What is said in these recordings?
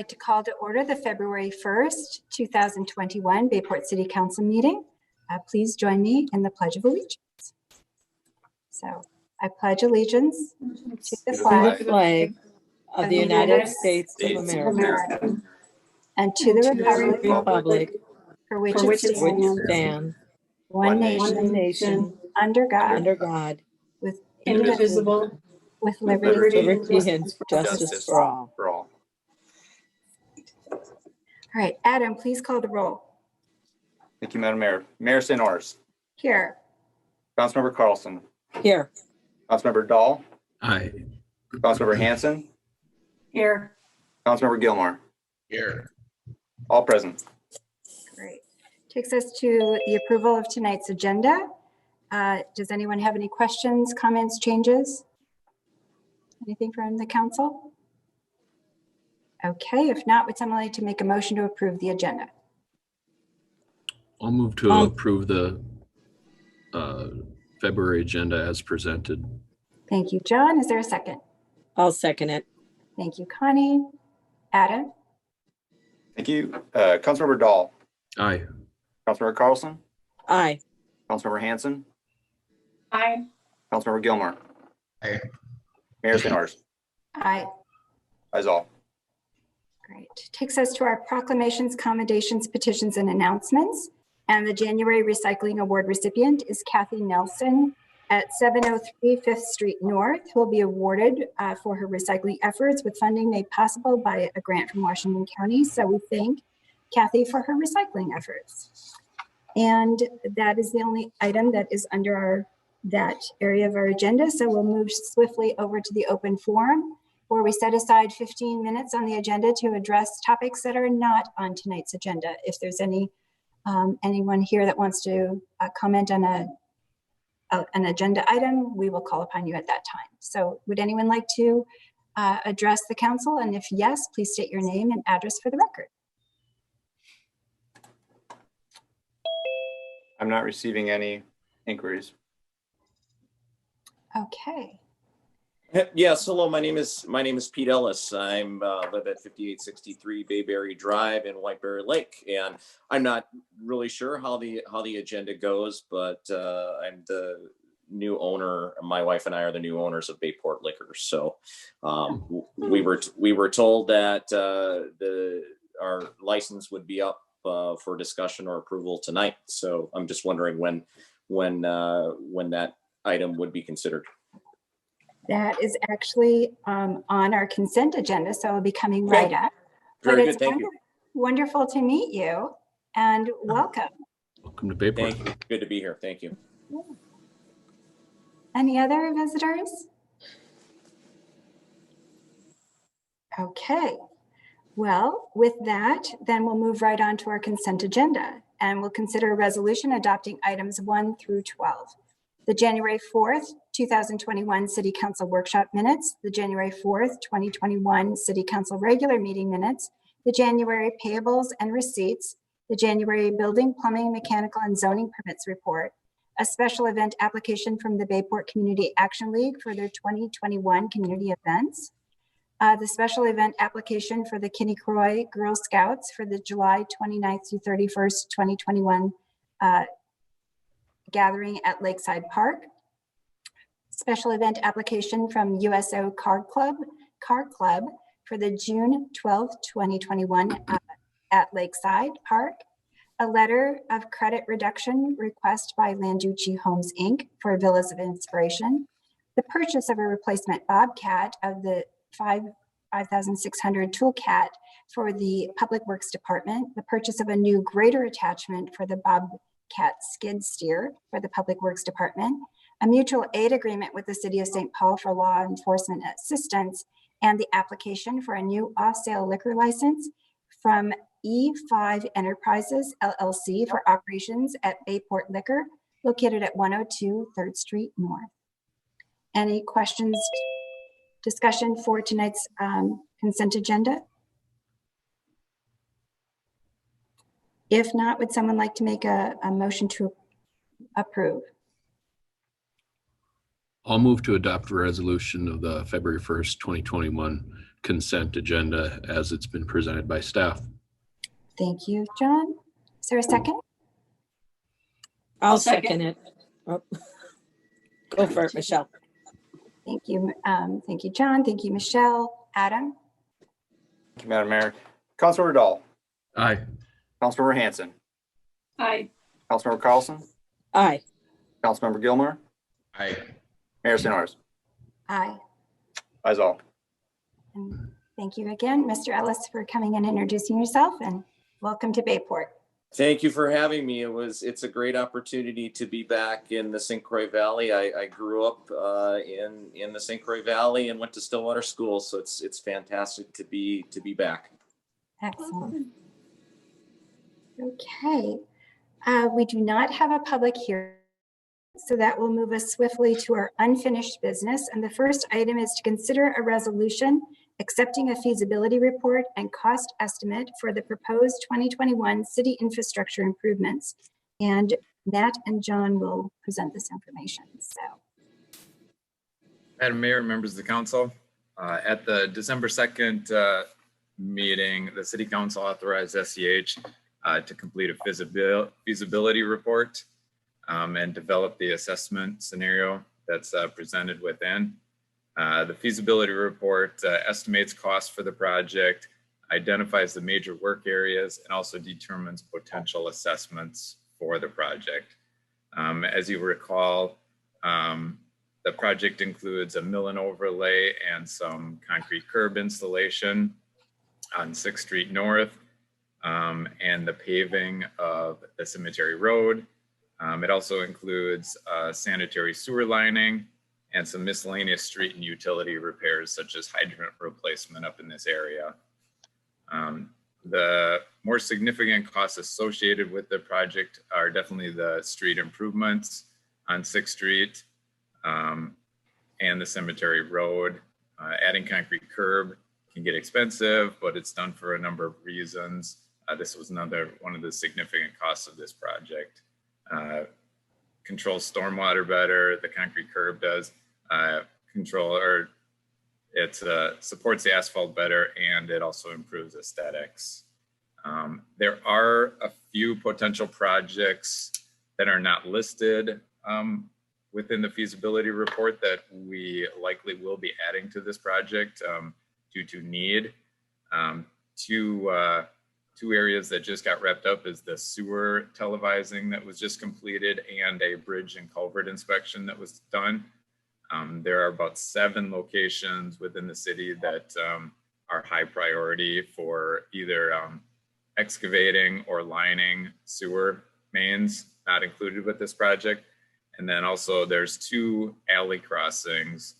like to call to order the February 1st, 2021 Bayport City Council meeting. Please join me in the Pledge of Allegiance. So I pledge allegiance to the flag of the United States of America and to the republic for which it stands one nation under God, with indivisible, with liberty and justice for all. All right, Adam, please call the roll. Thank you, Madam Mayor. Mayor St. Ors. Here. Councilmember Carlson. Here. Councilmember Dahl. Aye. Councilmember Hanson. Here. Councilmember Gilmore. Here. All present. Great. Takes us to the approval of tonight's agenda. Does anyone have any questions, comments, changes? Anything from the council? Okay, if not, would someone like to make a motion to approve the agenda? I'll move to approve the February agenda as presented. Thank you, John. Is there a second? I'll second it. Thank you, Connie. Adam? Thank you. Councilmember Dahl. Aye. Councilmember Carlson. Aye. Councilmember Hanson. Aye. Councilmember Gilmore. Aye. Mayor St. Ors. Aye. Ayes all. Great. Takes us to our proclamations, commendations, petitions, and announcements. And the January Recycling Award recipient is Kathy Nelson at 703 5th Street North, who will be awarded for her recycling efforts with funding made possible by a grant from Washington County. So we thank Kathy for her recycling efforts. And that is the only item that is under that area of our agenda. So we'll move swiftly over to the open forum, where we set aside 15 minutes on the agenda to address topics that are not on tonight's agenda. If there's anyone here that wants to comment on an agenda item, we will call upon you at that time. So would anyone like to address the council? And if yes, please state your name and address for the record. I'm not receiving any inquiries. Okay. Yes, hello. My name is Pete Ellis. I'm live at 5863 Bayberry Drive in Whiteberry Lake, and I'm not really sure how the agenda goes, but I'm the new owner. My wife and I are the new owners of Bayport Liquor. So we were told that our license would be up for discussion or approval tonight. So I'm just wondering when that item would be considered. That is actually on our consent agenda, so it'll be coming right up. Very but good, thank you. Wonderful to meet you and welcome. Welcome to Bayport. Thank you. Good to be here. Thank you. Any other visitors? Okay. Well, with that, then we'll move right on to our consent agenda, and we'll consider a resolution adopting items 1 through 12. The January 4th, 2021 City Council Workshop Minutes, the January 4th, 2021 City Council Regular Meeting Minutes, the January Payables and Receipts, the January Building, Plumbing, Mechanical, and Zoning Permits Report, a special event application from the Bayport Community Action League for their 2021 community events, the special event application for the Kinney Croy Girl Scouts for the July 29th through 31st, 2021 gathering at Lakeside Park, special event application from USO Car Club for the June 12th, 2021 at Lakeside Park, a letter of credit reduction request by Landucci Homes Inc. for Villas of Inspiration, the purchase of a replacement Bobcat of the 5600 Toolcat for the Public Works Department, the purchase of a new grader attachment for the Bobcat skid steer for the Public Works Department, a mutual aid agreement with the City of St. Paul for law enforcement assistance, and the application for a new off-sale liquor license from E5 Enterprises LLC for operations at Bayport Liquor, located at 102 3rd Street North. Any questions, discussion for tonight's consent agenda? If not, would someone like to make a motion to approve? I'll move to adopt a resolution of the February 1st, 2021 consent agenda as it's been presented by staff. Thank you, John. Is there a second? I'll second. second it. Oh. Go for it, Michelle. Thank you. Thank you, John. Thank you, Michelle. Adam? Thank you, Madam Mayor. Councilmember Dahl, Aye. Councilmember Hanson, Aye. Councilmember Carlson, Aye. Councilmember Gilmore, Aye. Mayor St. Orders. Aye. Ayes all. And thank you again, Mr. Ellis, for coming and introducing yourself, and welcome to Bayport. Thank you for having me. It's a great opportunity to be back in the St. Croix Valley. I grew up in the St. Croix Valley and went to Stillwater School, so it's fantastic to be back. Excellent. Okay. We do not have a public hearing, so that will move us swiftly to our unfinished business. And the first item is to consider a resolution accepting a feasibility report and cost estimate for the proposed 2021 city infrastructure improvements. And Matt and John will present this information. So, Madam Mayor, members of the council, at the December 2nd meeting, the City Council authorized SEH to complete a feasibility report and develop the assessment scenario that's presented within. The feasibility report estimates costs for the project, identifies the major work areas, and also determines potential assessments for the project. As you recall, the project includes a mill and overlay and some concrete curb installation on 6th Street North and the paving of the Cemetery Road. It also includes sanitary sewer lining and some miscellaneous street and utility repairs such as hydrant replacement up in this area. The more significant costs associated with the project are definitely the street improvements on 6th Street and the Cemetery Road. Adding concrete curb can get expensive, but it's done for a number of reasons. This was another one of the significant costs of this project. Controls stormwater better. The concrete curb does it supports the asphalt better, and it also improves aesthetics. There are a few potential projects that are not listed within the feasibility report that we likely will be adding to this project due to need. Two areas that just got wrapped up is the sewer televising that was just completed and a bridge and culvert inspection that was done. There are about 7 locations within the city that are high priority for either excavating or lining sewer mains, not included with this project. And then also there's 2 alley crossings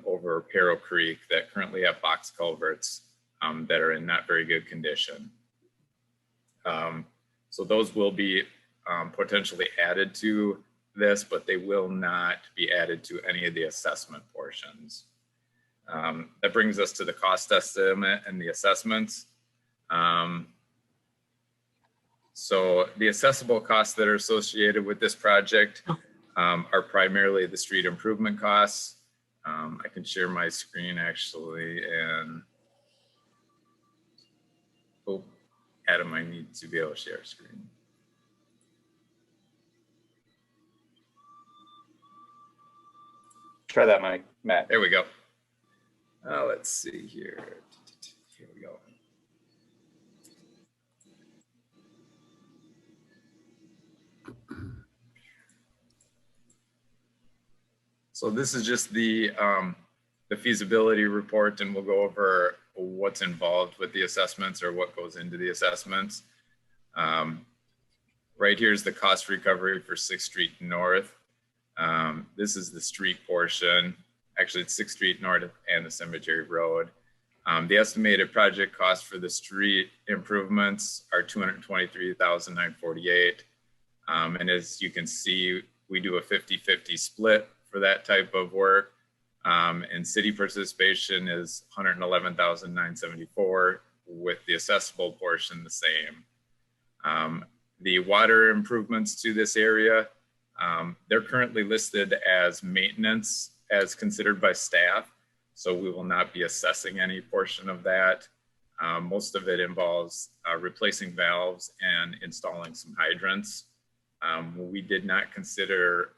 over Perro Creek that currently have box culverts that are in not very good condition. So those will be potentially added to this, but they will not be added to any of the assessment portions. That brings us to the cost estimate and the assessments. So the assessable costs that are associated with this project are primarily the street improvement costs. I can share my screen actually, and oh, Adam, I need to be able to share screen. Try that, Mike. Matt. There we go. Let's see here. Here we go. So this is just the feasibility report, and we'll go over what's involved with the assessments or what goes into the assessments. Right here is the cost recovery for 6th Street North. This is the street portion. Actually, it's 6th Street North and the Cemetery Road. The estimated project cost for the street improvements are $223,948. And as you can see, we do a 50-50 split for that type of work. And city participation is $111,974, with the accessible portion the same. The water improvements to this area, they're currently listed as maintenance as considered by staff. So we will not be assessing any portion of that. Most of it involves replacing valves and installing some hydrants. We did not consider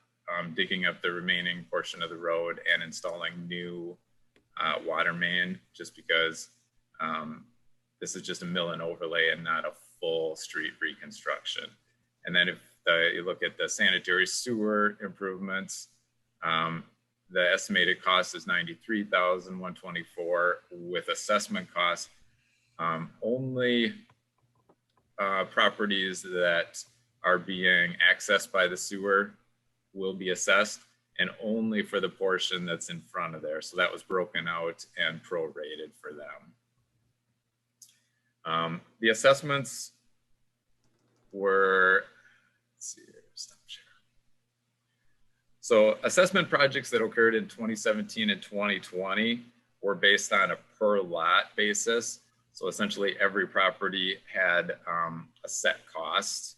digging up the remaining portion of the road and installing new water main, just because this is just a mill and overlay and not a full street reconstruction. And then if you look at the sanitary sewer improvements, the estimated cost is $93,124 with assessment costs. Only properties that are being accessed by the sewer will be assessed, and only for the portion that's in front of there. So that was broken out and prorated for them. The assessments were, let's see here, stop share. So assessment projects that occurred in 2017 and 2020 were based on a per lot basis. So essentially every property had a set cost.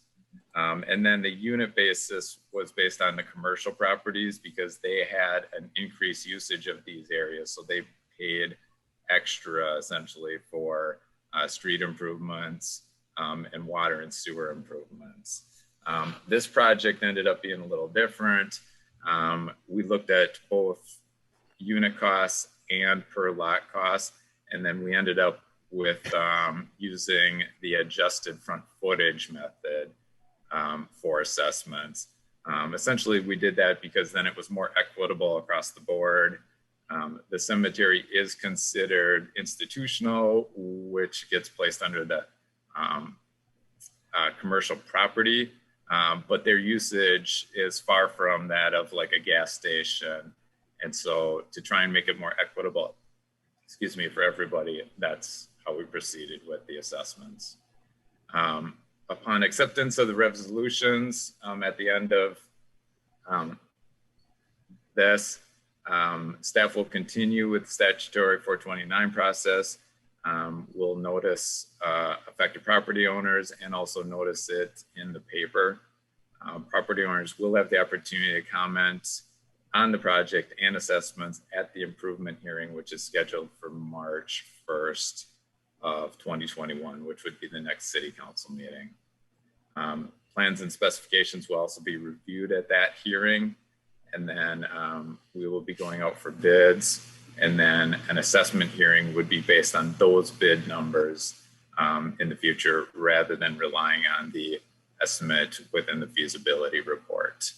And then the unit basis was based on the commercial properties because they had an increased usage of these areas. So they paid extra essentially for street improvements and water and sewer improvements. This project ended up being a little different. We looked at both unit costs and per lot costs, and then we ended up with using the adjusted front footage method for assessments. Essentially, we did that because then it was more equitable across the board. The cemetery is considered institutional, which gets placed under the commercial property, but their usage is far from that of like a gas station. And so to try and make it more equitable, excuse me, for everybody, that's how we proceeded with the assessments. Upon acceptance of the resolutions at the end of this, staff will continue with the statutory 429 process. We'll notice affected property owners and also notice it in the paper. Property owners will have the opportunity to comment on the project and assessments at the improvement hearing, which is scheduled for March 1st of 2021, which would be the next city council meeting. Plans and specifications will also be reviewed at that hearing. And then we will be going out for bids. And then an assessment hearing would be based on those bid numbers in the future, rather than relying on the estimate within the feasibility report.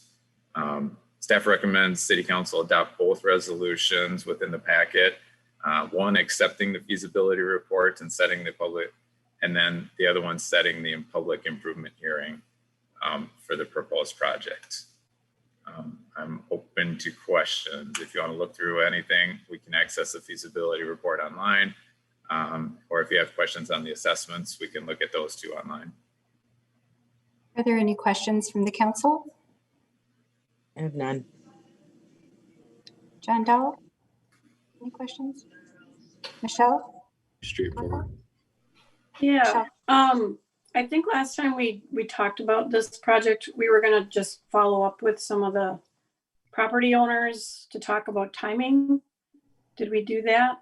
Staff recommends City Council adopt both resolutions within the packet. One accepting the feasibility report and setting the public, and then the other one setting the public improvement hearing for the proposed project. I'm open to questions. If you want to look through anything, we can access the feasibility report online. Or if you have questions on the assessments, we can look at those too online. Are there any questions from the council? I have none. John Dowell? Any questions? Michelle? Straightforward. Yeah, I think last time we talked about this project, we were gonna just follow up with some of the property owners to talk about timing. Did we do that?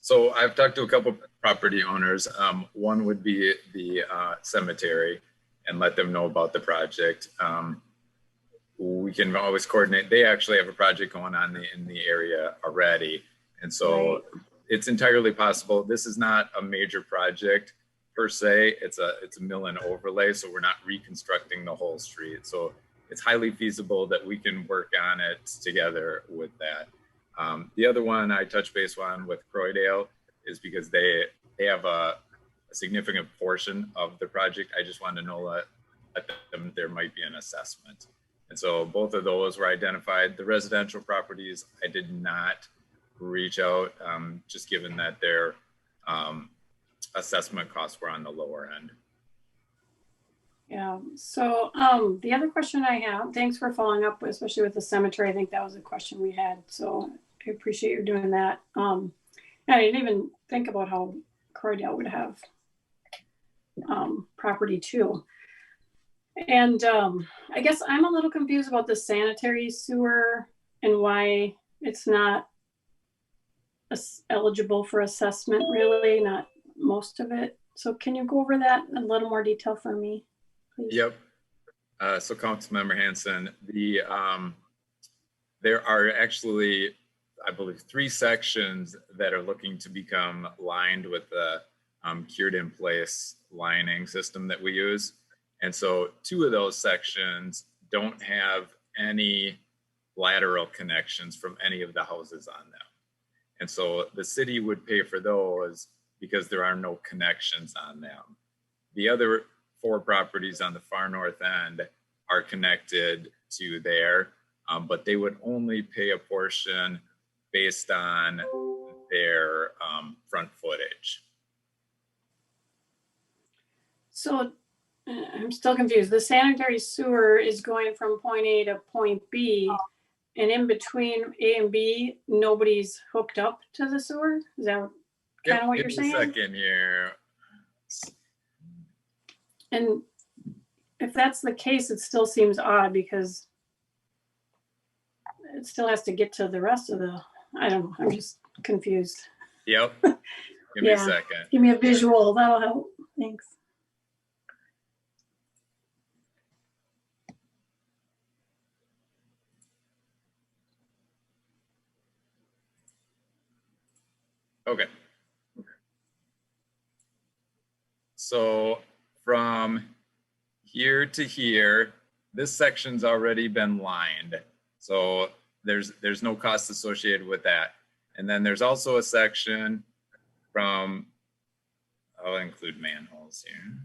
So I've talked to a couple of property owners. One would be the cemetery, and let them know about the project. We can always coordinate. They actually have a project going on in the area already. And so it's entirely possible. This is not a major project per se. It's a mill and overlay. So we're not reconstructing the whole street. So it's highly feasible that we can work on it together with that. The other one I touch base on with Croydale is because they have a significant portion of the project. I just wanted to know that there might be an assessment. And so both of those were identified. The residential properties, I did not reach out, just given that their assessment costs were on the lower end. Yeah, so the other question I have, thanks for following up, especially with the cemetery. I think that was a question we had. So I appreciate you doing that. And I didn't even think about how Croydale would have property too. And I guess I'm a little confused about the sanitary sewer and why it's not eligible for assessment, really, not most of it. So can you go over that in a little more detail for me, please? Yep. So Councilmember Hanson, there are actually, I believe, 3 sections that are looking to become lined with the cured in place lining system that we use. And so 2 of those sections don't have any lateral connections from any of the houses on them. And so the city would pay for those because there are no connections on them. The other 4 properties on the far north end are connected to there, but they would only pay a portion based on their front footage. So I'm still confused. The sanitary sewer is going from point A to point B, and in between A and B, nobody's hooked up to the sewer? Is that kind of what you're saying? Second here. And if that's the case, it still seems odd because it still has to get to the rest of the, I don't know, I'm just confused. Yep. Give me a second. Give me a visual, that'll help. Thanks. Okay. So from here to here, this section's already been lined. So there's no cost associated with that. And then there's also a section from, I'll include manholes here.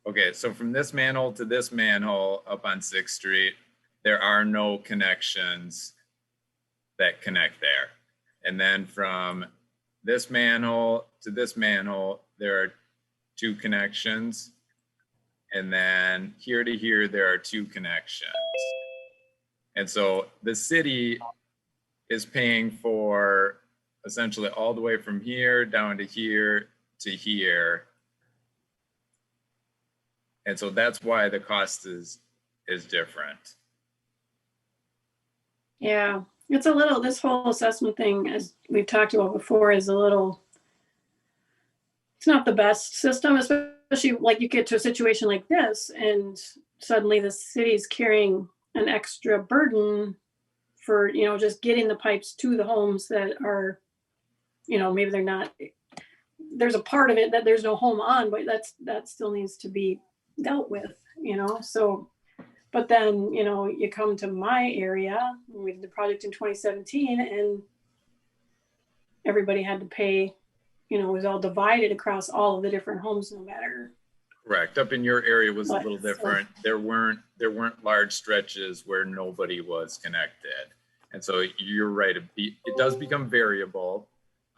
Okay, so from this manhole to this manhole up on 6th Street, there are no connections that connect there. And then from this manhole to this manhole, there are 2 connections. And then here to here, there are 2 connections. And so the city is paying for essentially all the way from here down to here to here. And so that's why the cost is different. Yeah, it's a little, this whole assessment thing, as we've talked about before, is a little, it's not the best system, especially like you get to a situation like this and suddenly the city's carrying an extra burden for, you know, just getting the pipes to the homes that are, you know, maybe they're not, there's a part of it that there's no home on, but that still needs to be dealt with, you know, so. But then, you know, you come to my area, we did the project in 2017 and everybody had to pay, you know, it was all divided across all of the different homes, no matter. Correct. Up in your area was a little different. There weren't large stretches where nobody was connected. And so you're right, it does become variable.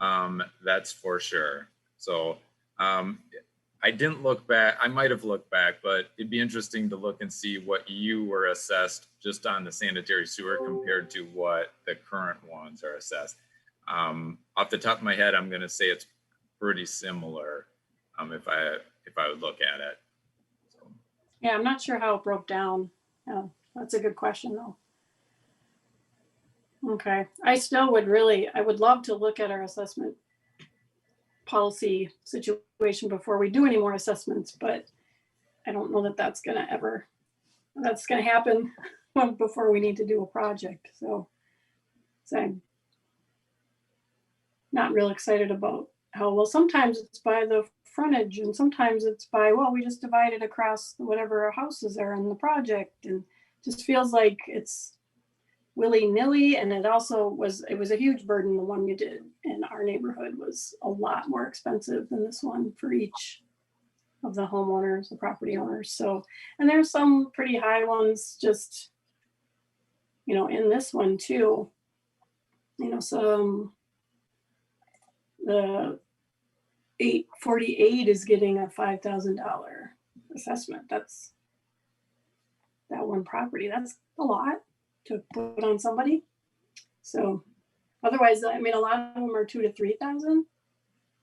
That's for sure. So I didn't look back. I might have looked back, but it'd be interesting to look and see what you were assessed just on the sanitary sewer compared to what the current ones are assessed. Off the top of my head, I'm going to say it's pretty similar if I would look at it. So. Yeah, I'm not sure how it broke down. Yeah, that's a good question though. Okay, I still would really, I would love to look at our assessment policy situation before we do any more assessments, but I don't know that that's gonna happen before we need to do a project. So I'm not real excited about how, well, sometimes it's by the frontage and sometimes it's by, well, we just divided across whatever our houses are in the project, and just feels like it's willy-nilly. And it was a huge burden. The one you did in our neighborhood was a lot more expensive than this one for each of the homeowners, the property owners. So, and there's some pretty high ones just, you know, in this one too, you know, some, the 848 is getting a $5,000 assessment. That's that one property. That's a lot to put on somebody. So otherwise, I mean, a lot of them are 2,000 to 3,000.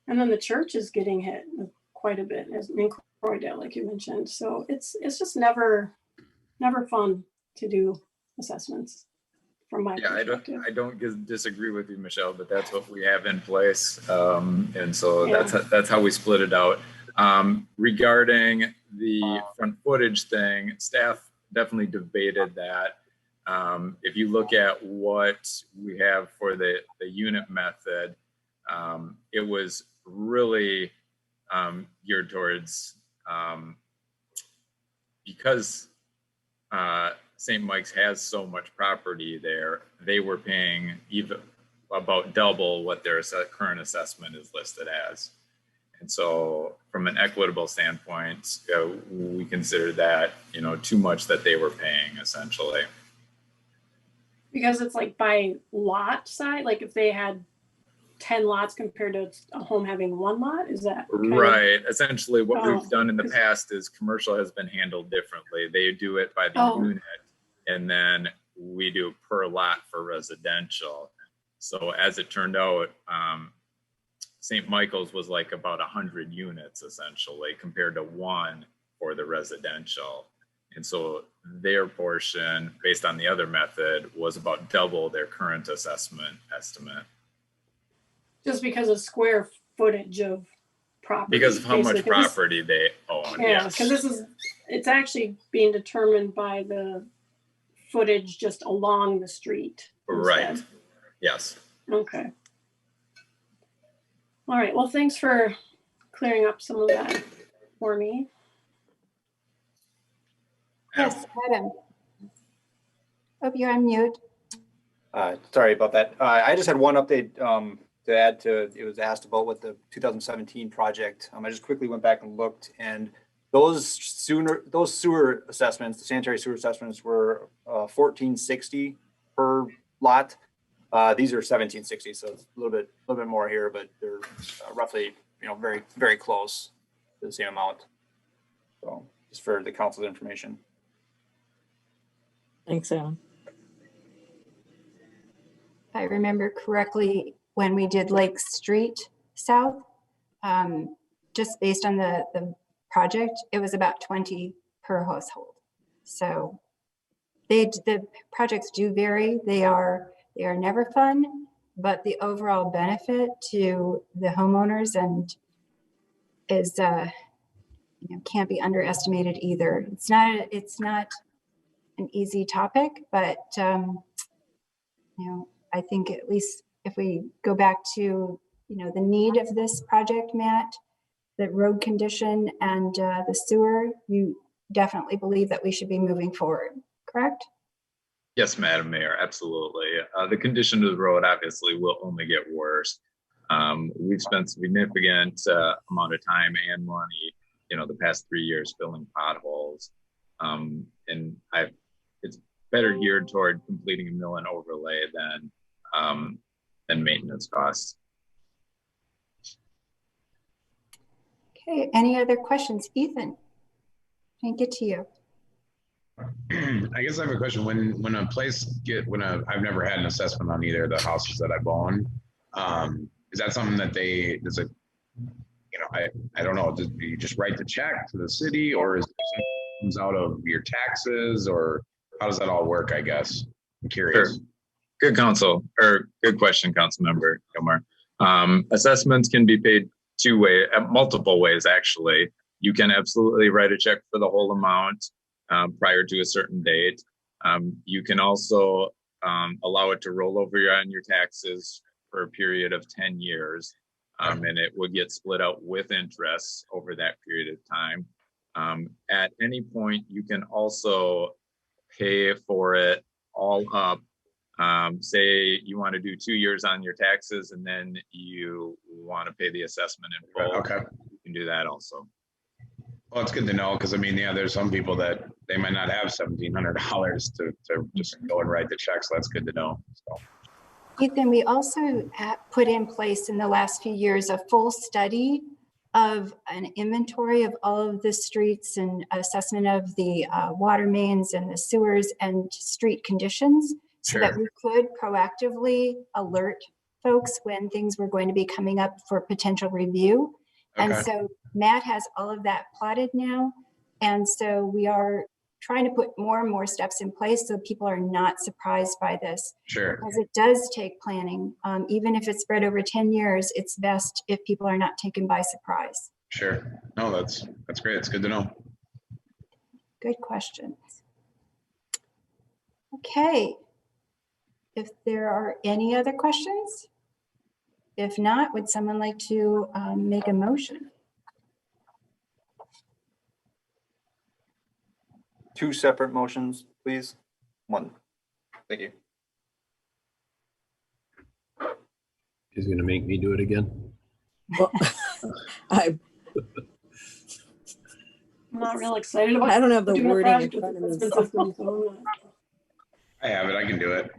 And then the church is getting hit quite a bit, as in Croydale, like you mentioned. So it's just never fun to do assessments from my Yeah, perspective. I don't disagree with you, Michelle, but that's what we have in place. And so Yeah. that's how we split it out. Regarding the front footage thing, staff definitely debated that. If you look at what we have for the unit method, it was really geared towards, because St. Mike's has so much property there, they were paying even about double what their current assessment is listed as. And so from an equitable standpoint, we consider that, too much that they were paying essentially. Because it's like by lot size, like if they had 10 lots compared to a home having 1 lot, is that right? Essentially what we've done in the 'cause- past is commercial has been handled differently. They do it by the unit, and then we do per lot for residential. So as it turned out, St. Michael's was like about 100 units essentially compared to 1 for the residential. And so their portion based on the other method was about double their current assessment estimate. Just because of square footage of property. Because of how much basically, 'cause property they own. Yeah, Yes. because it's actually being determined by the footage just along the street. Right. instead. Yes. Okay. All right, well, thanks for clearing up some of that for me. Yes, Adam. Hope you're on mute. Sorry about that. I just had one update to add to, it was asked about with the 2017 project. I just quickly went back and looked, and those sewer assessments, the sanitary sewer assessments were $14.60 per lot. These are $17.60, so it's a little bit more here, but they're roughly, very, very close to the same amount. So just for the council's information. Thanks, Adam. If I remember correctly, when we did Lake Street South, just based on the project, it was about 20 per household. So the projects do vary. They are never fun, but the overall benefit to the homeowners and is can't be underestimated either. It's not an easy topic, but I think at least if we go back to the need of this project, Matt, the road condition and the sewer, you definitely believe that we should be moving forward, correct? Yes, Madam Mayor, absolutely. The condition of the road obviously will only get worse. We've spent significant amount of time and money, the past 3 years filling potholes. And it's better geared toward completing a mill and overlay than maintenance costs. Okay, any other questions? Ethan, can't get to you. I guess I have a question. When a place I've never had an assessment on either of the houses that I've owned. Is that something that I don't know, do you just write the check to the city, or is it something that comes out of your taxes, or how does that all work, I guess? I'm curious. Sure. Good question, Councilmember Gilmore. Assessments can be paid multiple ways, actually. You can absolutely write a check for the whole amount prior to a certain date. You can also allow it to roll over on your taxes for a period of 10 years, and it would get split out with interest over that period of time. At any point, you can also pay for it all up. Say you want to do 2 years on your taxes and then you want to pay the assessment in full. Okay. You can do that also. Well, it's good to know, because there's some people that they might not have $1,700 to just go and write the check, so that's good to know. So. Ethan, we also put in place in the last few years a full study of an inventory of all of the streets and assessment of the water mains and the sewers and street conditions, so that we could proactively alert folks when things were going to be coming up for potential review. Okay. And so Matt has all of that plotted now. And so we are trying to put more and more steps in place so people are not surprised by this. Sure. Because it does take planning. Even if it's spread over 10 years, it's best if people are not taken by surprise. Sure. No, that's great. It's good to know. Good questions. Okay. If there are any other questions? If not, would someone like to make a motion? 2 separate motions, please. 1. Thank you. He's gonna make me do it again. Well, I'm not real excited about. I don't have the doing a wording in project with front of me. assessment system, so, I have it. I can do it.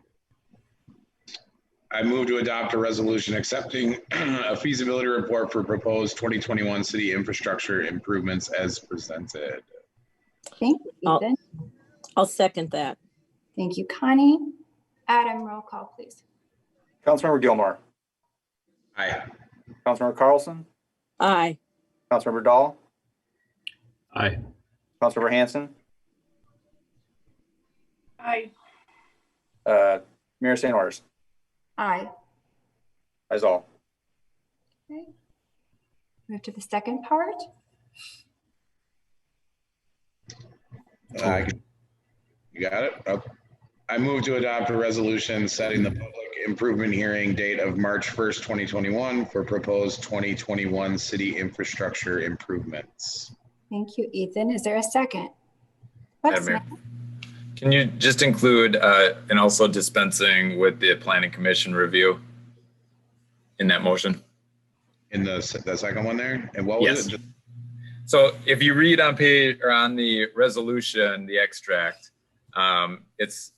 I move to adopt a resolution accepting a feasibility report for proposed 2021 city infrastructure improvements as presented. Thank you, Ethan. I'll second that. Thank you, Connie. Adam, roll call, please. Councilmember Gilmore, Aye. Councilmember Carlson, Aye. Councilmember Dahl, Aye. Councilmember Hanson, I, Mayor St. Orders. Aye. That's all. Okay. Move to the second part. You got it? Oh. I move to adopt a resolution setting the public improvement hearing date of March 1st, 2021 for proposed 2021 city infrastructure improvements. Thank you, Ethan. Is there a second? Madam Mayor, can you just include and also dispensing with the planning commission review in that motion? In the second one there? And what was it? So if you read on page or on the resolution, the extract, it's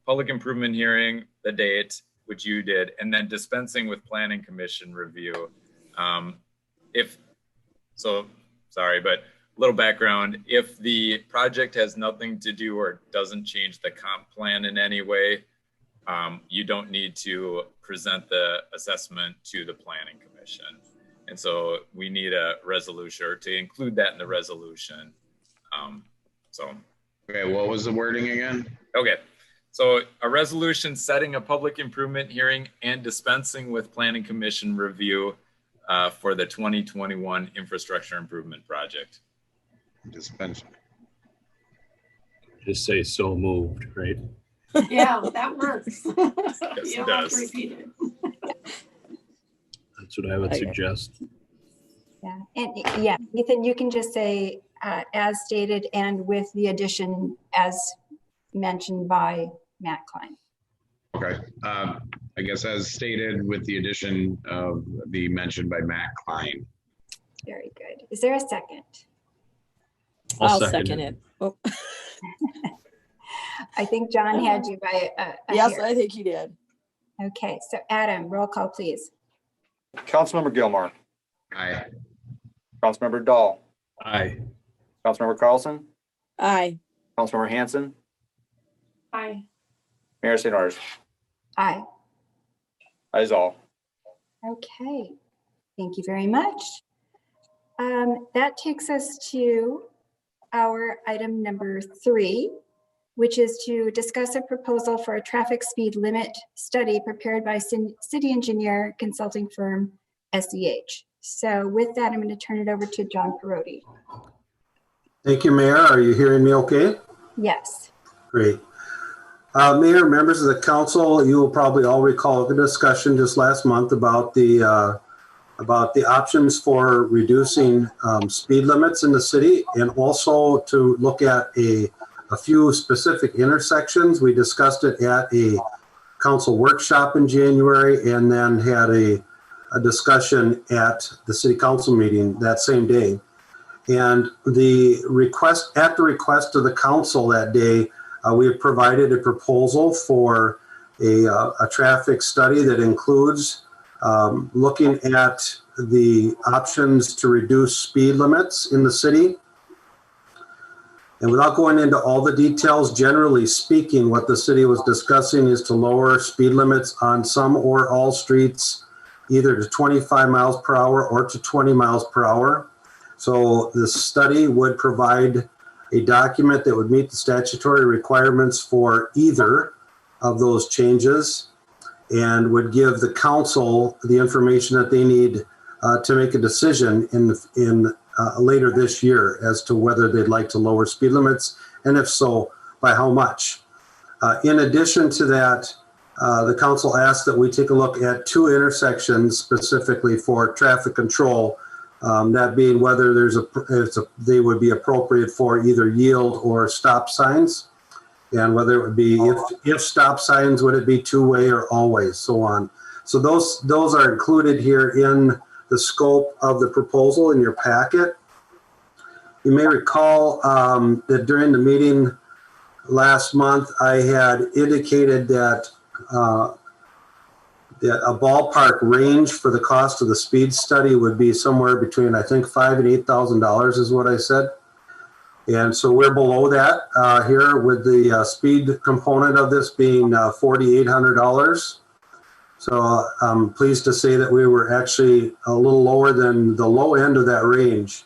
public improvement hearing, the date, which you did, and then dispensing with planning commission review. Sorry, but a little background. If the project has nothing to do or doesn't change the comp plan in any way, you don't need to present the assessment to the planning commission. And so we need a resolution or to include that in the resolution. Okay, what was the wording again? Okay, so a resolution setting a public improvement hearing and dispensing with planning commission review for the 2021 infrastructure improvement project. Dispensing. Just say so moved, right? yeah, that works. Yes, You it don't have does. to repeat it. That's what I would suggest. Yeah, and yeah, Ethan, you can just say as stated and with the addition as mentioned by Matt Klein. Okay, I guess as stated with the addition of the mentioned by Matt Klein. Very good. Is there a second? I'll second it. Oh. I think John had you by a Yes, hair. I think he did. Okay, so Adam, roll call, please. Councilmember Gilmore, Aye. Councilmember Dahl, Aye. Councilmember Carlson, Aye. Councilmember Hanson, I, Mayor St. Orders. Aye. That is all. Okay, thank you very much. That takes us to our item number 3, which is to discuss a proposal for a traffic speed limit study prepared by city engineer consulting firm SEH. So with that, I'm going to turn it over to John Perotti. Thank you, Mayor. Are you hearing me okay? Yes. Great. Mayor, members of the council, you will probably all recall the discussion just last month about the options for reducing speed limits in the city, and also to look at a few specific intersections. We discussed it at a council workshop in January, and then had a discussion at the city council meeting that same day. And the request of the council that day, we have provided a proposal for a traffic study that includes looking at the options to reduce speed limits in the city. And without going into all the details, generally speaking, what the city was discussing is to lower speed limits on some or all streets, either to 25 miles per hour or to 20 miles per hour. So the study would provide a document that would meet the statutory requirements for either of those changes and would give the council the information that they need to make a decision in later this year as to whether they'd like to lower speed limits, and if so, by how much. In addition to that, the council asked that we take a look at 2 intersections specifically for traffic control, that being whether they would be appropriate for either yield or stop signs, and whether it would be, if stop signs, would it be two-way or always, so on. So those are included here in the scope of the proposal in your packet. You may recall that during the meeting last month, I had indicated that that a ballpark range for the cost of the speed study would be somewhere between, I think, $5,000 and $8,000 is what I said. And so we're below that here with the speed component of this being $4,800. So I'm pleased to say that we were actually a little lower than the low end of that range.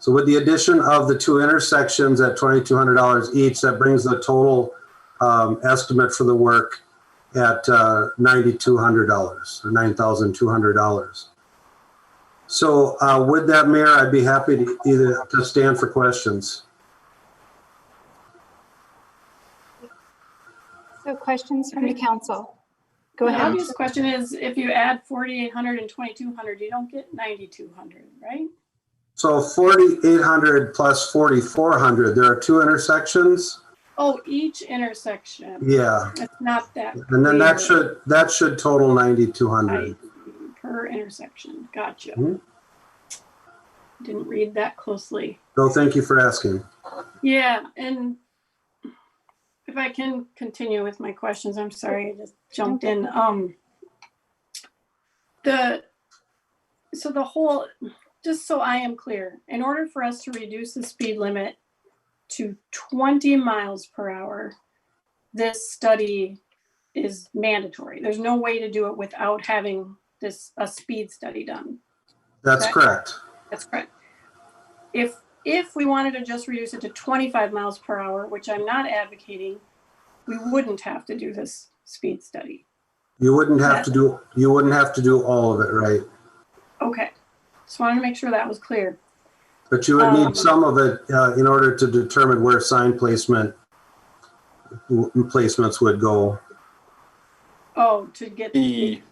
So with the addition of the 2 intersections at $2,200 each, that brings the total estimate for the work at $9,200 or $9,200. So with that, Mayor, I'd be happy to stand for questions. So questions from the council? Go The ahead. obvious question is, if you add 4,800 and 2,200, you don't get 9,200, right? So 4,800 plus 4,400, there are 2 intersections. Oh, each intersection. Yeah. It's not that. And then clear. that should total 9,200. Per intersection. Gotcha. Mm-hmm. Didn't read that closely. So thank you for asking. Yeah, and if I can continue with my questions, I'm sorry, I just jumped in. So the whole, just so I am clear, in order for us to reduce the speed limit to 20 miles per hour, this study is mandatory. There's no way to do it without having a speed study done. That's correct. That's correct. If we wanted to just reduce it to 25 miles per hour, which I'm not advocating, we wouldn't have to do this speed study. You wouldn't have to do all of it, right? Okay. Just wanted to make sure that was clear. But you would need some of it in order to determine where sign placements would go. Oh, to get the,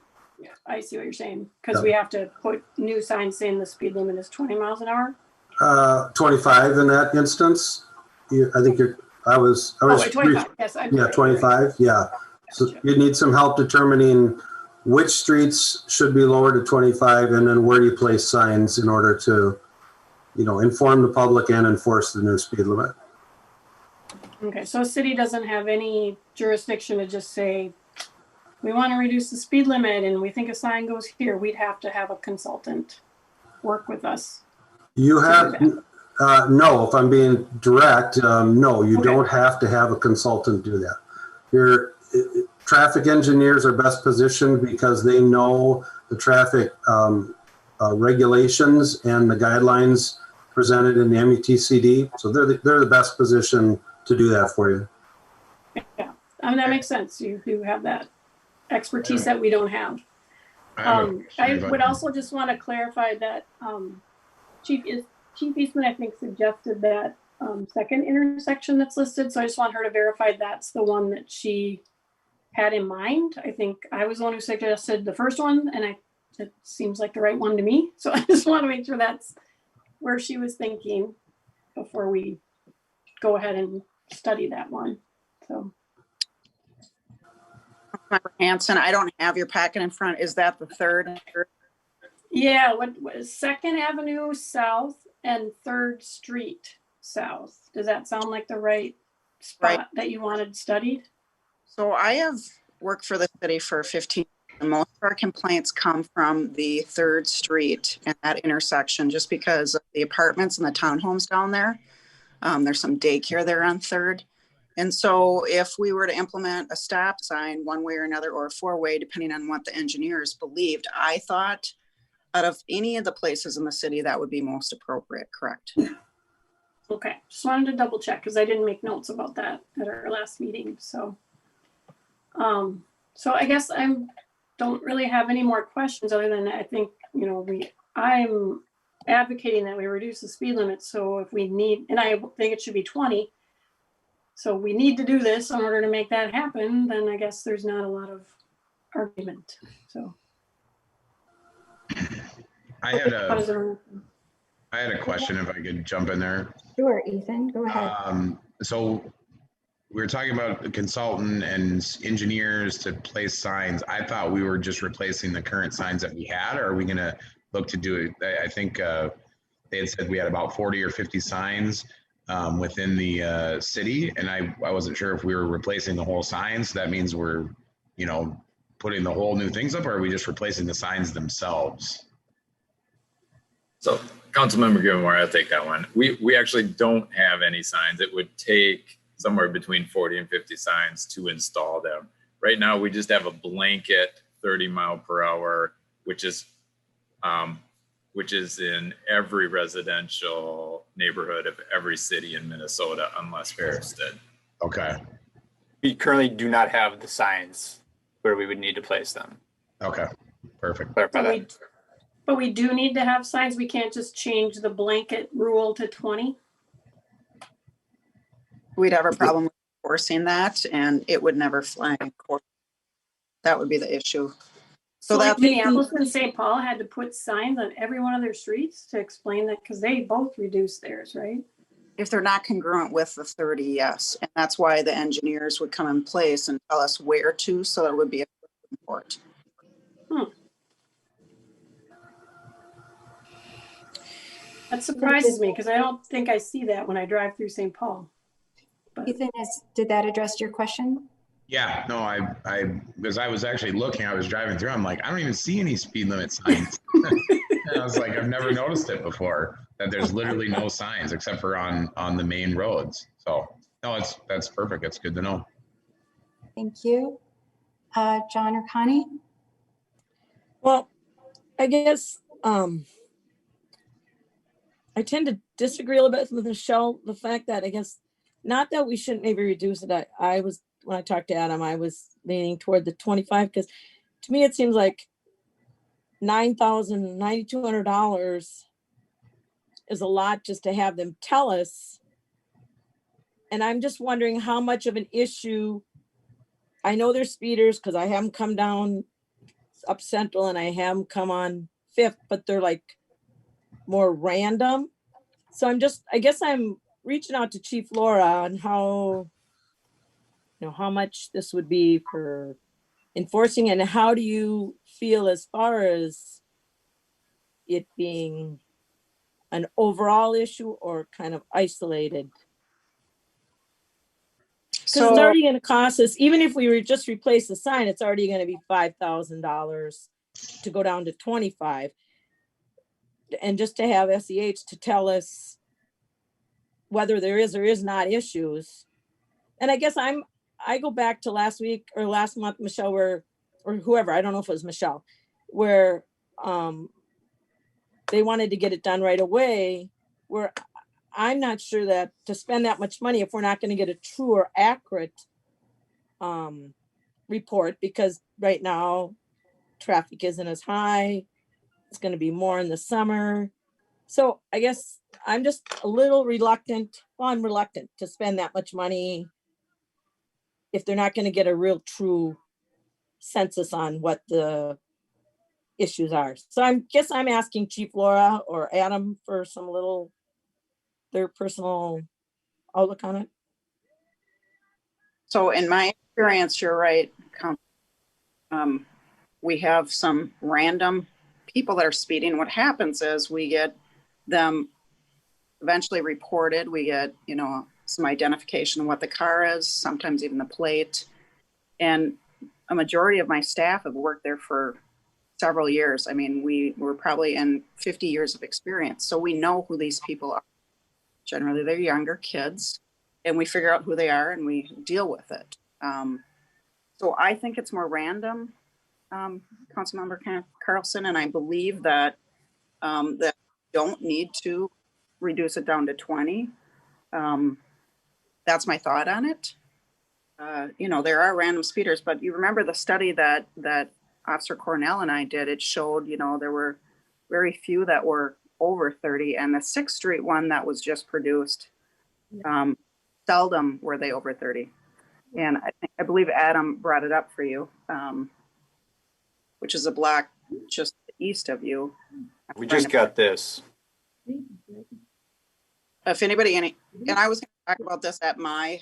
I see what you're saying. Because we have to put new signs saying the speed limit is 20 miles an hour? 25 in that instance. I think I was 25. Yes, yeah, 25. Yeah. So you need some help determining which streets should be lowered to 25, and then where do you place signs in order to, inform the public and enforce the new speed limit. Okay, so a city doesn't have any jurisdiction to just say, we want to reduce the speed limit and we think a sign goes here. We'd have to have a consultant work with us. You have, no, if I'm being direct, no, you don't have to have a consultant do that. Your traffic engineers are best positioned because they know the traffic regulations and the guidelines presented in the MUTCD. So they're the best position to do that for you. Yeah, that makes sense. You have that expertise that we don't have. I would also just want to clarify that Chief Eastman, I think, suggested that second intersection that's listed. So I just want her to verify that's the one that she had in mind. I think I was the one who suggested the first one, and it seems like the right one to me. So I just want to make sure that's where she was thinking before we go ahead and study that one. So. Member Hanson, I don't have your packet in front. Is that the third? Yeah, what was 2nd Avenue South and 3rd Street South? Does that sound like the right spot that you wanted studied? So I have worked for the city for 15 years, and most of our complaints come from the 3rd Street and that intersection, just because of the apartments and the townhomes down there. There's some daycare there on 3rd. And so if we were to implement a stop sign one way or another, or a 4-way, depending on what the engineers believed, I thought out of any of the places in the city, that would be most appropriate, correct? Okay, just wanted to double check because I didn't make notes about that at our last meeting. So, so I guess don't really have any more questions other than I think, you know, I'm advocating that we reduce the speed limit. So if we need, and I think it should be 20. So we need to do this in order to make that happen. Then I guess there's not a lot of argument. So. I had How does a, everyone- I had a question if I could jump in there. Sure, Ethan, go ahead. So we were talking about the consultant and engineers to place signs. I thought we were just replacing the current signs that we had, or are we gonna look to do it? I think they had said we had about 40 or 50 signs within the city, and I wasn't sure if we were replacing the whole signs. So that means we're, you know, putting the whole new things up, or are we just replacing the signs themselves? So Councilmember Gilmore, I'll take that one. We actually don't have any signs. It would take somewhere between 40 and 50 signs to install them. Right now, we just have a blanket 30 mile per hour, which is in every residential neighborhood of every city in Minnesota, unless posted. Okay. We currently do not have the signs where we would need to place them. Okay. Perfect. Clarify that. But we do need to have signs. We can't just change the blanket rule to 20. We'd have a problem with enforcing that, and it would never fly in court. That would be the issue. So like that Minneapolis and St. Paul had to put signs on every one of their streets to explain that, because they both reduced theirs, right? if they're not congruent with the 30, yes. And that's why the engineers would come in place and tell us where to, so that it would be a report. That surprises me because I don't think I see that when I drive through St. Paul. But Ethan, did that address your question? Yeah, no, I because I was actually looking, I was driving through, I'm like, I don't even see any speed limit signs. And I was like, I've never noticed it before, that there's literally no signs except for on the main roads. So no, that's perfect. That's good to know. Thank you. John or Connie? Well, I guess I tend to disagree a little bit with Michelle, the fact that I guess not that we shouldn't maybe reduce it. I was, when I talked to Adam, I was leaning toward the 25 because to me it seems like $9,200 is a lot just to have them tell us. And I'm just wondering how much of an issue. I know they're speeders because I have them come down up Central and I have them come on Fifth, but they're like more random. So I guess I'm reaching out to Chief Laura on how, how much this would be for enforcing, and how do you feel as far as it being an overall issue or kind of isolated? Because it's already going to cost us, even if we were just replace the sign, it's already going to be $5,000 to go down to 25. And just to have SEH to tell us whether there is or is not issues. And I guess I go back to last week or last month, Michelle, or whoever, I don't know if it was Michelle, where they wanted to get it done right away, where I'm not sure that to spend that much money if we're not going to get a true or accurate report, because right now traffic isn't as high. It's going to be more in the summer. So I guess I'm just a little reluctant. Well, I'm reluctant to spend that much money if they're not going to get a real true census on what the issues are. So I guess I'm asking Chief Laura or Adam for some their personal outlook on it. So in my experience, you're right. We have some random people that are speeding. What happens is we get them eventually reported. We get, some identification of what the car is, sometimes even the plate. And a majority of my staff have worked there for several years. I mean, we're probably in 50 years of experience. So we know who these people are. Generally, they're younger kids, and we figure out who they are and we deal with it. So I think it's more random, Councilmember Carlson, and I believe that that don't need to reduce it down to 20. That's my thought on it. You know, there are random speeders, but you remember the study that Officer Cornell and I did, it showed, you know, there were very few that were over 30, and the 6th Street one that was just produced, seldom were they over 30. And I believe Adam brought it up for you, which is a block just east of you. We just got this. If anybody, and I was going to talk about this at my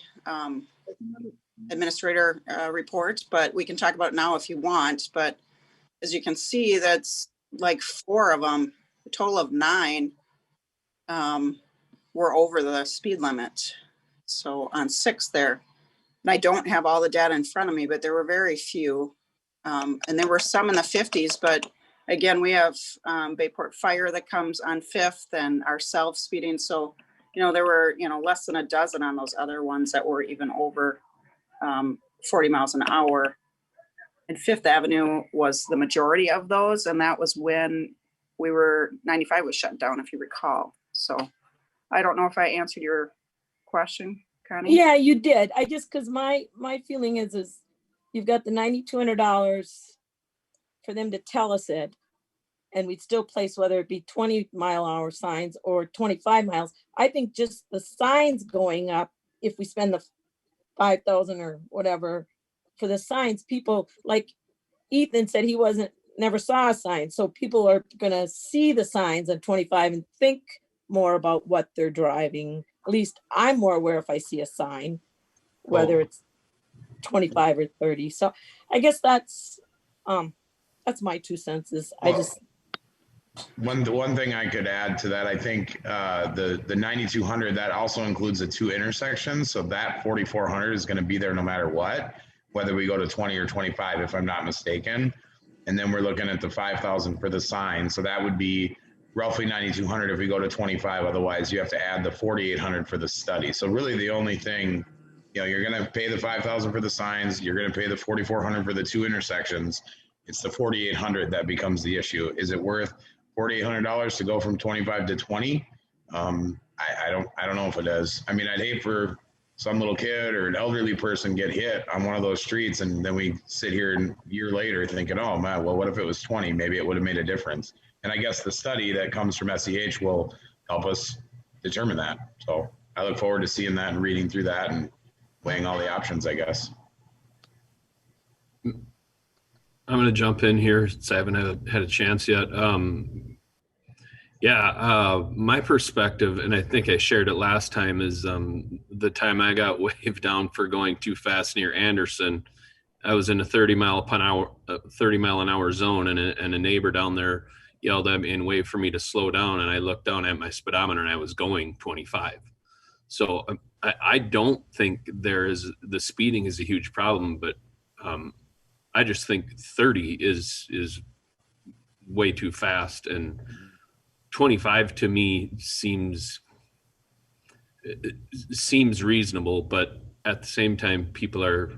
administrator report, but we can talk about it now if you want. But as you can see, that's like 4 of them, a total of 9 were over the speed limit. So on 6 there, and I don't have all the data in front of me, but there were very few. And there were some in the 50s, but again, we have Bayport Fire that comes on 5th and ourselves speeding. So, you know, there were, you know, less than a dozen on those other ones that were even over 40 miles an hour. And 5th Avenue was the majority of those. And that was when 95 was shut down, if you recall. So I don't know if I answered your question, Connie. Yeah, you did. I just, cause my feeling is you've got the $9,200 for them to tell us it, and we'd still place whether it be 20-mile-an-hour signs or 25 miles. I think just the signs going up, if we spend the 5,000 or whatever for the signs, people, like Ethan said, he never saw a sign. So people are gonna see the signs on 25 and think more about what they're driving. At least I'm more aware if I see a sign, whether it's 25 or 30. So I guess that's my 2 cents. One thing I could add to that, I think the 9,200, that also includes the 2 intersections. So that 4,400 is going to be there no matter what, whether we go to 20 or 25, if I'm not mistaken. And then we're looking at the 5,000 for the sign. So that would be roughly 9,200 if we go to 25. Otherwise, you have to add the 4,800 for the study. So really the only thing, you know, you're going to pay the 5,000 for the signs. You're going to pay the 4,400 for the 2 intersections. It's the 4,800 that becomes the issue. Is it worth $4,800 to go from 25 to 20? I don't know if it is. I mean, I'd hate for some little kid or an elderly person get hit on one of those streets, and then we sit here a year later thinking, oh man, well, what if it was 20? Maybe it would have made a difference. And I guess the study that comes from SEH will help us determine that. So I look forward to seeing that and reading through that and weighing all the options, I guess. I'm going to jump in here since I haven't had a chance yet. My perspective, and I think I shared it last time, is the time I got waved down for going too fast near Anderson. I was in a 30 mile an hour zone, and a neighbor down there yelled at me and waved for me to slow down. And I looked down at my speedometer and I was going 25. So I don't think the speeding is a huge problem, but I just think 30 is way too fast, and 25 to me seems reasonable, but at the same time, people are,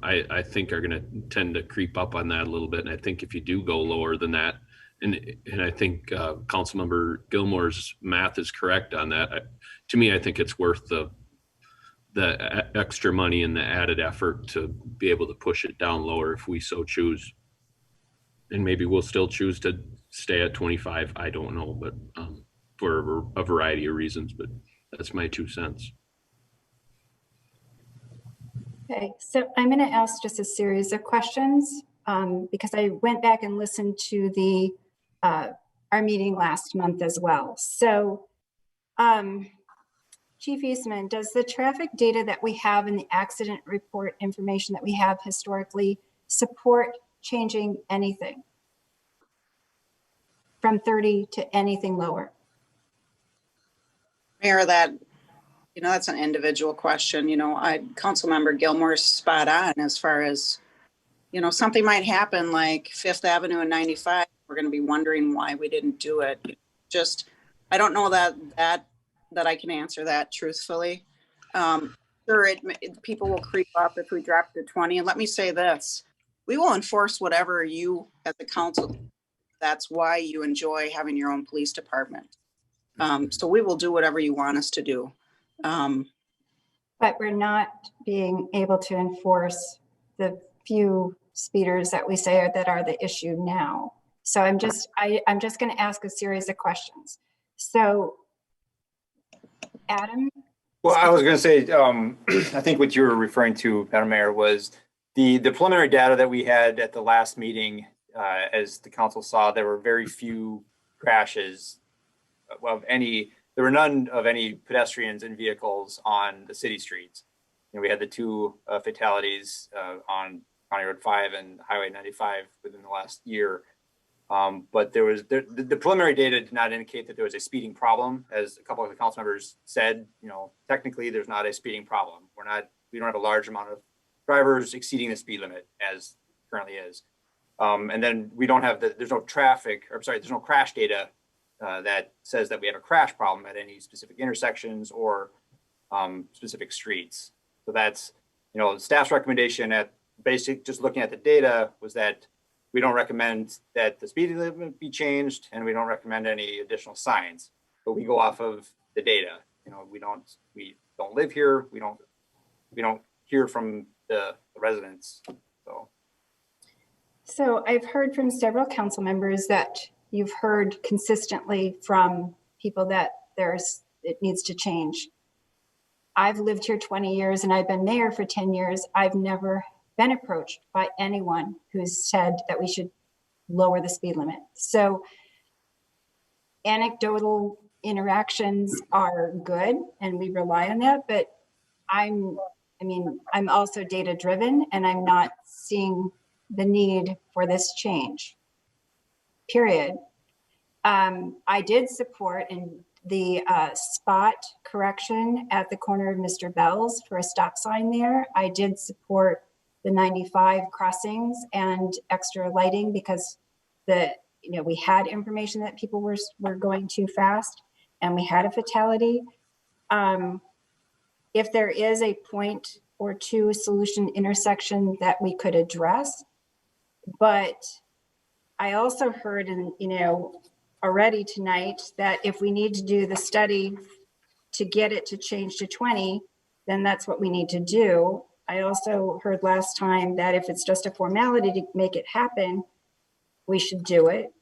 I think, are going to tend to creep up on that a little bit. And I think if you do go lower than that, and I think Councilmember Gilmore's math is correct on that. To me, I think it's worth the extra money and the added effort to be able to push it down lower if we so choose. And maybe we'll still choose to stay at 25. I don't know, but for a variety of reasons, but that's my 2 cents. Okay, so I'm going to ask just a series of questions because I went back and listened to our meeting last month as well. So Chief Eastman, does the traffic data that we have in the accident report information that we have historically support changing anything from 30 to anything lower? Mayor, that's an individual question. Councilmember Gilmore's spot on as far as, something might happen like 5th Avenue and 95. We're going to be wondering why we didn't do it. I don't know that I can answer that truthfully. Sure, people will creep up if we drop to 20. And let me say this, we will enforce whatever you as a council, that's why you enjoy having your own police department. So we will do whatever you want us to do. But we're not being able to enforce the few speeders that we say that are the issue now. So I'm just going to ask a series of questions. So, Adam? Well, I was going to say, I think what you were referring to, Madam Mayor, was the preliminary data that we had at the last meeting. As the council saw, there were very few crashes of any. There were none of any pedestrians and vehicles on the city streets. You know, we had the two fatalities on County Road 5 and Highway 95 within the last year. But there was the preliminary data did not indicate that there was a speeding problem. As a couple of the council members said, you know, technically there's not a speeding problem. We don't have a large amount of drivers exceeding the speed limit as currently is. And then we don't have there's no there's no crash data that says that we have a crash problem at any specific intersections or specific streets. So that's, you know, staff's recommendation at just looking at the data was that we don't recommend that the speed limit be changed, and we don't recommend any additional signs, but we go off of the data. You know, we don't live here. We don't hear from the residents. So I've heard from several council members that you've heard consistently from people that it needs to change. I've lived here 20 years and I've been mayor for 10 years. I've never been approached by anyone who's said that we should lower the speed limit. So anecdotal interactions are good and we rely on that, but I'm also data driven and I'm not seeing the need for this change, period. I did support in the spot correction at the corner of Mr. Bell's for a stop sign there. I did support the 95 crossings and extra lighting because we had information that people were going too fast and we had a fatality. If there is a point or two solution intersection that we could address, but I also heard already tonight that if we need to do the study to get it to change to 20, then that's what we need to do. I also heard last time that if it's just a formality to make it happen, we should do it.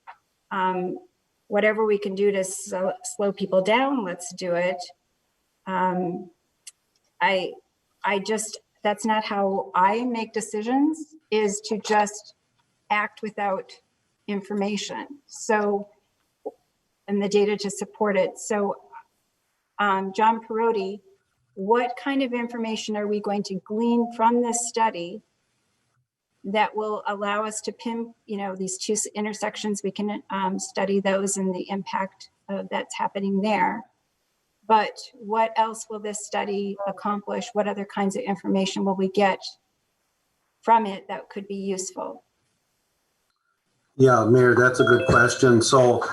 Whatever we can do to slow people down, let's do it. That's not how I make decisions, is to just act without information. So, and the data to support it. So, John Perotti, what kind of information are we going to glean from this study that will allow us to pin, these two intersections? We can study those and the impact that's happening there. But what else will this study accomplish? What other kinds of information will we get from it that could be useful? Yeah, Mayor, that's a good question. So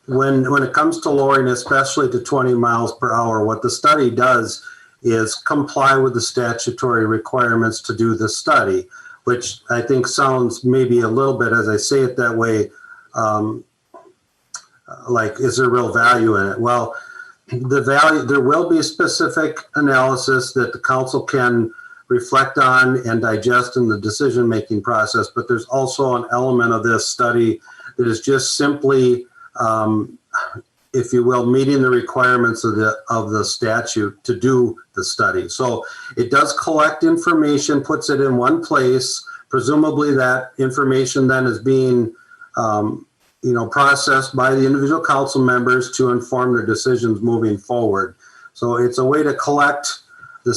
when it comes to lowering, especially to 20 miles per hour, what the study does is comply with the statutory requirements to do the study, which I think sounds maybe a little bit, as I say it that way, like, is there real value in it? Well, there will be a specific analysis that the council can reflect on and digest in the decision-making process, but there's also an element of this study that is just simply, if you will, meeting the requirements of the statute to do the study. So it does collect information, puts it in one place. Presumably that information then is being processed by the individual council members to inform their decisions moving forward. So it's a way to collect the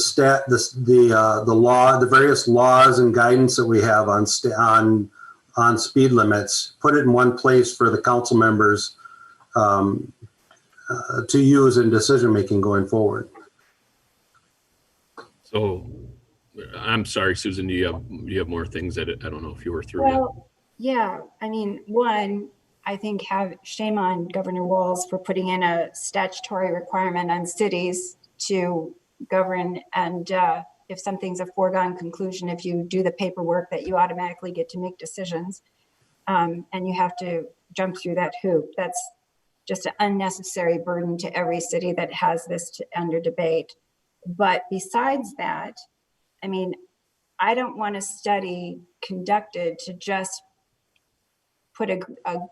various laws and guidance that we have on speed limits, put it in one place for the council members to use in decision making going forward. So I'm sorry, Susan, do you have more things that I don't know if you were through yet? Well, yeah, one, I think shame on Governor Walz for putting in a statutory requirement on cities to govern, and if something's a foregone conclusion, if you do the paperwork, that you automatically get to make decisions, and you have to jump through that hoop. just an unnecessary burden to every city that has this under debate. But besides that, I mean, I don't want a study conducted to just put a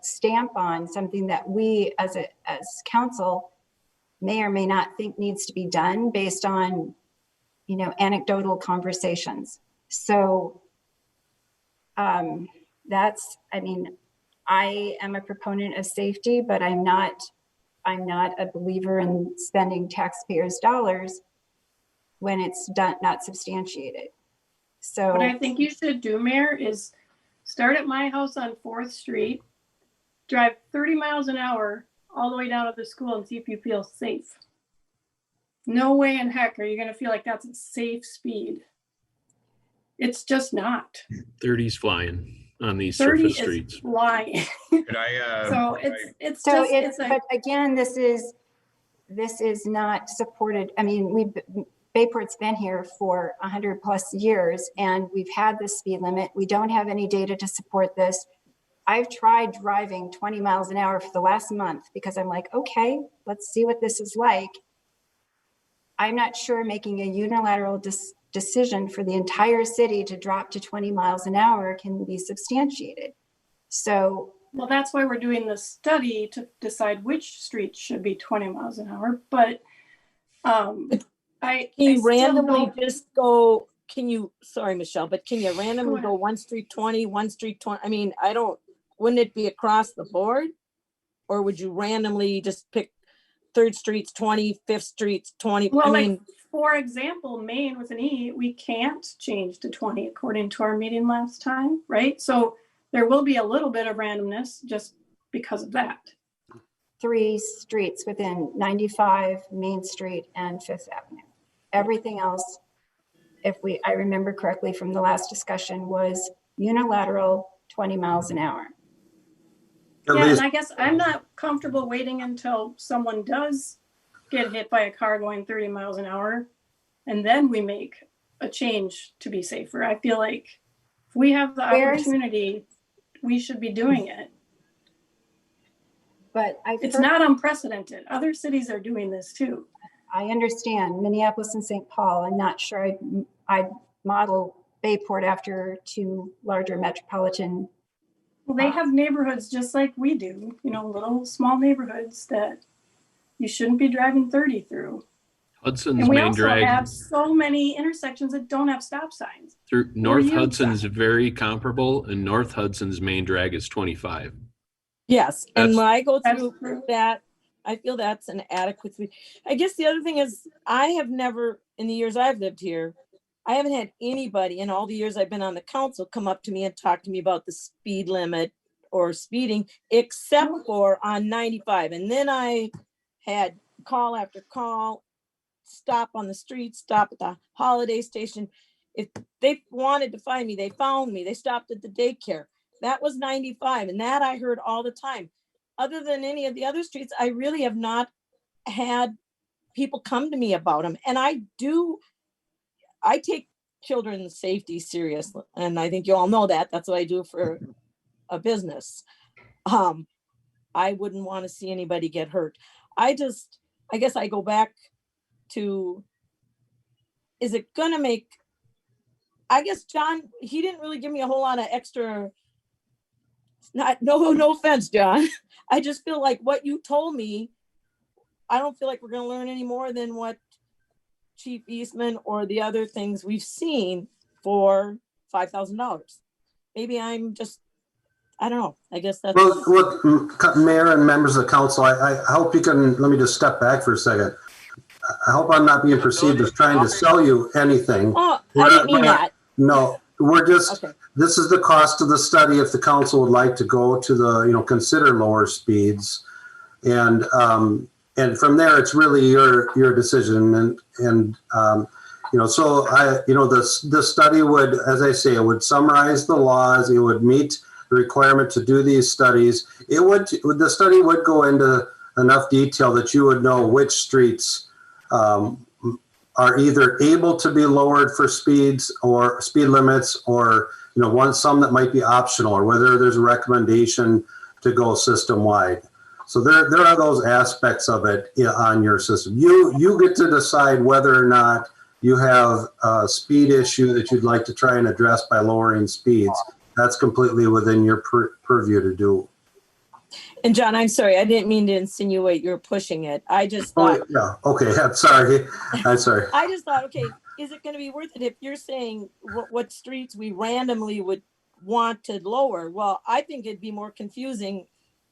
stamp on something that we as council may or may not think needs to be done based on, you know, anecdotal conversations. So that's, I mean, I am a proponent of safety, but I'm not a believer in spending taxpayers' dollars when it's not substantiated. So what I think you should do, Mayor, is start at my house on 4th Street, drive 30 miles an hour all the way down to the school and see if you feel safe. No way in heck are you going to feel like that's a safe speed. It's just not. 30's flying on these 30 surface streets. is flying. Could I, So but again, this is not supported. I mean, Bayport's been here for 100+ years, and we've had this speed limit. We don't have any data to support this. I've tried driving 20 miles an hour for the last month because I'm like, okay, let's see what this is like. I'm not sure making a unilateral decision for the entire city to drop to 20 miles an hour can be substantiated. So, well, that's why we're doing the study to decide which streets should be 20 miles an hour. But can you randomly just go, sorry, Michelle, but can you randomly go one street 20, one street 20? I mean, wouldn't it be across the board? Or would you randomly just pick 3rd Street's 20, 5th Street's 20? Well, I mean, for example, Maine with an E, we can't change to 20 according to our meeting last time, right? So there will be a little bit of randomness just because of that. 3 streets within 95, Main Street, and 5th Avenue. Everything else, I remember correctly from the last discussion, was unilateral 20 miles an hour. Yeah, and I guess I'm not comfortable waiting until someone does get hit by a car going 30 miles an hour, and then we make a change to be safer. I feel like if we have the opportunity, we should be doing it. But it's not unprecedented. Other cities are doing this too. I understand Minneapolis and St. Paul. I'm not sure I'd model Bayport after 2 larger metropolitan. Well, they have neighborhoods just like we do, you know, little small neighborhoods that you shouldn't be driving 30 through. Hudson's and we main also drag have so many intersections that don't have stop signs. Through North Hudson's very comparable, and North Hudson's main drag is 25. Yes, and when I go through that, I feel that's an adequate speed. I guess the other thing is I have never, in the years I've lived here, I haven't had anybody in all the years I've been on the council come up to me and talk to me about the speed limit or speeding, except for on 95. And then I had call after call, stop on the street, stop at the Holiday Station. If they wanted to find me, they found me. They stopped at the daycare. That was 95. And that I heard all the time. Other than any of the other streets, I really have not had people come to me about them. And I take children's safety seriously. And I think you all know that. That's what I do for a business. I wouldn't want to see anybody get hurt. I guess I go back to, is it going to make, I guess John, he didn't really give me a whole lot of extra, no offense, John. I just feel like what you told me, I don't feel like we're going to learn any more than what Chief Eastman or the other things we've seen for $5,000. Maybe I'm just, I don't know. I guess that's. Well, look, Mayor and members of the council, I hope you can, let me just step back for a second. I hope I'm not being perceived as trying to sell you anything. Oh, I didn't mean that. No, we're just, okay. This is the cost of the study if the council would like to go to the, consider lower speeds. And from there, it's really your decision. So the study would, as I say, it would summarize the laws. It would meet the requirement to do these studies. The study would go into enough detail that you would know which streets are either able to be lowered for speeds or speed limits, or some that might be optional, or whether there's a recommendation to go system wide. So there are those aspects of it on your system. You get to decide whether or not you have a speed issue that you'd like to try and address by lowering speeds. That's completely within your purview to do. And John, I'm sorry, I didn't mean to insinuate you're pushing it. I just thought. Oh, yeah, okay, I'm sorry. I'm sorry. I just thought, okay, is it going to be worth it if you're saying what streets we randomly would want to lower? Well, I think it'd be more confusing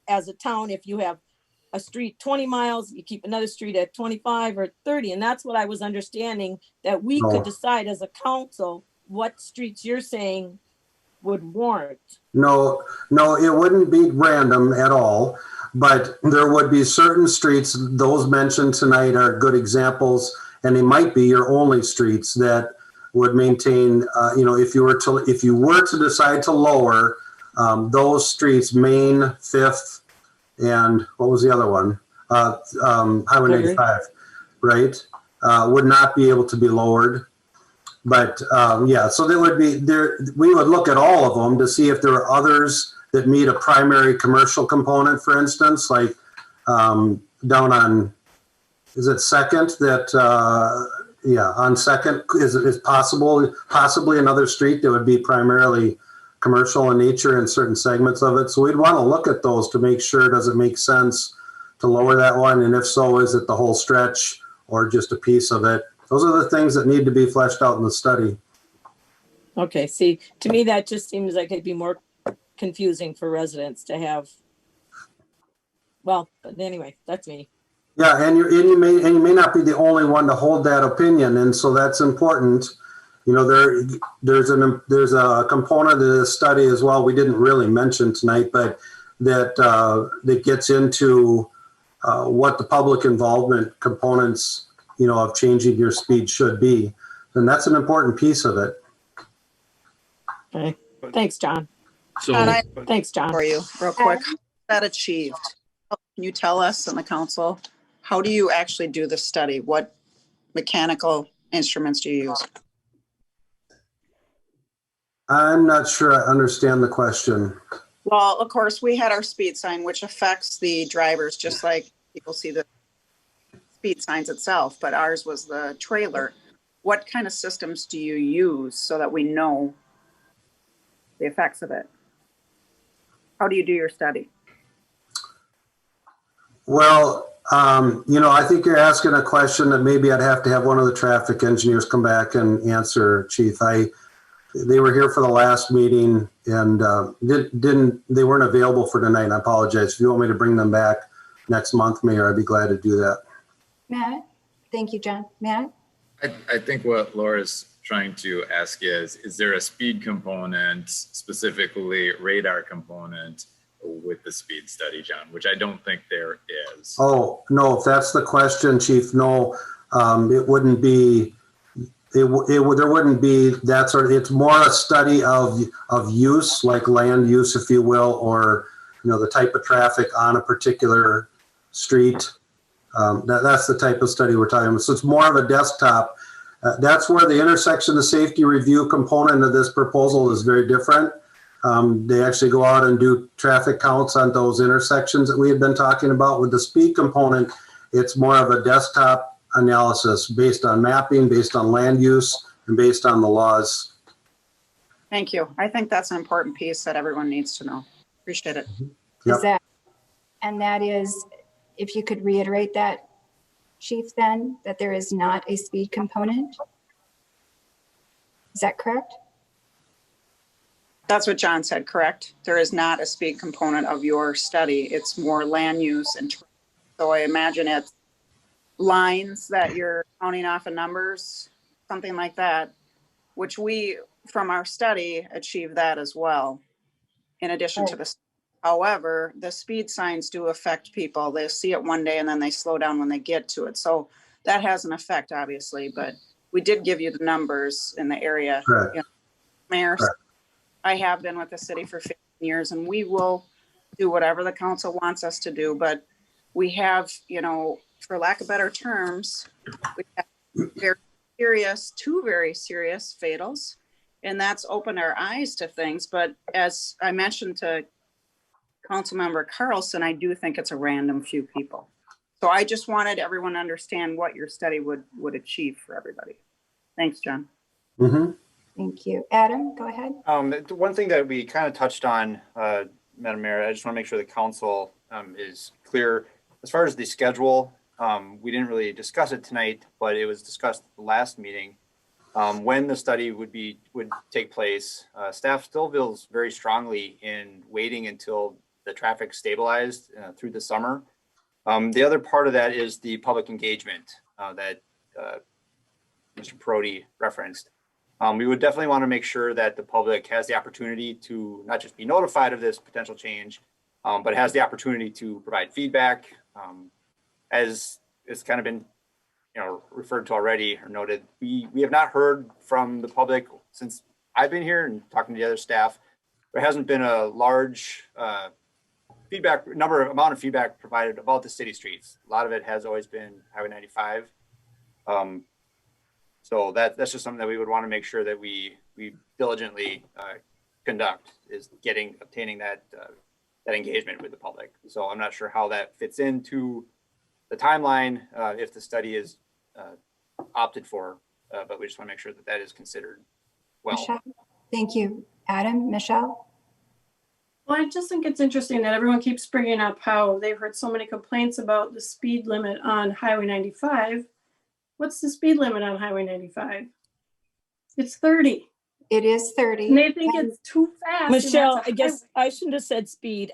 as a town if you have a street 20 miles, you keep another street at 25 or 30. And that's what I was understanding, that we could decide as a council what streets you're saying would warrant. No, it wouldn't be random at all, but there would be certain streets, those mentioned tonight are good examples, and they might be your only streets that would maintain, if you were to decide to lower those streets, Main, Fifth, and what was the other one? Highway 95, right? Would not be able to be lowered. But so there would be we would look at all of them to see if there are others that meet a primary commercial component, for instance, like down on, is it Second that, on Second is possibly another street that would be primarily commercial in nature in certain segments of it. So we'd want to look at those to make sure, does it make sense to lower that one? And if so, is it the whole stretch or just a piece of it? Those are the things that need to be fleshed out in the study. Okay, see, to me, that just seems like it'd be more confusing for residents to have. Well, but anyway, that's me. Yeah, and you may not be the only one to hold that opinion, and so that's important. There's a component of the study as well we didn't really mention tonight, but that gets into what the public involvement components of changing your speed should be. And that's an important piece of it. Okay. Thanks, John. Thanks, John. For you, real quick, how is that achieved? Can you tell us in the council, how do you actually do the study? What mechanical instruments do you use? I'm not sure I understand the question. Well, of course, we had our speed sign, which affects the drivers, just like people see the speed signs itself, but ours was the trailer. What kind of systems do you use so that we know the effects of it? How do you do your study? Well, I think you're asking a question that maybe I'd have to have one of the traffic engineers come back and answer, Chief. They were here for the last meeting and they weren't available for tonight. I apologize. If you want me to bring them back next month, Mayor, I'd be glad to do that. Matt? Thank you, John. Matt? I think what Laura's trying to ask is there a speed component, specifically radar component with the speed study, John, which I don't think there is. Oh, no, if that's the question, Chief, no, it wouldn't be, there wouldn't be that sort of, it's more a study of use, like land use, if you will, or, the type of traffic on a particular street. That's the type of study we're talking about. So it's more of a desktop. That's where the intersection of safety review component of this proposal is very different. They actually go out and do traffic counts on those intersections that we had been talking about. With the speed component, it's more of a desktop analysis based on mapping, based on land use, and based on the laws. Thank you. I think that's an important piece that everyone needs to know. Appreciate it. Yep. That is, if you could reiterate that, Chief, then, that there is not a speed component. Is that correct? That's what John said, correct? There is not a speed component of your study. It's more land use. And so I imagine it's lines that you're counting off of numbers, something like that, which we, from our study, achieve that as well, in addition to the. However, the speed signs do affect people. They see it one day and then they slow down when they get to it. So that has an effect, obviously, but we did give you the numbers in the area. Correct. Mayor, Correct. I have been with the city for 15 years and we will do whatever the council wants us to do, but we have, for lack of better terms, we have two very serious fatals, and that's opened our eyes to things. But as I mentioned to Councilmember Carlson, I do think it's a random few people. So I just wanted everyone to understand what your study would achieve for everybody. Thanks, John. Mm-hmm. Thank you. Adam, go ahead. The one thing that we kind of touched on, Madam Mayor, I just want to make sure the council is clear. As far as the schedule, we didn't really discuss it tonight, but it was discussed at the last meeting. When the study would take place, staff still feels very strongly in waiting until the traffic stabilized through the summer. The other part of that is the public engagement that Mr. Perotti referenced. We would definitely want to make sure that the public has the opportunity to not just be notified of this potential change, but has the opportunity to provide feedback. As it's kind of been referred to already or noted, we have not heard from the public since I've been here and talking to the other staff. There hasn't been a large amount of feedback provided about the city streets. A lot of it has always been Highway 95. So that's just something that we would want to make sure that we diligently conduct, is obtaining that engagement with the public. So I'm not sure how that fits into the timeline if the study is opted for, but we just want to make sure that is considered well. Michelle? Thank you. Adam, Michelle? Well, I just think it's interesting that everyone keeps bringing up how they've heard so many complaints about the speed limit on Highway 95. What's the speed limit on Highway 95? It's 30. It is 30. And they think it's too fast. Michelle, I guess I shouldn't have said speed.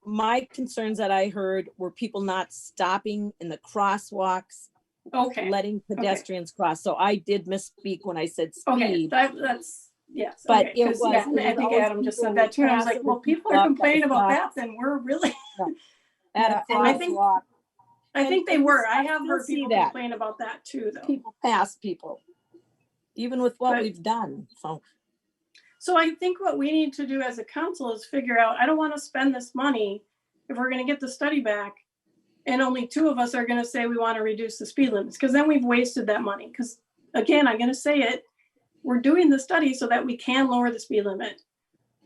My concerns that I heard were people not stopping in the crosswalks, letting pedestrians cross. So I did misspeak when I said speed. Okay, that's yes. But okay, it was. Yeah, I think Adam just said that too. And I was like, well, people are complaining about that, then we're really. At a I think crosswalk. I think they were. I have heard see people that. complain about that too, though. People pass people, even with what we've done. So I think what we need to do as a council is figure out, I don't want to spend this money if we're going to get the study back and only 2 of us are going to say we want to reduce the speed limits, because then we've wasted that money. Because again, I'm going to say it, we're doing the study so that we can lower the speed limit.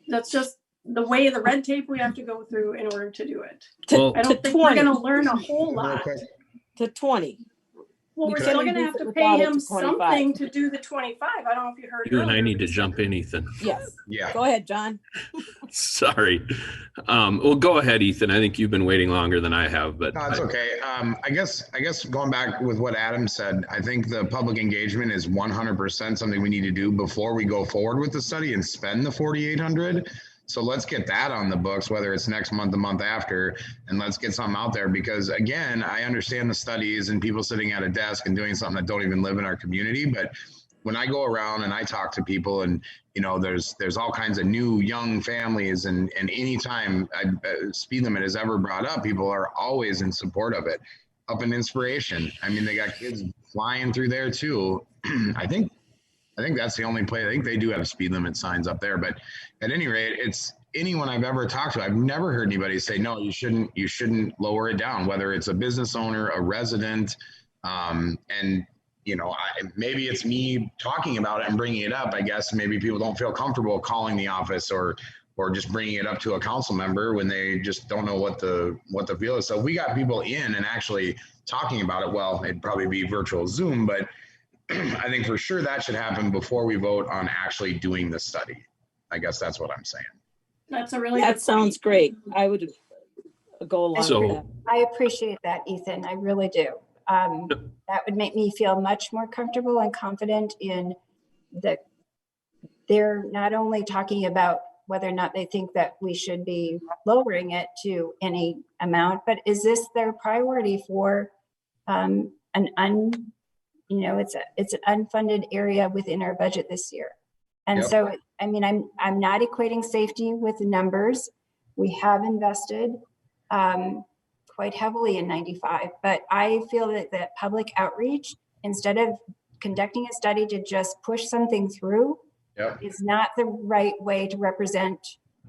That's just the way, the red tape we have to go through in order to do it. I don't think we're going to learn a whole lot. To 20. Well, we're still going to have to pay him something to do the 25. I don't know if you heard. You and I need to jump in, Ethan. Yes. Yeah. Go ahead, John. Sorry. Well, go ahead, Ethan. I think you've been waiting longer than I have, but. No, it's okay. I guess going back with what Adam said, I think the public engagement is 100% something we need to do before we go forward with the study and spend the 4,800. So let's get that on the books, whether it's next month, the month after, and let's get something out there. Because again, I understand the studies and people sitting at a desk and doing something that don't even live in our community. But when I go around and I talk to people, and there's all kinds of new young families, and anytime speed limit is ever brought up, people are always in support of it. Up in Inspiration, I mean, they got kids flying through there too. I think that's the only place. I think they do have speed limit signs up there, but at any rate, it's anyone I've ever talked to. I've never heard anybody say, no, you shouldn't lower it down, whether it's a business owner, a resident. Maybe it's me talking about it and bringing it up. I guess maybe people don't feel comfortable calling the office or just bringing it up to a council member when they just don't know what the feel is. So if we got people in and actually talking about it, well, it'd probably be virtual Zoom, but I think for sure that should happen before we vote on actually doing the study. I guess that's what I'm saying. That sounds great. I would go along with that. I appreciate that, Ethan. I really do. That would make me feel much more comfortable and confident in that they're not only talking about whether or not they think that we should be lowering it to any amount, but is this their priority for it's an unfunded area within our budget this year. And so, I mean, I'm not equating safety with numbers. We have invested quite heavily in 95, but I feel that public outreach, instead of conducting a study to just push something through, is not the right way to represent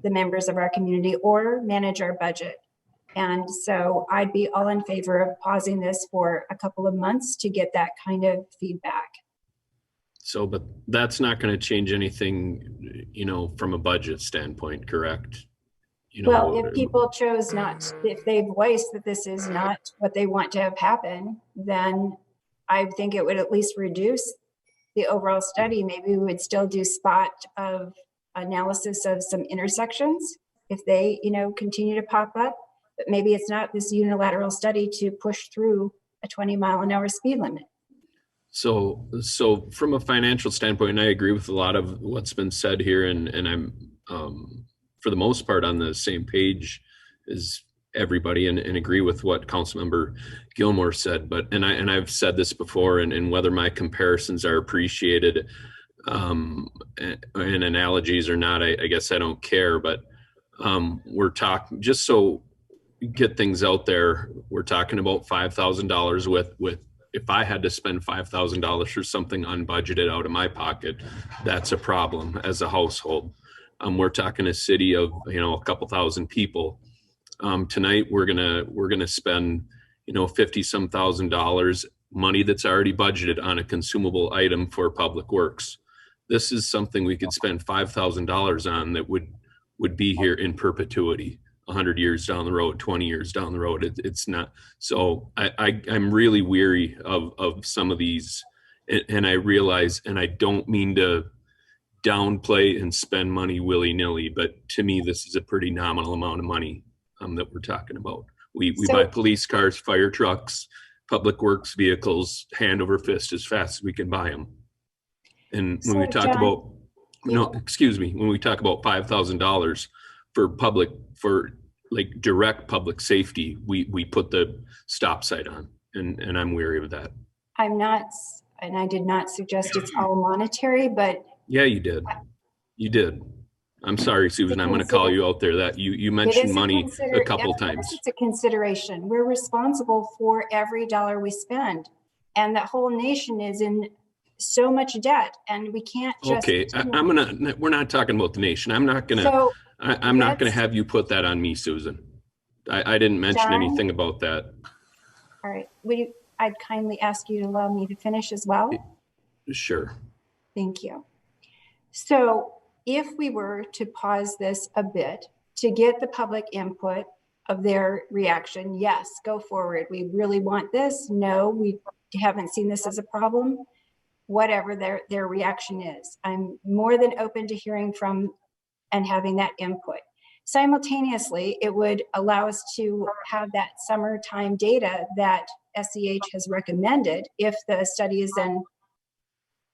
the members of our community or manage our budget. And so I'd be all in favor of pausing this for a couple of months to get that kind of feedback. So, but that's not going to change anything, from a budget standpoint, correct? you know. Well, if people chose not, if they voiced that this is not what they want to have happen, then I think it would at least reduce the overall study. Maybe we would still do spot of analysis of some intersections if they, you know, continue to pop up, but maybe it's not this unilateral study to push through a 20-mile-an-hour speed limit. So from a financial standpoint, and I agree with a lot of what's been said here, and I'm for the most part on the same page as everybody, and agree with what Councilmember Gilmore said. But I've said this before, and whether my comparisons are appreciated and analogies or not, I guess I don't care. But we're talking, just so get things out there, we're talking about $5,000 with if I had to spend $5,000 for something unbudgeted out of my pocket, that's a problem as a household. We're talking a city of, you know, a couple thousand people. Tonight we're gonna spend, you know, $50-some thousand, money that's already budgeted on a consumable item for public works. This is something we could spend $5,000 on that would be here in perpetuity. 100 years down the road, 20 years down the road. It's not. So I'm really weary of some of these, and I realize, and I don't mean to downplay and spend money willy-nilly, but to me, this is a pretty nominal amount of money that we're talking about. We buy police cars, fire trucks, public works vehicles, hand over fist as fast as we can buy them. And when we talk about, when we talk about $5,000 for like direct public safety, we put the stop sign on, and I'm weary of that. I'm not, and I did not suggest it's all monetary, but yeah, you did. I'm sorry, Susan. I'm going to call you out there. That you mentioned money a couple times. It's a consideration. We're responsible for every dollar we spend, and the whole nation is in so much debt, and we can't just. Okay, we're not talking about the nation. I'm not gonna have you put that on me, Susan. I didn't mention John, anything about that. All right, I'd kindly ask you to allow me to finish as well. Sure. Thank you. So if we were to pause this a bit to get the public input of their reaction, yes, go forward. We really want this. No, we haven't seen this as a problem. Whatever their reaction is, I'm more than open to hearing from and having that input. Simultaneously, it would allow us to have that summertime data that SEH has recommended. If the study is then,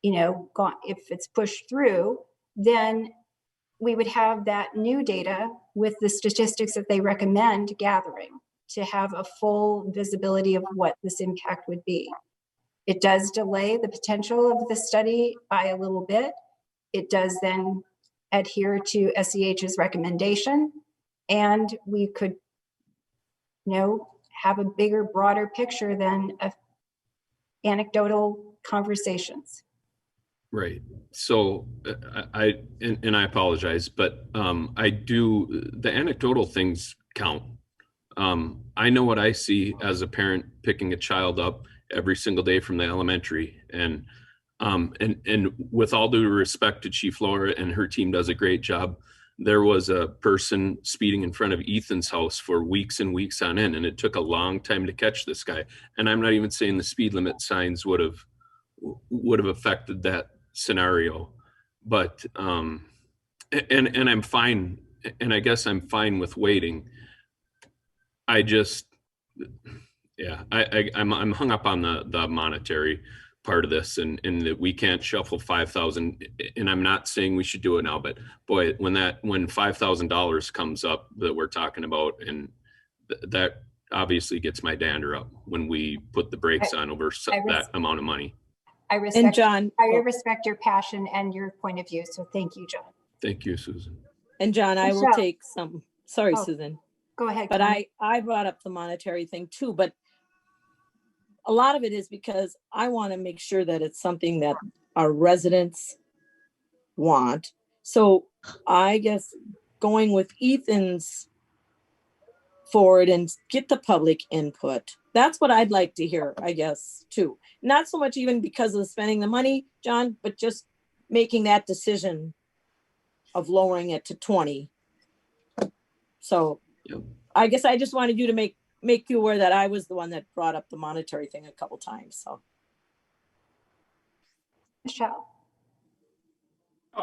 you know, if it's pushed through, then we would have that new data with the statistics that they recommend gathering to have a full visibility of what this impact would be. It does delay the potential of the study by a little bit. It does then adhere to SEH's recommendation, and we could, you know, have a bigger, broader picture than anecdotal conversations. Right. So I apologize, but the anecdotal things count. I know what I see as a parent picking a child up every single day from the elementary, and with all due respect to Chief Laura, and her team does a great job. There was a person speeding in front of Ethan's house for weeks and weeks on end, and it took a long time to catch this guy. And I'm not even saying the speed limit signs would have affected that scenario, but and I'm fine, and I guess I'm fine with waiting. I just, yeah, I'm hung up on the monetary part of this, and that we can't shuffle 5,000, and I'm not saying we should do it now, but boy, when $5,000 comes up that we're talking about, and that obviously gets my dander up when we put the brakes on over that amount of money. I respect your passion and your point of view, so thank you, John. Thank you, Susan. And John, I will take some, sorry, Susan. Go ahead. But I brought up the monetary thing too, but a lot of it is because I want to make sure that it's something that our residents want. So I guess going with Ethan's forward and get the public input. That's what I'd like to hear, I guess, too. Not so much even because of spending the money, John, but just making that decision of lowering it to 20. So Yep. I guess I just wanted you to make you aware that I was the one that brought up the monetary thing a couple times, so. Michelle.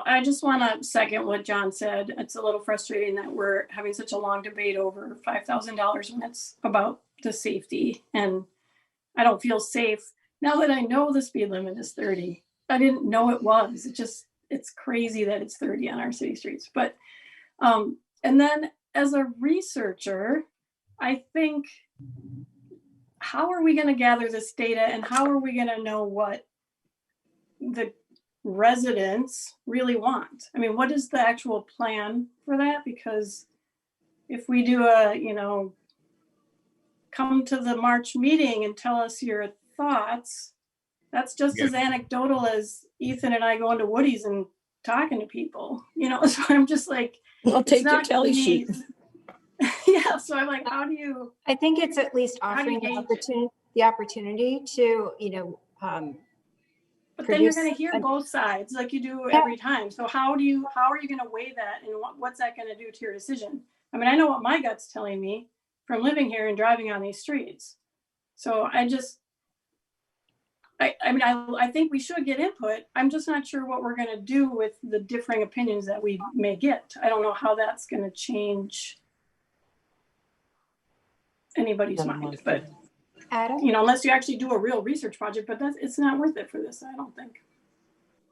I just want to second what John said. It's a little frustrating that we're having such a long debate over $5,000 when it's about the safety. And I don't feel safe now that I know the speed limit is 30. I didn't know it was. It's crazy that it's 30 on our city streets. But, and then as a researcher, I think, how are we going to gather this data and how are we going to know what the residents really want? I mean, what is the actual plan for that? Because if we do come to the March meeting and tell us your thoughts, that's just as anecdotal as Ethan and I going to Woody's and talking to people, so I'm just like, I'll take your not tally sheet. Yeah, so I'm like, how do you? I think it's at least How do you offering gauge the opportunity to, But then you're produce going to hear a- both sides like you do Yeah. every time. So how are you going to weigh that, and what's that going to do to your decision? I mean, I know what my gut's telling me from living here and driving on these streets. So I think we should get input. I'm just not sure what we're going to do with the differing opinions that we may get. I don't know how that's going to change anybody's mind, but Adam. unless you actually do a real research project, but it's not worth it for this, I don't think.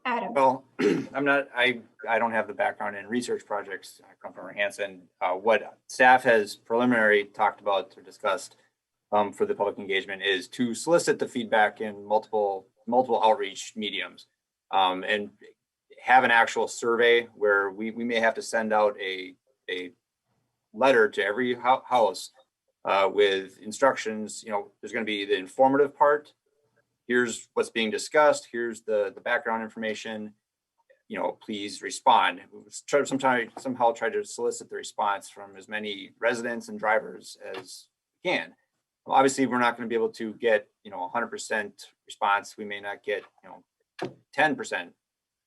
Adam. Well, I don't have the background in research projects. I come from Hanson. What staff has preliminary talked about or discussed for the public engagement is to solicit the feedback in multiple outreach mediums, and have an actual survey where we may have to send out a letter to every house with instructions. There's going to be the informative part. Here's what's being discussed. Here's the background information. Please respond. Somehow try to solicit the response from as many residents and drivers as we can. Well, obviously, we're not going to be able to get 100% response. We may not get 10%,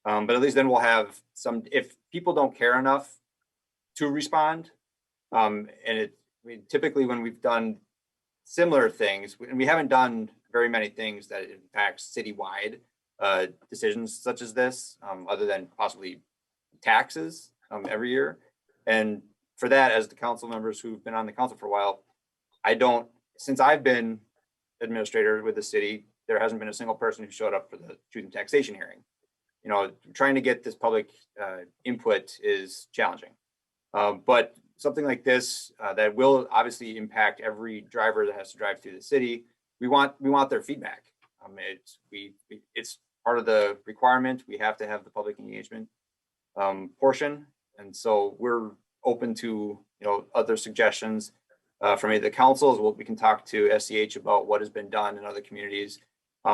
but at least then we'll have some. If people don't care enough to respond, typically when we've done similar things, and we haven't done very many things that impact citywide decisions such as this, other than possibly taxes every year. And for that, as the council members who've been on the council for a while, since I've been administrator with the city, there hasn't been a single person who showed up for the truth and taxation hearing. Trying to get this public input is challenging. But something like this that will obviously impact every driver that has to drive through the city, we want their feedback. It's part of the requirement. We have to have the public engagement portion, and so we're open to other suggestions from either the councils. We can talk to SCH about what has been done in other communities.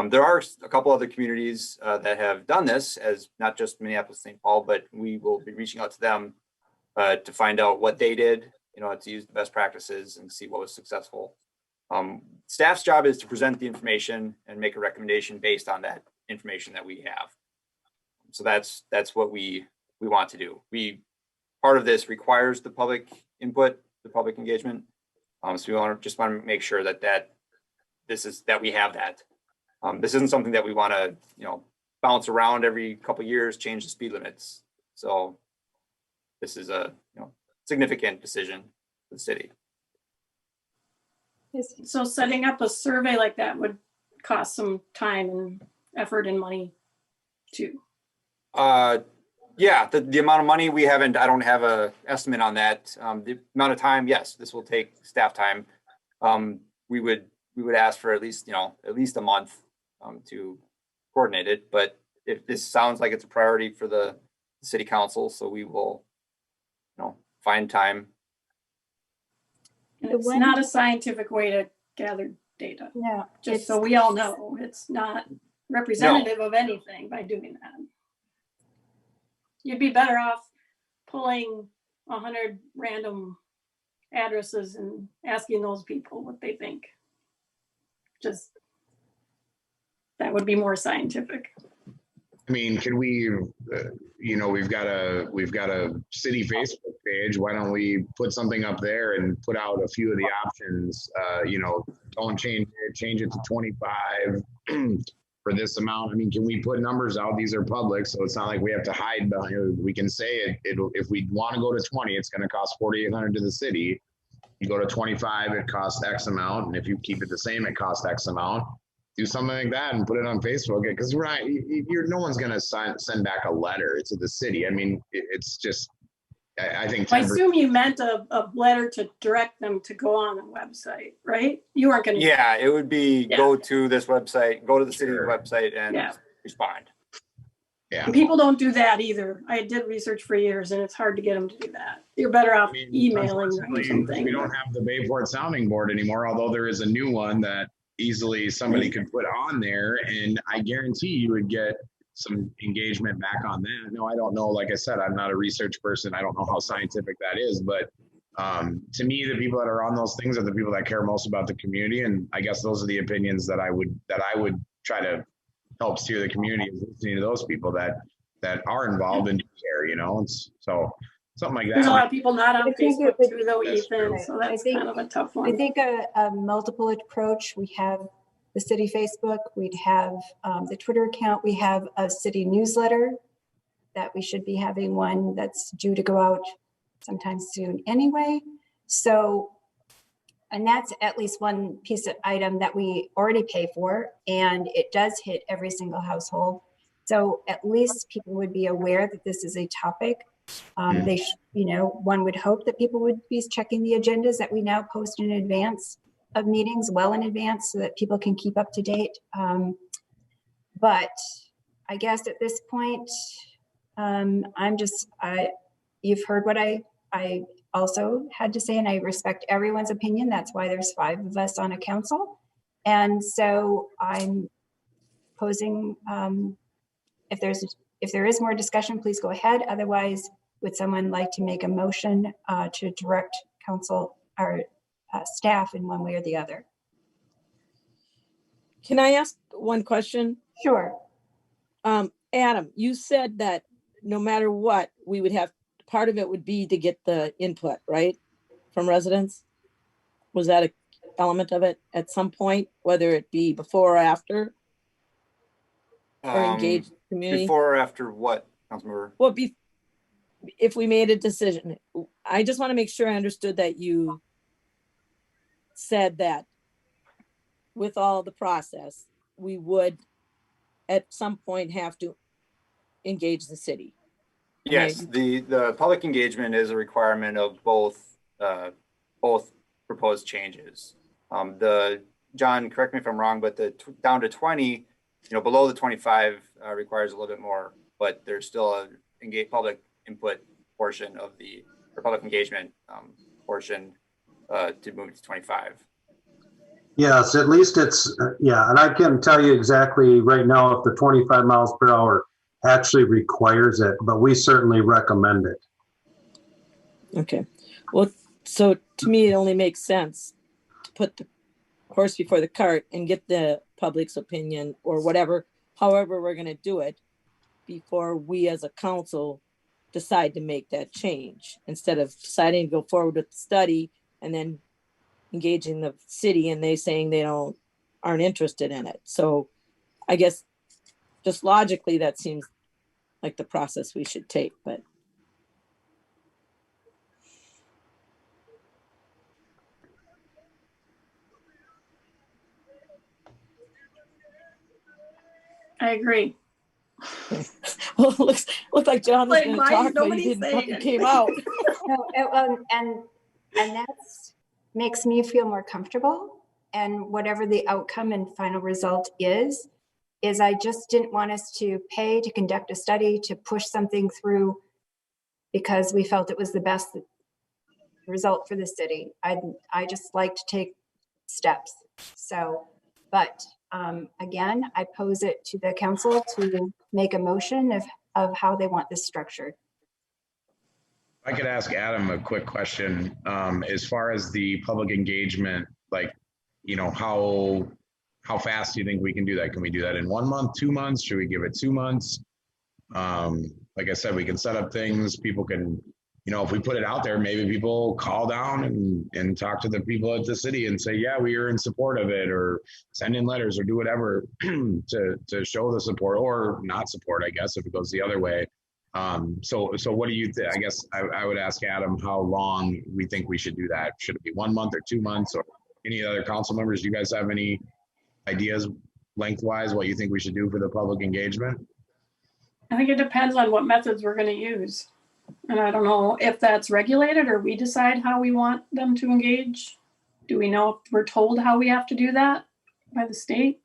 There are a couple other communities that have done this, as not just Minneapolis, St. Paul, but we will be reaching out to them to find out what they did, to use the best practices and see what was successful. Staff's job is to present the information and make a recommendation based on that information that we have. So that's what we want to do. Part of this requires the public input, the public engagement. So we want to make sure that we have that. This isn't something that we want to bounce around every couple of years, change the speed limits. So this is a significant decision for the city. So setting up a survey like that would cost some time and effort and money too. Yeah, the amount of money I don't have a estimate on that. The amount of time, yes, this will take staff time. We would ask for at least a month to coordinate it. But if this sounds like it's a priority for the city council, so we will find time. And it's not a scientific way to gather data. No, Just so we all know, it's not representative of anything by doing that. You'd be better off pulling 100 random addresses and asking those people what they think. That would be more scientific. I mean, can we, you know, we've got a city Facebook page. Why don't we put something up there and put out a few of the options? You know, don't change it to 25 for this amount. I mean, can we put numbers out? These are public, so it's not like we have to hide behind it. We can say it'll, if we want to go to 20, it's going to cost 4,800 to the city. You go to 25, it costs X amount. And if you keep it the same, it costs X amount. Do something like that and put it on Facebook, because we're not, no one's going to send back a letter to the city. I mean, it's just, I think. I assume you meant a letter to direct them to go on the website, right? You weren't going to. Yeah, it would be go to this website, go to the city website and respond. Yeah. And people don't do that either. I did research for years and it's hard to get them to do that. You're better off emailing them or something. We don't have the Bayport sounding board anymore, although there is a new one that easily somebody could put on there, and I guarantee you would get some engagement back on that. No, I don't know. Like I said, I'm not a research person. I don't know how scientific that is, but to me, the people that are on those things are the people that care most about the community. And I guess those are the opinions that I would try to help steer the community, is listening to those people that are involved and care, you know. It's so something like that. There's a lot of people not on Facebook too, though, Ethan. So that's kind of a tough one. I think a multiple approach. We have the city Facebook. We'd have the Twitter account. We have a city newsletter that we should be having one that's due to go out sometime soon anyway. So, and that's at least one piece of item that we already pay for, and it does hit every single household. So at least people would be aware that this is a topic. They should, you know, one would hope that people would be checking the agendas that we now post in advance of meetings, well in advance, so that people can keep up to date. But I guess at this point, you've heard what I also had to say, and I respect everyone's opinion. That's why there's 5 of us on a council. And so I'm posing, if there is more discussion, please go ahead. Otherwise, would someone like to make a motion to direct council or staff in one way or the other? Can I ask one question? Sure. Adam, you said that no matter what, we would have, part of it would be to get the input, right? From residents? Was that an element of it at some point, whether it be before or after? Or engage the community? Before or after what, Councilmember? Well, if we made a decision, I just want to make sure I understood that you said that with all the process, we would at some point have to engage the city. Yes, the public engagement is a requirement of both proposed changes. John, correct me if I'm wrong, but down to 20, you know, below the 25 requires a little bit more, but there's still a public input portion of the public engagement portion to move to 25. Yes, at least it's, yeah, and I can tell you exactly right now if the 25 miles per hour actually requires it, but we certainly recommend it. Okay. Well, so to me, it only makes sense to put the horse before the cart and get the public's opinion or whatever, however we're going to do it, before we as a council decide to make that change, instead of deciding to go forward with the study and then engaging the city and they saying they aren't interested in it. So I guess just logically, that seems like the process we should take, but. I agree. Well, it looks like John was Like, going to why talk, is but he nobody didn't. saying Nothing came out. No, and that's makes me feel more comfortable. And whatever the outcome and final result is I just didn't want us to pay to conduct a study to push something through because we felt it was the best result for the city. I just like to take steps. So, but again, I pose it to the council to make a motion of how they want this structured. I could ask Adam a quick question. As far as the public engagement, like, you know, how fast do you think we can do that? Can we do that in 1 month, 2 months? Should we give it 2 months? Like I said, we can set up things, people can, you know, if we put it out there, maybe people call down and talk to the people at the city and say, yeah, we are in support of it, or send in letters or do whatever to show the support, or not support, I guess, if it goes the other way. So what do you think? I guess I would ask Adam how long we think we should do that. Should it be 1 month or 2 months, or any other council members? Do you guys have any ideas lengthwise what you think we should do for the public engagement? I think it depends on what methods we're going to use. And I don't know if that's regulated or we decide how we want them to engage. Do we know if we're told how we have to do that by the state?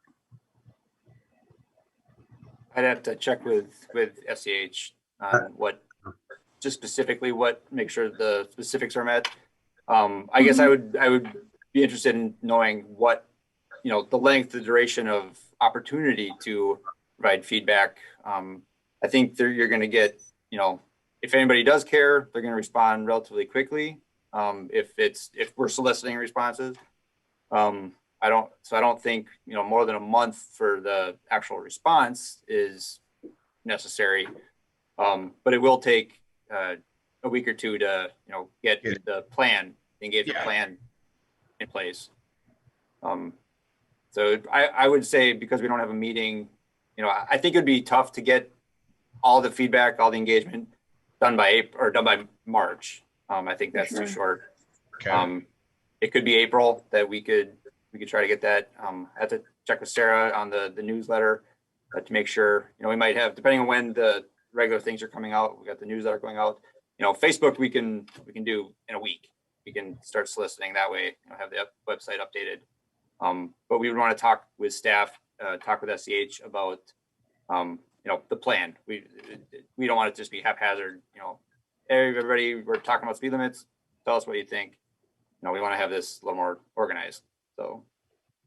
I'd have to check with SEH on what, just specifically what, make sure the specifics are met. I guess I would be interested in knowing what, you know, the length, the duration of opportunity to provide feedback. I think you're going to get, you know, if anybody does care, they're going to respond relatively quickly. If we're soliciting responses, I don't think, you know, more than a month for the actual response is necessary. But it will take a week or two to, you know, get the plan, engagement plan in place. So I would say, because we don't have a meeting, you know, I think it'd be tough to get all the feedback, all the engagement done by April or done by March. I think that's too short. Okay. It could be April that we could try to get that. I have to check with Sarah on the newsletter to make sure, you know, we might have, depending on when the regular things are coming out, we got the newsletter going out. You know, Facebook we can do in a week. We can start soliciting that way, you know, have the website updated. But we would want to talk with staff, talk with SEH about, you know, the plan. We don't want it to just be haphazard. You know, hey, everybody, we're talking about speed limits. Tell us what you think. You know, we want to have this a little more organized. So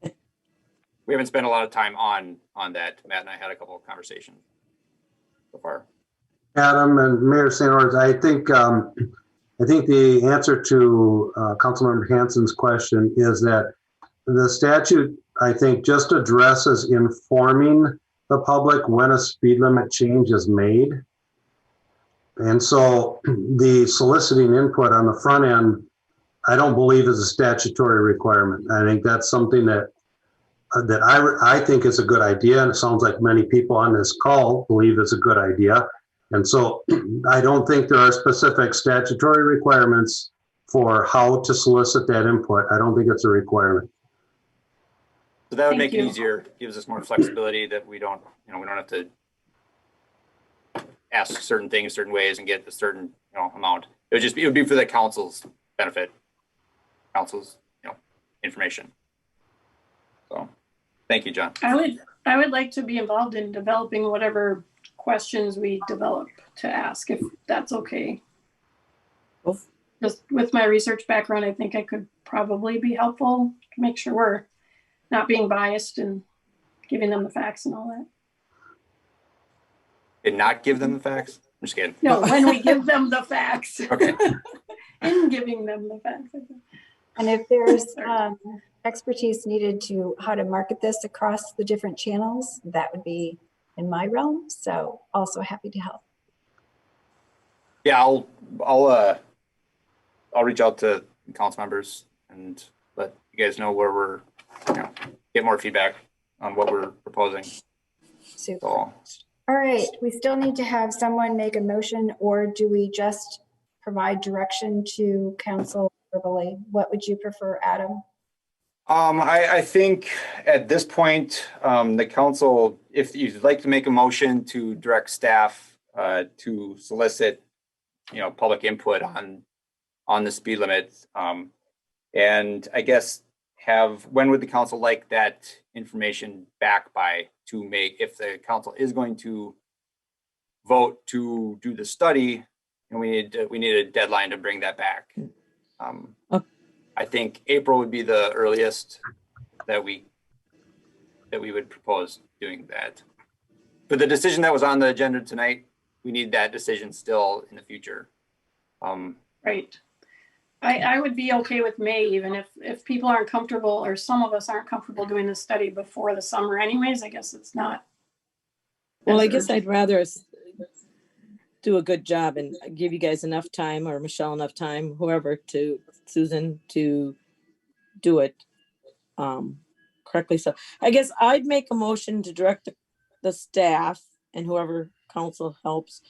we haven't spent a lot of time on that. Matt and I had a couple of conversations so far. Adam and Mayor St. Orders, I think the answer to Councilmember Hanson's question is that the statute, I think, just addresses informing the public when a speed limit change is made. And so the soliciting input on the front end, I don't believe is a statutory requirement. I think that's something that I think is a good idea. And it sounds like many people on this call believe it's a good idea. And so I don't think there are specific statutory requirements for how to solicit that input. I don't think it's a requirement. So that would make it easier, gives us more flexibility that we don't, you know, we don't have to ask certain things certain ways and get a certain, you know, amount. It would be for the council's benefit, council's, you know, information. So thank you, John. I would like to be involved in developing whatever questions we develop to ask, if that's okay. Just with my research background, I think I could probably be helpful to make sure we're not being biased and giving them the facts and all that. And not give them the facts? I'm just kidding. No, when we give them the facts. Okay. In giving them the facts. And if there's expertise needed to how to market this across the different channels, that would be in my realm. So also happy to help. Yeah, I'll reach out to council members and let you guys know where we're, you know, get more feedback on what we're proposing. Super. So, all right, we still need to have someone make a motion, or do we just provide direction to council verbally? What would you prefer, Adam? I think at this point, the council, if you'd like to make a motion to direct staff to solicit, you know, public input on the speed limits, and I guess when would the council like that information back by, to make, if the council is going to vote to do the study, and we need a deadline to bring that back. I think April would be the earliest that we would propose doing that. For the decision that was on the agenda tonight, we need that decision still in the future. Right. I would be okay with May, even if people aren't comfortable, or some of us aren't comfortable doing the study before the summer anyways. I guess it's not. Well, I guess I'd rather do a good job and give you guys enough time, or Michelle enough time, whoever, Susan, to do it correctly. So I guess I'd make a motion to direct the staff and whoever council helps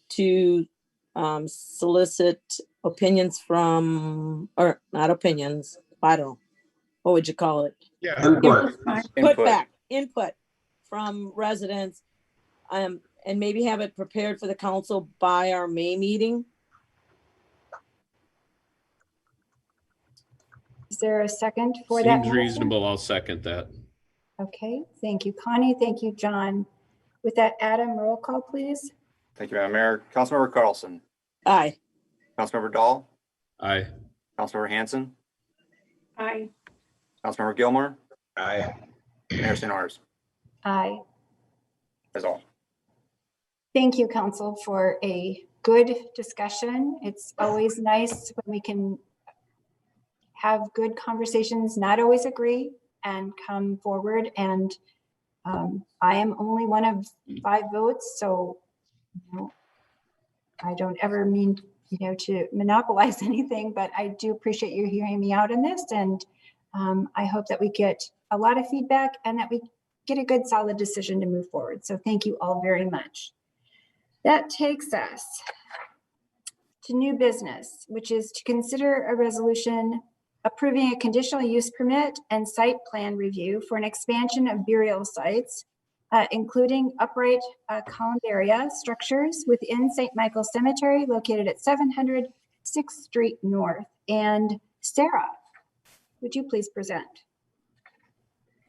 to solicit opinions from, or not opinions, I don't know, what would you call it? Yeah. Input. Input from residents, and maybe have it prepared for the council by our May meeting. Is there a second for that? Seems reasonable. I'll second that. Okay, thank you, Connie. Thank you, John. With that, Adam, roll call, please. Thank you, Madam Mayor. Councilmember Carlson, Aye. Councilmember Dahl, Aye. Councilmember Hanson, Aye. Councilmember Gilmore, Aye. Mayor St. Orders. Aye. That's all. Thank you, council, for a good discussion. It's always nice when we can have good conversations, not always agree, and come forward. And I am only one of 5 votes, so I don't ever mean to monopolize anything, but I do appreciate you hearing me out on this. And I hope that we get a lot of feedback and that we get a good, solid decision to move forward. So thank you all very much. That takes us to new business, which is to consider a resolution approving a conditional use permit and site plan review for an expansion of burial sites, including upright columbaria structures within St. Michael's Cemetery located at 700 6th Street North. And Sarah, would you please present?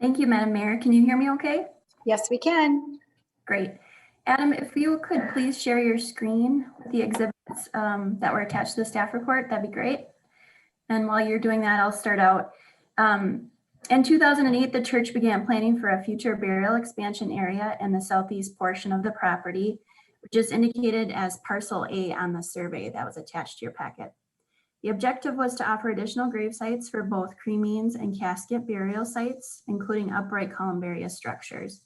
Thank you, Madam Mayor. Can you hear me okay? Yes, we can. Great. Adam, if you could please share your screen with the exhibits that were attached to the staff report, that'd be great. And while you're doing that, I'll start out. In 2008, the church began planning for a future burial expansion area in the southeast portion of the property, which is indicated as parcel A on the survey that was attached to your packet. The objective was to offer additional grave sites for both cremains and casket burial sites, including upright columbaria structures.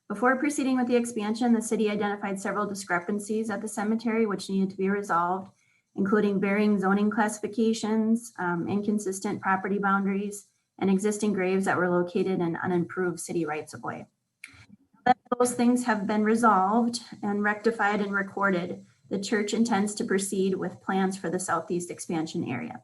Before proceeding with the expansion, the city identified several discrepancies at the cemetery which needed to be resolved, including varying zoning classifications, inconsistent property boundaries, and existing graves that were located in unimproved city rights-of-way. Those things have been resolved and rectified and recorded. The church intends to proceed with plans for the southeast expansion area.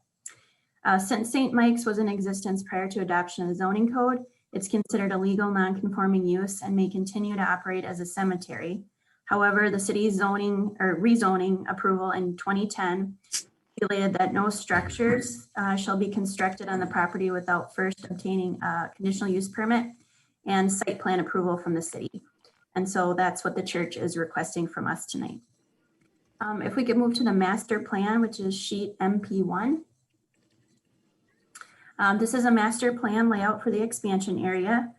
Since St. Mike's was in existence prior to adoption of the zoning code, it's considered a legal non-conforming use and may continue to operate as a cemetery. However, the city's zoning or rezoning approval in 2010 stipulated that no structures shall be constructed on the property without first obtaining a conditional use permit and site plan approval from the city. And so that's what the church is requesting from us tonight. If we could move to the master plan, which is sheet MP1. This is a master plan layout for the expansion area.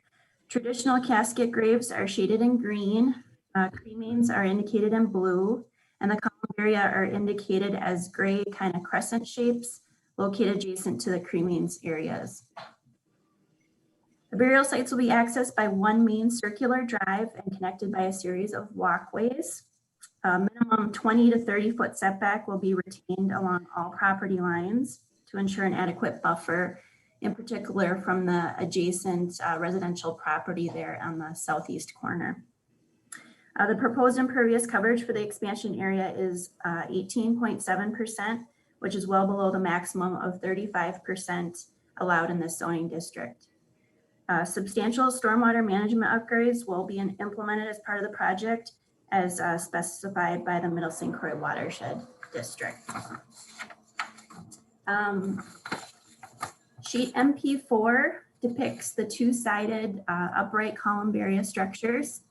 Traditional casket graves are shaded in green. Cremains are indicated in blue, and the columbaria are indicated as gray kind of crescent shapes located adjacent to the cremains areas. The burial sites will be accessed by one main circular drive and connected by a series of walkways. A minimum 20 to 30 foot setback will be retained along all property lines to ensure an adequate buffer, in particular from the adjacent residential property there on the southeast corner. The proposed impervious coverage for the expansion area is 18.7%, which is well below the maximum of 35% allowed in this zoning district. Substantial stormwater management upgrades will be implemented as part of the project as specified by the Middle St. Croix Watershed District. Sheet MP4 depicts the two-sided upright columbaria structures.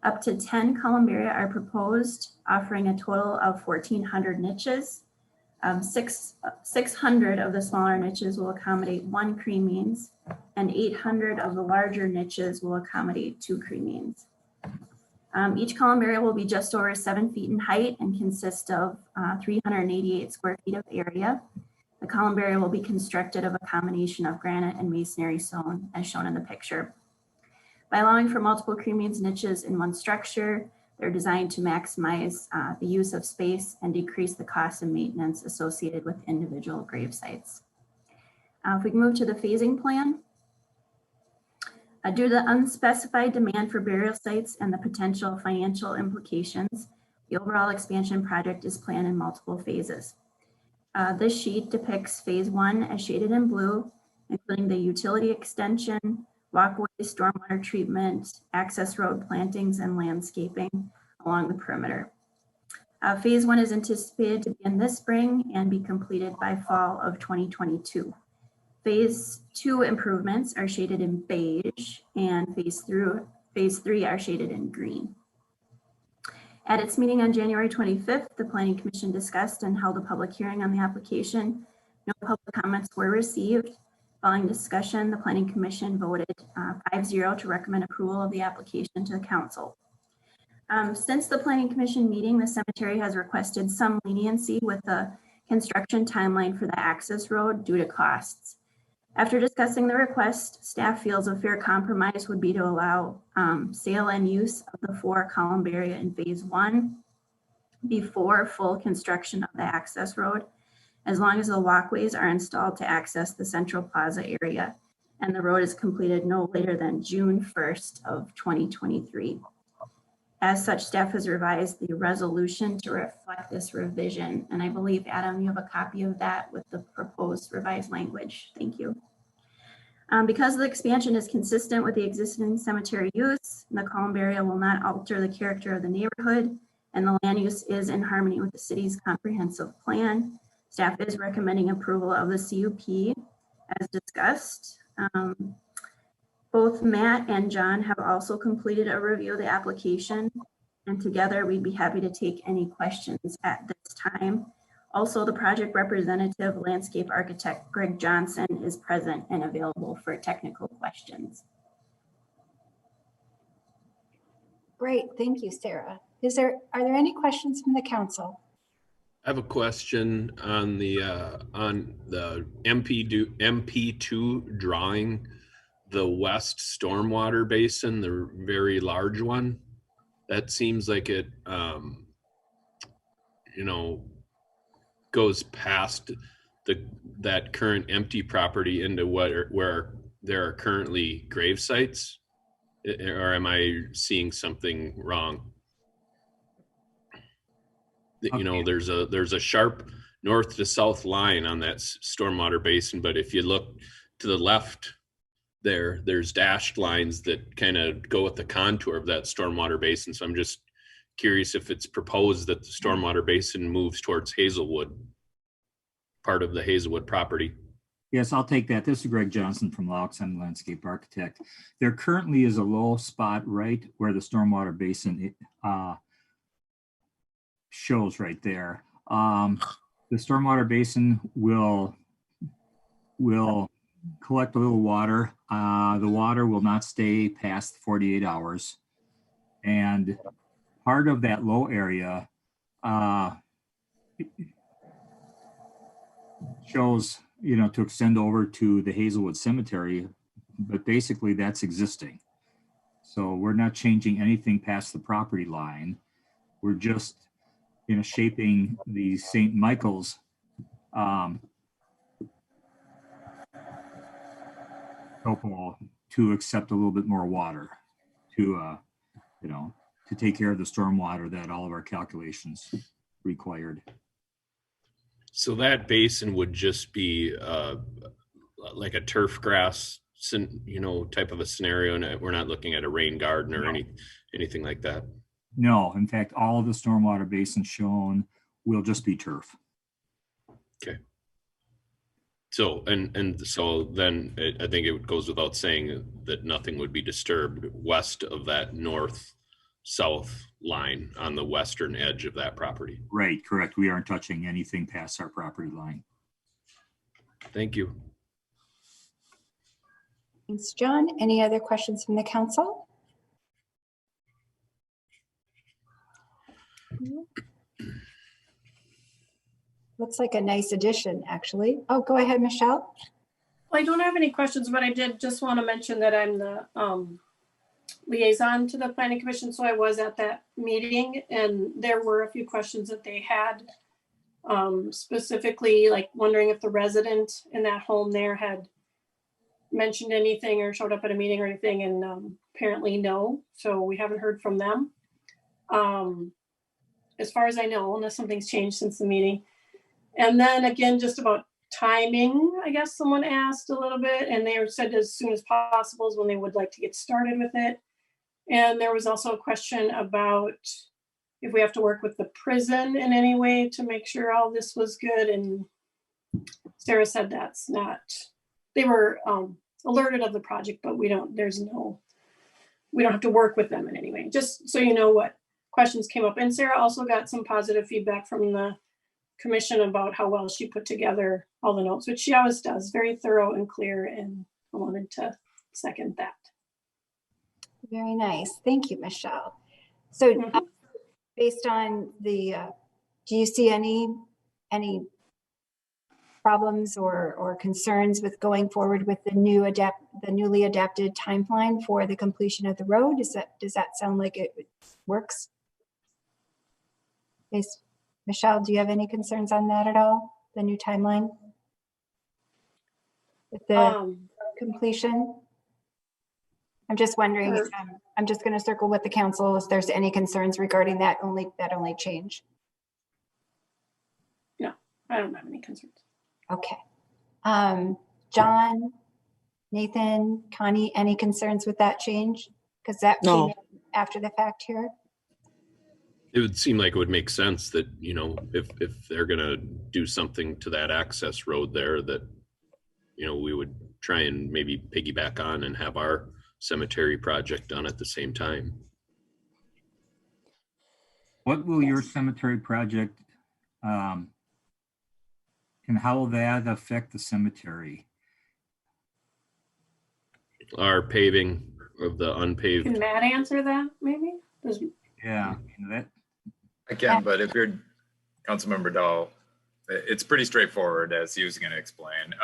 Up to 10 columbaria are proposed, offering a total of 1,400 niches. 600 of the smaller niches will accommodate 1 cremains, and 800 of the larger niches will accommodate 2 cremains. Each columbaria will be just over 7 feet in height and consist of 388 square feet of area. The columbaria will be constructed of a combination of granite and masonry stone, as shown in the picture. By allowing for multiple cremains niches in one structure, They're designed to maximize the use of space and decrease the cost and maintenance associated with individual grave sites. If we can move to the phasing plan. Due to the unspecified demand for burial sites and the potential financial implications, the overall expansion project is planned in multiple phases. This sheet depicts phase 1 as shaded in blue, including the utility extension, walkway, stormwater treatment, access road plantings, and landscaping along the perimeter. Phase 1 is anticipated to begin this spring and be completed by fall of 2022. Phase 2 improvements are shaded in beige, and phase 3 are shaded in green. At its meeting on January 25th, the Planning Commission discussed and held a public hearing on the application. No public comments were received. Following discussion, the Planning Commission voted 5-0 to recommend approval of the application to the council. Since the Planning Commission meeting, the cemetery has requested some leniency with the construction timeline for the access road due to costs. After discussing the request, staff feels a fair compromise would be to allow sale and use of the 4 columbaria in phase 1 before full construction of the access road, as long as the walkways are installed to access the central plaza area and the road is completed no later than June 1st of 2023. As such, staff has revised the resolution to reflect this revision. And I believe, Adam, you have a copy of that with the proposed revised language. Thank you. Because the expansion is consistent with the existing cemetery use, the columbaria will not alter the character of the neighborhood, and the land use is in harmony with the city's comprehensive plan. Staff is recommending approval of the CUP as discussed. Both Matt and John have also completed a review of the application, and together we'd be happy to take any questions at this time. Also, the project representative, landscape architect Greg Johnson, is present and available for technical questions. Great, thank you, Sarah. Are there any questions from the council? I have a question on the MP2 drawing, the west stormwater basin, the very large one. That seems like it, goes past that current empty property into where there are currently grave sites, or am I seeing something wrong? Okay. There's a sharp north to south line on that stormwater basin, but if you look to the left there's dashed lines that kind of go with the contour of that stormwater basin. So I'm just curious if it's proposed that the stormwater basin moves towards Hazelwood, part of the Hazelwood property. Yes, I'll take that. This is Greg Johnson from Laux. I'm the landscape architect. There currently is a low spot right where the stormwater basin shows right there. The stormwater basin will collect a little water. The water will not stay past 48 hours. And part of that low area shows, to extend over to the Hazelwood Cemetery, but basically that's existing. So we're not changing anything past the property line. We're just, shaping the St. Michael's topo to accept a little bit more water to take care of the stormwater that all of our calculations required. So that basin would just be like a turf grass, type of a scenario, and we're not looking at a rain garden or anything like that. No, in fact, all of the stormwater basins shown will just be turf. Okay. So, so then I think it goes without saying that nothing would be disturbed west of that north-south line on the western edge of that property. Right, correct. We aren't touching anything past our property line. Thank you. Thanks, John. Any other questions from the council? Looks like a nice addition, actually. Oh, go ahead, Michelle. Well, I don't have any questions, but I did just want to mention that I'm the liaison to the planning commission, so I was at that meeting, and there were a few questions that they had. Specifically, like wondering if the resident in that home there had mentioned anything or showed up at a meeting or anything, and apparently no. So we haven't heard from them. As far as I know, unless something's changed since the meeting. And then again, just about timing, I guess someone asked a little bit, and they said as soon as possible is when they would like to get started with it. And there was also a question about if we have to work with the prison in any way to make sure all this was good. And Sarah said that's not, they were alerted of the project, but we don't have to work with them in any way, just so you know what questions came up. And Sarah also got some positive feedback from the commission about how well she put together all the notes, which she always does, very thorough and clear, and I wanted to second that. Very nice. Thank you, Michelle. So based on the, do you see any problems or concerns with going forward with the newly adapted timeline for the completion of the road? Does that sound like it works? Michelle, do you have any concerns on that at all? The new timeline with the completion? I'm just wondering, I'm just going to circle with the council if there's any concerns regarding that only change. No, I don't have any concerns. Okay. John, Nathan, Connie, any concerns with that change? Because that came in after the fact here. It would seem like it would make sense that, you know, if they're going to do something to that access road there, that, you know, we would try and maybe piggyback on and have our cemetery project done at the same time. What will your cemetery project, and how will that affect the cemetery? Our paving of the unpaved. Can Matt answer that maybe? Yeah, that. I can, but if you're Councilmember Dahl, it's pretty straightforward, as he was going to explain.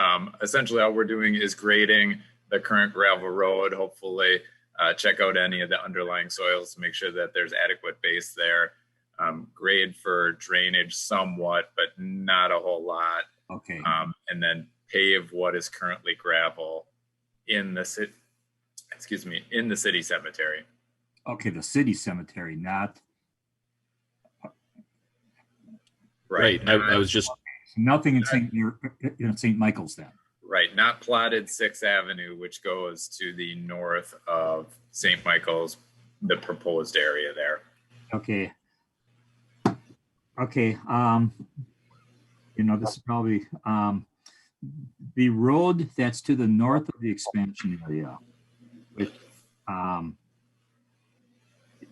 Essentially, all we're doing is grading the current gravel road, hopefully check out any of the underlying soils to make sure that there's adequate base there. Grade for drainage somewhat, but not a whole lot. Okay. And then pave what is currently gravel in the city, in the city cemetery. Okay, the city cemetery, not. Right. I was just nothing in St. Michael's then. Right, not plotted 6th Avenue, which goes to the north of St. Michael's, the proposed area there. Okay. Okay. You know, this is probably the road that's to the north of the expansion area. Which,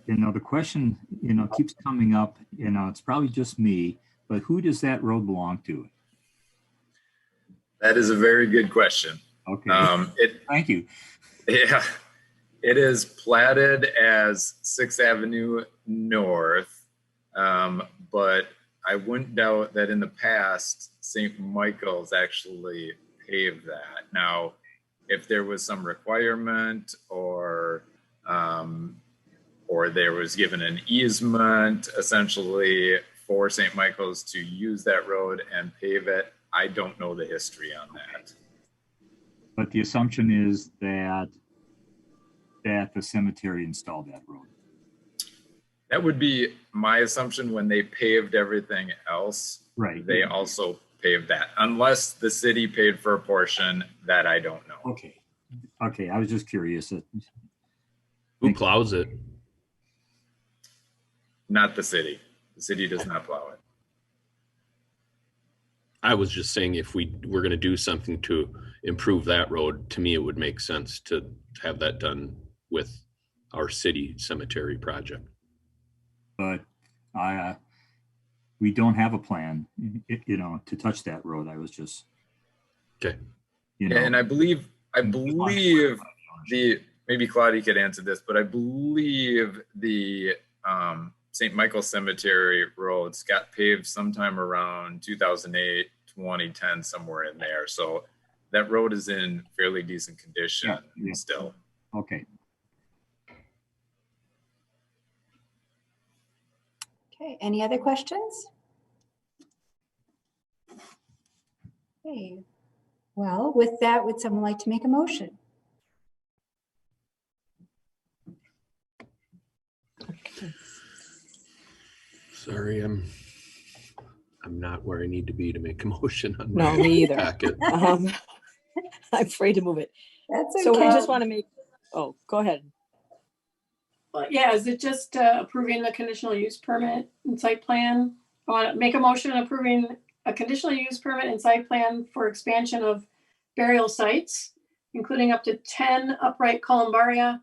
you know, the question, you know, keeps coming up. You know, it's probably just me, but who does that road belong to? That is a very good question. Okay. Thank you. Yeah, it is platted as 6th Avenue North, but I wouldn't doubt that in the past, St. Michael's actually paved that. Now, if there was some requirement or there was given an easement essentially for St. Michael's to use that road and pave it, I don't know the history on that. But the assumption is that the cemetery installed that road. That would be my assumption when they paved everything else. Right. They also paved that, unless the city paid for a portion that I don't know. Okay. Okay. I was just curious. Who plows it? Not the city. The city does not plow it. I was just saying if we were going to do something to improve that road, to me, it would make sense to have that done with our city cemetery project. But we don't have a plan, you know, to touch that road. I was just. Okay. You know, yeah, and I believe maybe Claudia could answer this, but I believe the St. Michael Cemetery roads got paved sometime around 2008, 2010, somewhere in there. So that road is in fairly decent condition still. Okay. Okay, any other questions? Okay, well, with that, would someone like to make a motion? Sorry, I'm not where I need to be to make a motion on No, my me either. packet. I'm afraid to move it. That's okay. So we just want to make, oh, go ahead. Well, yeah, is it just approving the conditional use permit and site plan? I want to make a motion approving a conditional use permit and site plan for expansion of burial sites, including up to 10 upright columbaria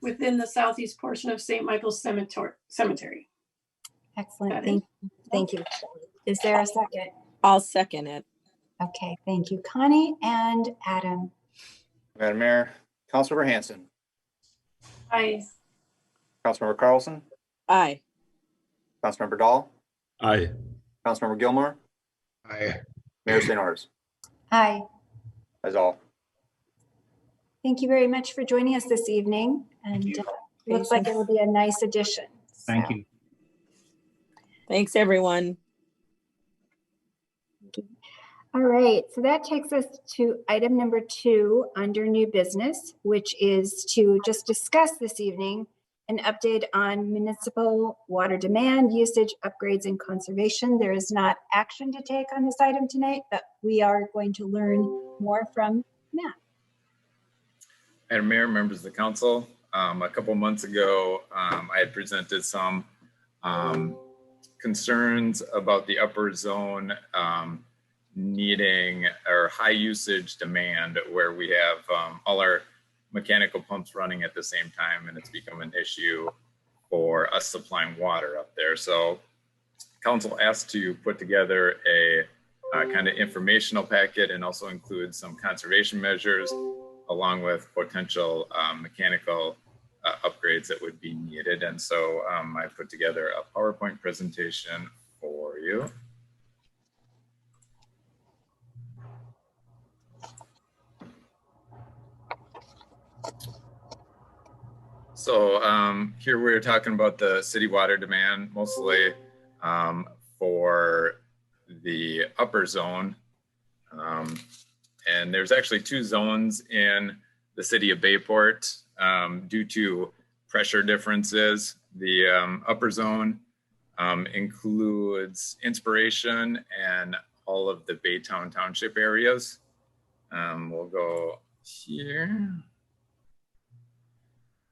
within the southeast portion of St. Michael's Cemetery. Excellent. Thank you. Is there a second? I'll second it. Okay, thank you, Connie and Adam. Madam Mayor, Councilmember Hanson, Aye. Councilmember Carlson, Aye. Councilmember Dahl, Aye. Councilmember Gilmore, Aye. Mayor St. Orders. Aye. That's all. Thank you very much for joining us this evening. And looks like it will be a nice addition. Thank So, you. Thanks, everyone. all right, so that takes us to item number 2 under new business, which is to just discuss this evening an update on municipal water demand, usage, upgrades, and conservation. There is not action to take on this item tonight, but we are going to learn more from Matt. Madam Mayor, members of the council, a couple months ago, I had presented some concerns about the upper zone needing or high usage demand, where we have all our mechanical pumps running at the same time, and it's become an issue for us supplying water up there. So council asked to put together a kind of informational packet and also include some conservation measures along with potential mechanical upgrades that would be needed. And so I put together a PowerPoint presentation for you. So here we're talking about the city water demand, mostly for the upper zone. And there's actually 2 zones in the city of Bayport due to pressure differences. The upper zone includes Inspiration and all of the Baytown Township areas. We'll go here.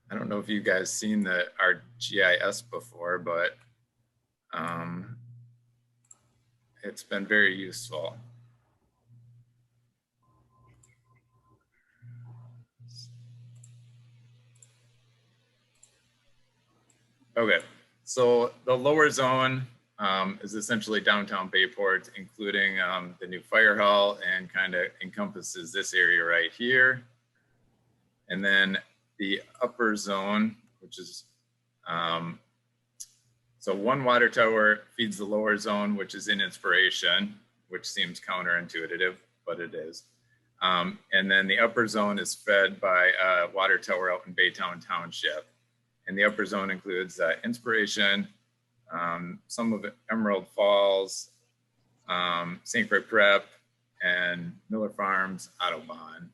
I don't know if you guys seen our GIS before, but it's been very useful. Okay, so the lower zone is essentially downtown Bayport, including the new fire hall, and kind of encompasses this area right here. And then the upper zone, which is, so one water tower feeds the lower zone, which is in Inspiration, which seems counterintuitive, but it is. And then the upper zone is fed by a water tower out in Baytown Township. And the upper zone includes Inspiration, some of Emerald Falls, St. Croix Prep, and Miller Farms, Autobahn.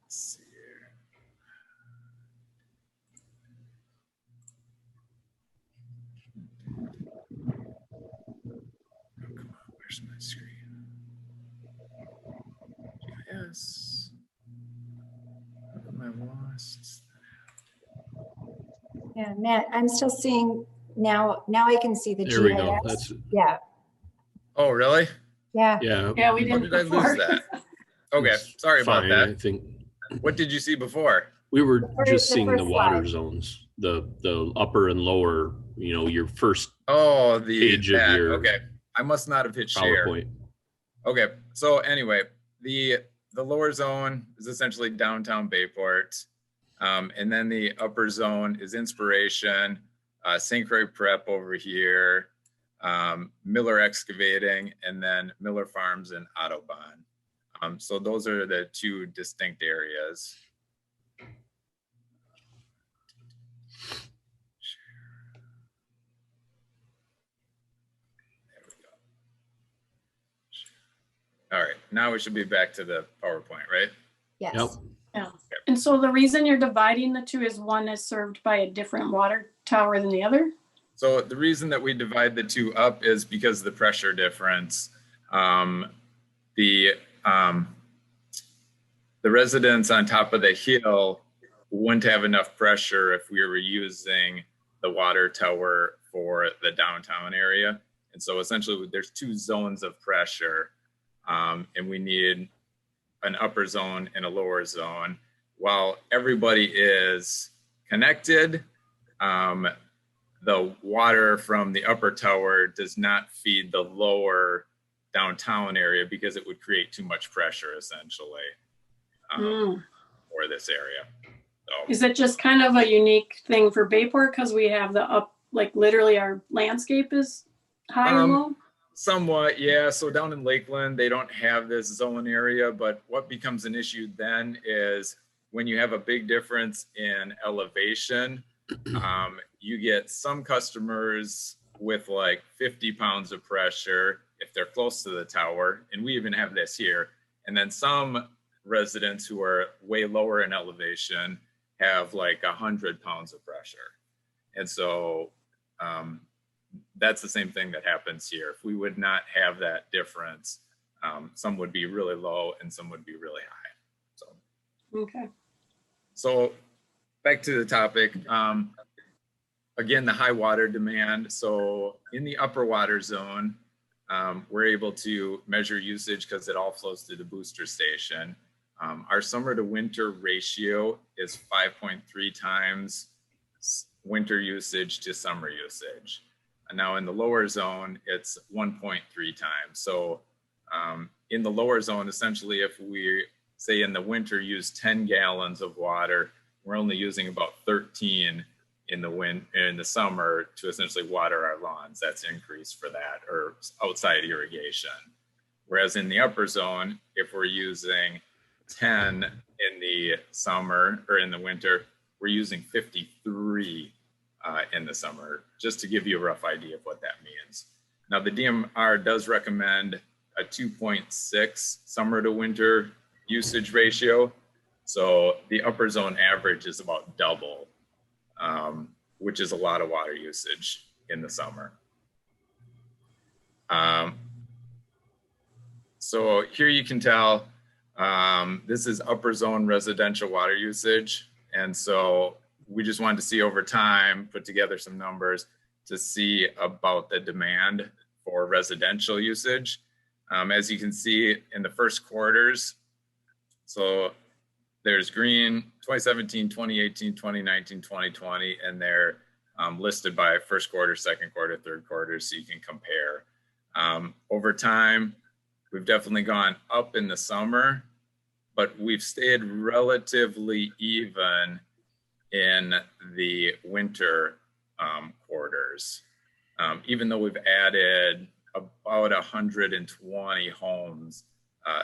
Let's see here. Oh, come on, where's my screen? GIS. How come I lost? Yeah, Matt, I'm still seeing now I can see the GIS. There we go. That's, Yeah, Oh, really? yeah. yeah. Yeah, we How didn't did I before. lose that? Okay, sorry about Fine, I that. think What did you see before? we were First- just the seeing the first water slide. zones, the upper and lower, you know, your first Oh, the page of that. your Okay, I must not have hit share. PowerPoint. Okay, so anyway, the lower zone is essentially downtown Bayport, and then the upper zone is Inspiration, St. Croix Prep over here, Miller Excavating, and then Miller Farms and Autobahn. So those are the 2 distinct areas. All right, now we should be back to the PowerPoint, right? Yes. Yep. Yeah. And so the reason you're dividing the two is one is served by a different water tower than the other? So the reason that we divide the two up is because of the pressure difference. The residents on top of the hill wouldn't have enough pressure if we were using the water tower for the downtown area. And so essentially there's two zones of pressure, and we need an upper zone and a lower zone. While everybody is connected, the water from the upper tower does not feed the lower downtown area because it would create too much pressure essentially for this area. So, is it just kind of a unique thing for Bayport because we have the up, like literally our landscape is high and low? Somewhat, yeah. So down in Lakeland, they don't have this zone area, but what becomes an issue then is when you have a big difference in elevation, you get some customers with like 50 pounds of pressure if they're close to the tower, and we even have this here. And then some residents who are way lower in elevation have like 100 pounds of pressure. And so that's the same thing that happens here. If we would not have that difference, some would be really low and some would be really high. So, okay. So back to the topic. Again, the high water demand. So in the upper water zone, we're able to measure usage because it all flows through the booster station. Our summer to winter ratio is 5.3 times winter usage to summer usage. And now in the lower zone, it's 1.3 times. So in the lower zone, essentially, if we say in the winter use 10 gallons of water, we're only using about 13 in the summer to essentially water our lawns. That's increased for that, or outside irrigation. Whereas in the upper zone, if we're using 10 in the summer or in the winter, we're using 53 in the summer, just to give you a rough idea of what that means. Now the DMR does recommend a 2.6 summer to winter usage ratio. So the upper zone average is about double, which is a lot of water usage in the summer. So here you can tell, this is upper zone residential water usage. And so we just wanted to see over time, put together some numbers to see about the demand for residential usage. As you can see in the first quarters, so there's green, 2017, 2018, 2019, 2020, and they're listed by first quarter, second quarter, third quarter, so you can compare. Over time, we've definitely gone up in the summer, but we've stayed relatively even in the winter quarters, even though we've added about 120 homes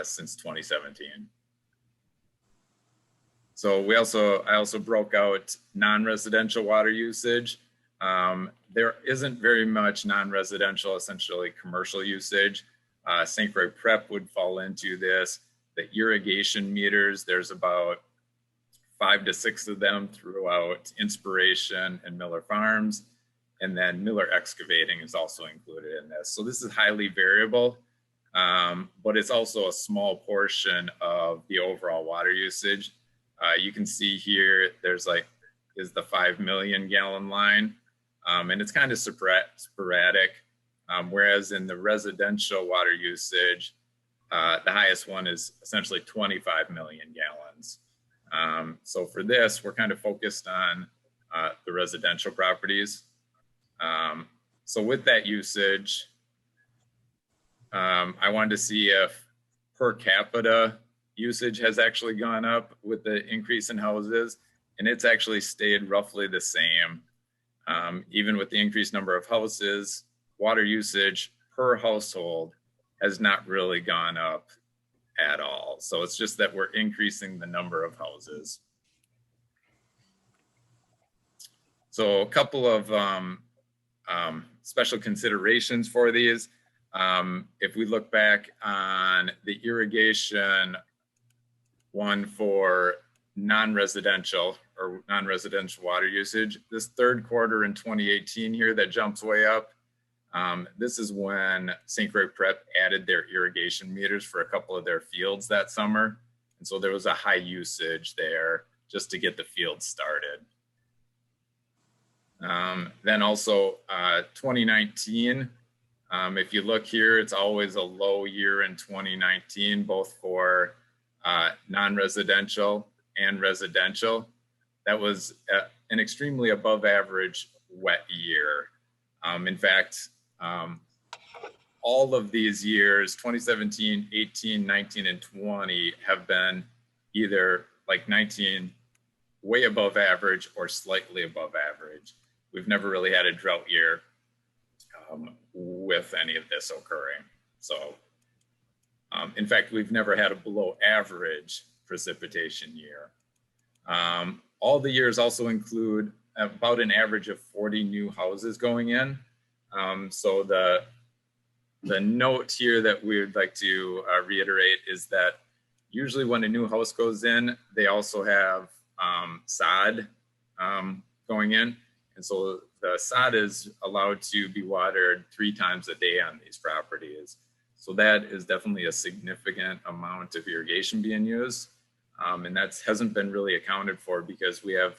since 2017. So I also broke out non-residential water usage. There isn't very much non-residential, essentially commercial usage. St. Croix Prep would fall into this. The irrigation meters, there's about 5 to 6 of them throughout Inspiration and Miller Farms. And then Miller Excavating is also included in this. So this is highly variable, but it's also a small portion of the overall water usage. You can see here, there's is the 5 million gallon line, and it's kind of sporadic. Whereas in the residential water usage, the highest one is essentially 25 million gallons. So for this, we're kind of focused on the residential properties. So with that usage, I wanted to see if per capita usage has actually gone up with the increase in houses, and it's actually stayed roughly the same. Even with the increased number of houses, water usage per household has not really gone up at all. So it's just that we're increasing the number of houses. So a couple of special considerations for these. If we look back on the irrigation one for non-residential or non-residential water usage, this third quarter in 2018 here that jumps way up, this is when St. Croix Prep added their irrigation meters for a couple of their fields that summer. And so there was a high usage there just to get the field started. Then also 2019, if you look here, it's always a low year in 2019, both for non-residential and residential. That was an extremely above average wet year. In fact, all of these years, 2017, 18, 19, and 20 have been either like 19 way above average or slightly above average. We've never really had a drought year with any of this occurring. So, in fact, we've never had a below average precipitation year. All the years also include about an average of 40 new houses going in. So the note here that we would like to reiterate is that usually when a new house goes in, they also have sod going in. And so the sod is allowed to be watered 3 times a day on these properties. So that is definitely a significant amount of irrigation being used. And that hasn't been really accounted for because we have,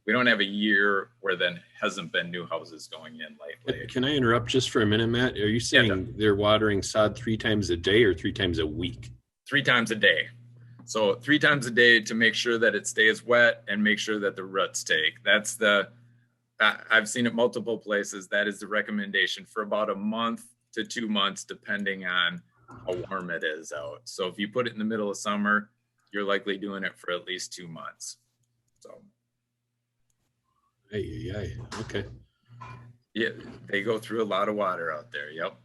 we don't have a year where there hasn't been new houses going in lately. Can I interrupt just for a minute, Matt? Are you saying they're watering sod 3 times a day or 3 times a week? 3 times a day. So 3 times a day to make sure that it stays wet and make sure that the roots take. That's the, I've seen it multiple places. That is the recommendation for about a month to 2 months, depending on how warm it is out. So if you put it in the middle of summer, you're likely doing it for at least 2 months. So. Okay. Yeah, they go through a lot of water out there. Yep.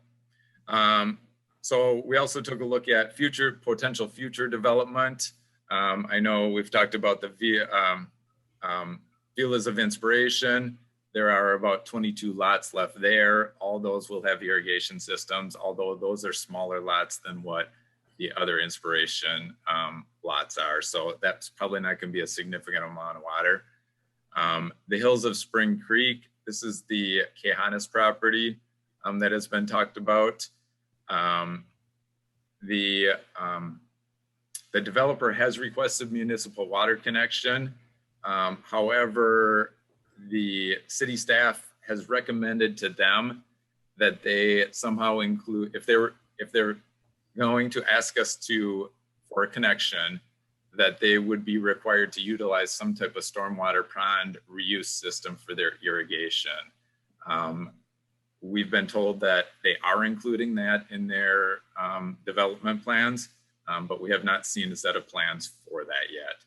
So we also took a look at potential future development. I know we've talked about the villas of inspiration. There are about 22 lots left there. All those will have irrigation systems, although those are smaller lots than what the other inspiration lots are. So that's probably not going to be a significant amount of water. The Hills of Spring Creek, this is the Kehanis property that has been talked about. The developer has requested municipal water connection. However, the city staff has recommended to them that they somehow include, if they're going to ask us for a connection, that they would be required to utilize some type of stormwater pond reuse system for their irrigation. We've been told that they are including that in their development plans, but we have not seen a set of plans for that yet.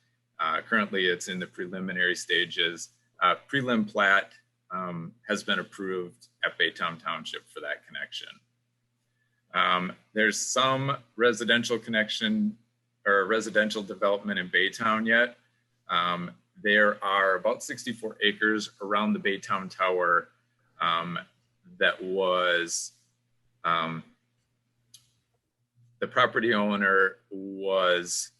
Currently, it's in the preliminary stages. Prelim plat has been approved at Baytown Township for that connection. There's some residential connection or residential development in Baytown yet. There are about 64 acres around the Baytown Tower that was, the property owner was,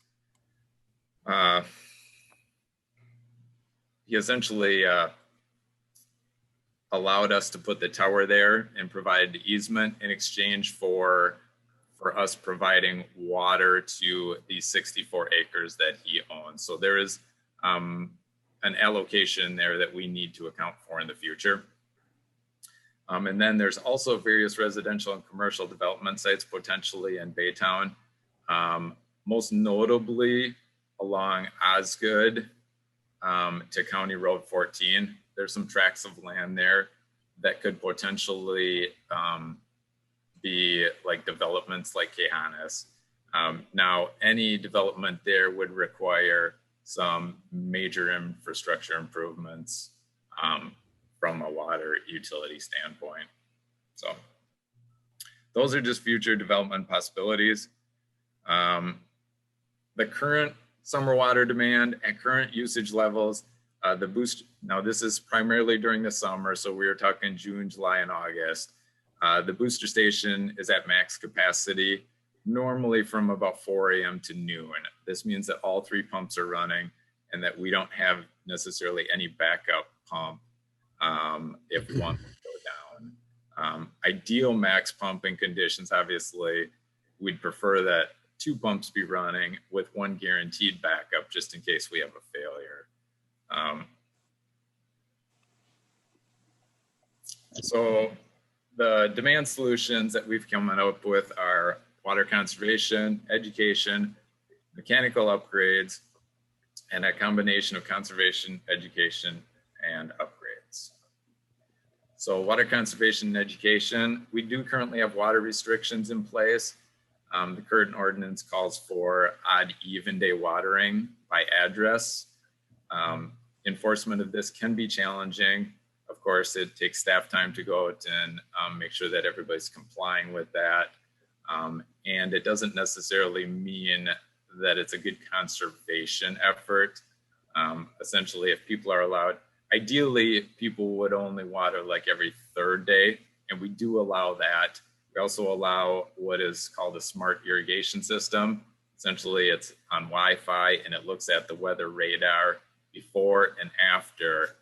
he essentially allowed us to put the tower there and provide the easement in exchange for us providing water to the 64 acres that he owns. So there is an allocation there that we need to account for in the future. And then there's also various residential and commercial development sites potentially in Baytown, most notably along Osgood to County Road 14. There's some tracts of land there that could potentially be like developments like Kehanis. Now, any development there would require some major infrastructure improvements from a water utility standpoint. So those are just future development possibilities. The current summer water demand at current usage levels, the boost, now this is primarily during the summer, so we are talking June, July, and August. The booster station is at max capacity, normally from about 4 a.m. to noon. This means that all 3 pumps are running and that we don't have necessarily any backup pump if we want to go down. Ideal max pumping conditions, obviously, we'd prefer that 2 pumps be running with 1 guaranteed backup just in case we have a failure. So the demand solutions that we've come up with are water conservation, education, mechanical upgrades, and a combination of conservation, education, and upgrades. So water conservation and education, we do currently have water restrictions in place. The current ordinance calls for odd even day watering by address. Enforcement of this can be challenging. Of course, it takes staff time to go out and make sure that everybody's complying with that. And it doesn't necessarily mean that it's a good conservation effort. Essentially, if people are allowed, ideally, people would only water like every 3rd day, and we do allow that. We also allow what is called a smart irrigation system. Essentially, it's on Wi-Fi, and it looks at the weather radar before and after,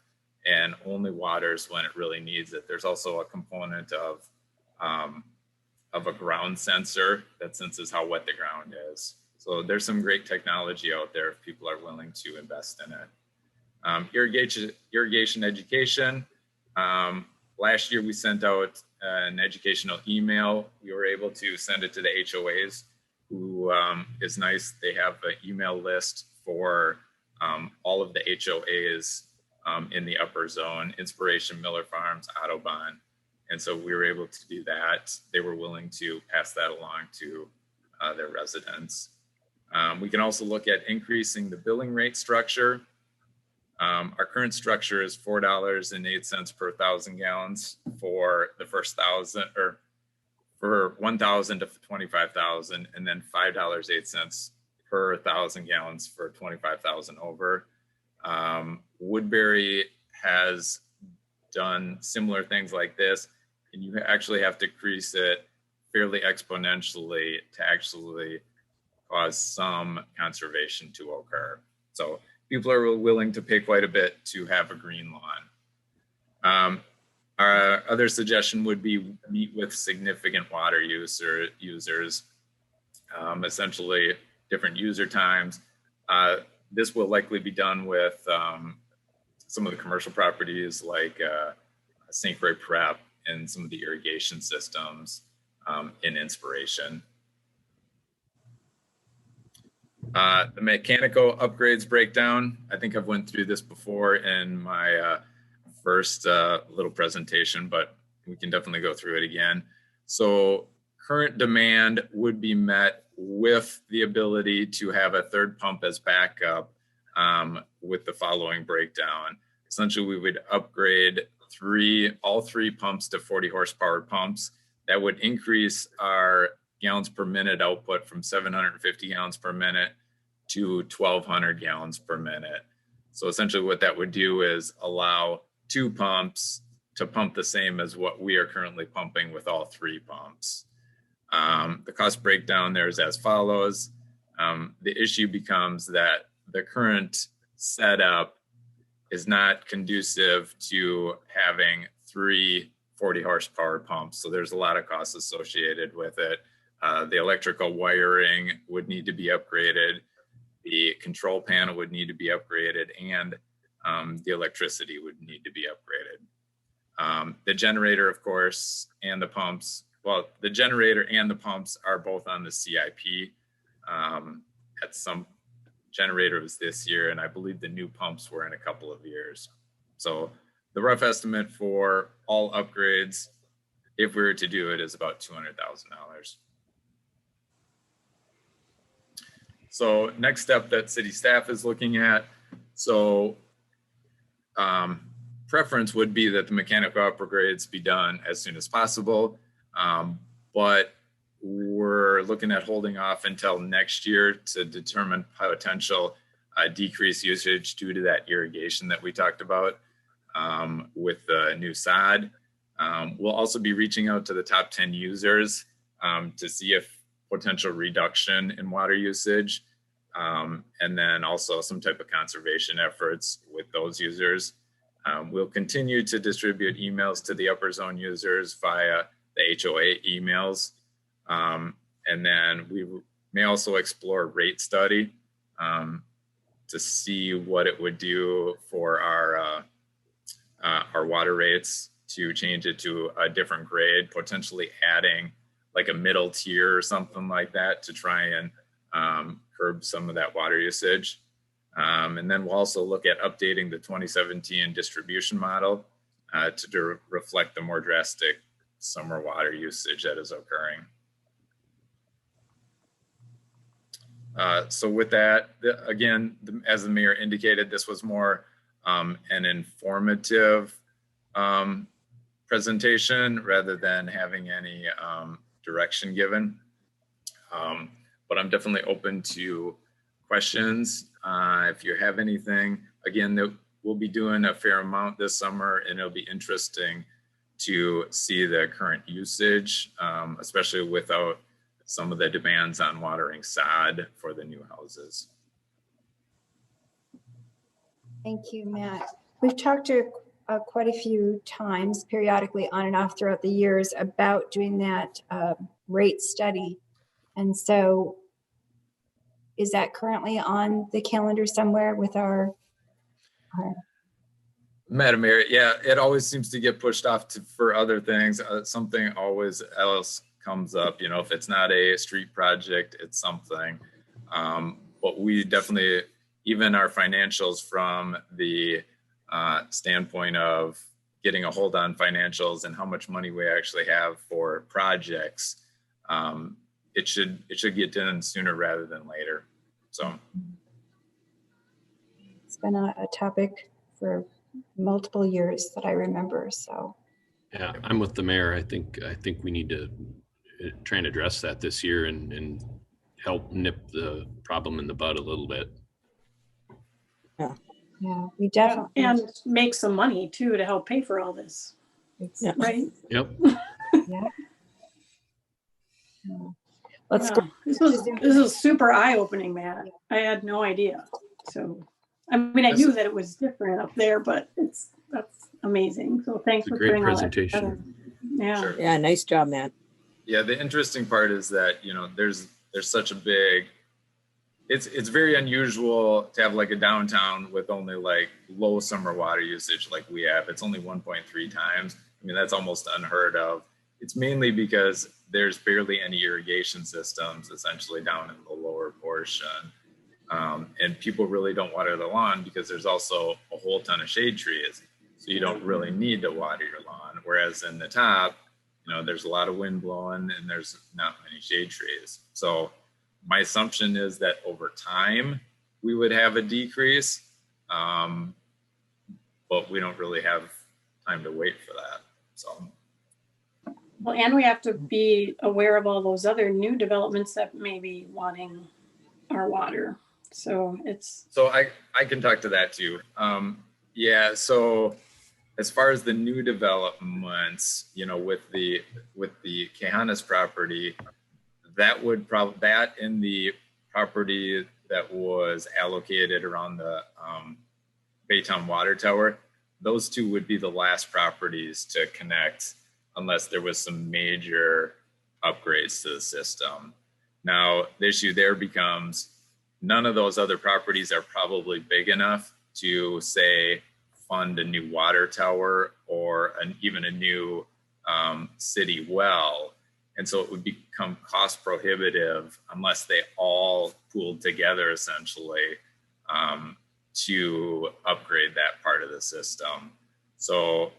and only waters when it really needs it. There's also a component of a ground sensor that senses how wet the ground is. So there's some great technology out there if people are willing to invest in it. Irrigation education. Last year we sent out an educational email. We were able to send it to the HOAs, who is nice. They have an email list for all of the HOAs in the upper zone, Inspiration, Miller Farms, Audubon. And so we were able to do that. They were willing to pass that along to their residents. We can also look at increasing the billing rate structure. Our current structure is $4.08 per 1,000 gallons for the first 1,000, or for 1,000 to 25,000, and then $5.08 per 1,000 gallons for 25,000 over. Woodbury has done similar things like this, and you actually have to increase it fairly exponentially to actually cause some conservation to occur. So people are willing to pay quite a bit to have a green lawn. Our other suggestion would be meet with significant water users, essentially different user times. This will likely be done with some of the commercial properties like St. Croix Prep and some of the irrigation systems in Inspiration. The mechanical upgrades breakdown, I think I've went through this before in my first little presentation, but we can definitely go through it again. So current demand would be met with the ability to have a 3rd pump as backup with the following breakdown. Essentially, we would upgrade all three pumps to 40 horsepower pumps. That would increase our gallons per minute output from 750 gallons per minute to 1,200 gallons per minute. So essentially what that would do is allow 2 pumps to pump the same as what we are currently pumping with all 3 pumps. The cost breakdown there is as follows. The issue becomes that the current setup is not conducive to having 3 40 horsepower pumps. So there's a lot of costs associated with it. The electrical wiring would need to be upgraded. The control panel would need to be upgraded, and the electricity would need to be upgraded. The generator, of course, and the pumps, well, the generator and the pumps are both on the CIP. At some generator was this year, and I believe the new pumps were in a couple of years. So the rough estimate for all upgrades, if we were to do it, is about $200,000. So next step that city staff is looking at. So preference would be that the mechanical upgrades be done as soon as possible. But we're looking at holding off until next year to determine potential decreased usage due to that irrigation that we talked about with the new sod. We'll also be reaching out to the top 10 users to see if potential reduction in water usage, and then also some type of conservation efforts with those users. We'll continue to distribute emails to the upper zone users via the HOA emails. And then we may also explore rate study to see what it would do for our water rates, to change it to a different grade, potentially adding like a middle tier or something like that to try and curb some of that water usage. And then we'll also look at updating the 2017 distribution model to reflect the more drastic summer water usage that is occurring. So with that, again, as the mayor indicated, this was more an informative presentation rather than having any direction given. But I'm definitely open to questions. If you have anything, again, we'll be doing a fair amount this summer, and it'll be interesting to see the current usage, especially without some of the demands on watering sod for the new houses. Thank you, Matt. We've talked to quite a few times, periodically on and off throughout the years, about doing that rate study. And so is that currently on the calendar somewhere with our Madam Mayor, yeah, it always seems to get pushed off for other things. Something always else comes up, you know, if it's not a street project, it's something. But we definitely, even our financials from the standpoint of getting a hold on financials and how much money we actually have for projects, it should get done sooner rather than later. So it's been a topic for multiple years that I remember. So yeah, I'm with the mayor. I think we need to try and address that this year and help nip the problem in the bud a little bit. yeah, we definitely and make some money too to help pay for all this. Yeah. Right? Yep. Yeah. Let's Wow. go. This is super eye-opening, Matt. I had no idea. So, I mean, I knew that it was different up there, but that's amazing. So thanks for Great putting all that presentation. together. Yeah. sure. Yeah, nice job, Matt. Yeah, the interesting part is that, you know, there's such a big, it's very unusual to have like a downtown with only like low summer water usage like we have. It's only 1.3 times. I mean, that's almost unheard of. It's mainly because there's barely any irrigation systems essentially down in the lower portion. And people really don't water the lawn because there's also a whole ton of shade trees. So you don't really need to water your lawn. Whereas in the top, you know, there's a lot of wind blowing and there's not many shade trees. So my assumption is that over time we would have a decrease, but we don't really have time to wait for that. So. Well, and we have to be aware of all those other new developments that may be wanting our water. So I can talk to that too. Yeah. So as far as the new developments, you know, with the Kehanna's property, that would probably, that in the property that was allocated around the Baytown Water Tower, those two would be the last properties to connect unless there was some major upgrades to the system. Now, the issue there becomes none of those other properties are probably big enough to, say, fund a new water tower or even a new city well. And so it would become cost prohibitive unless they all pooled together essentially to upgrade that part of the system. So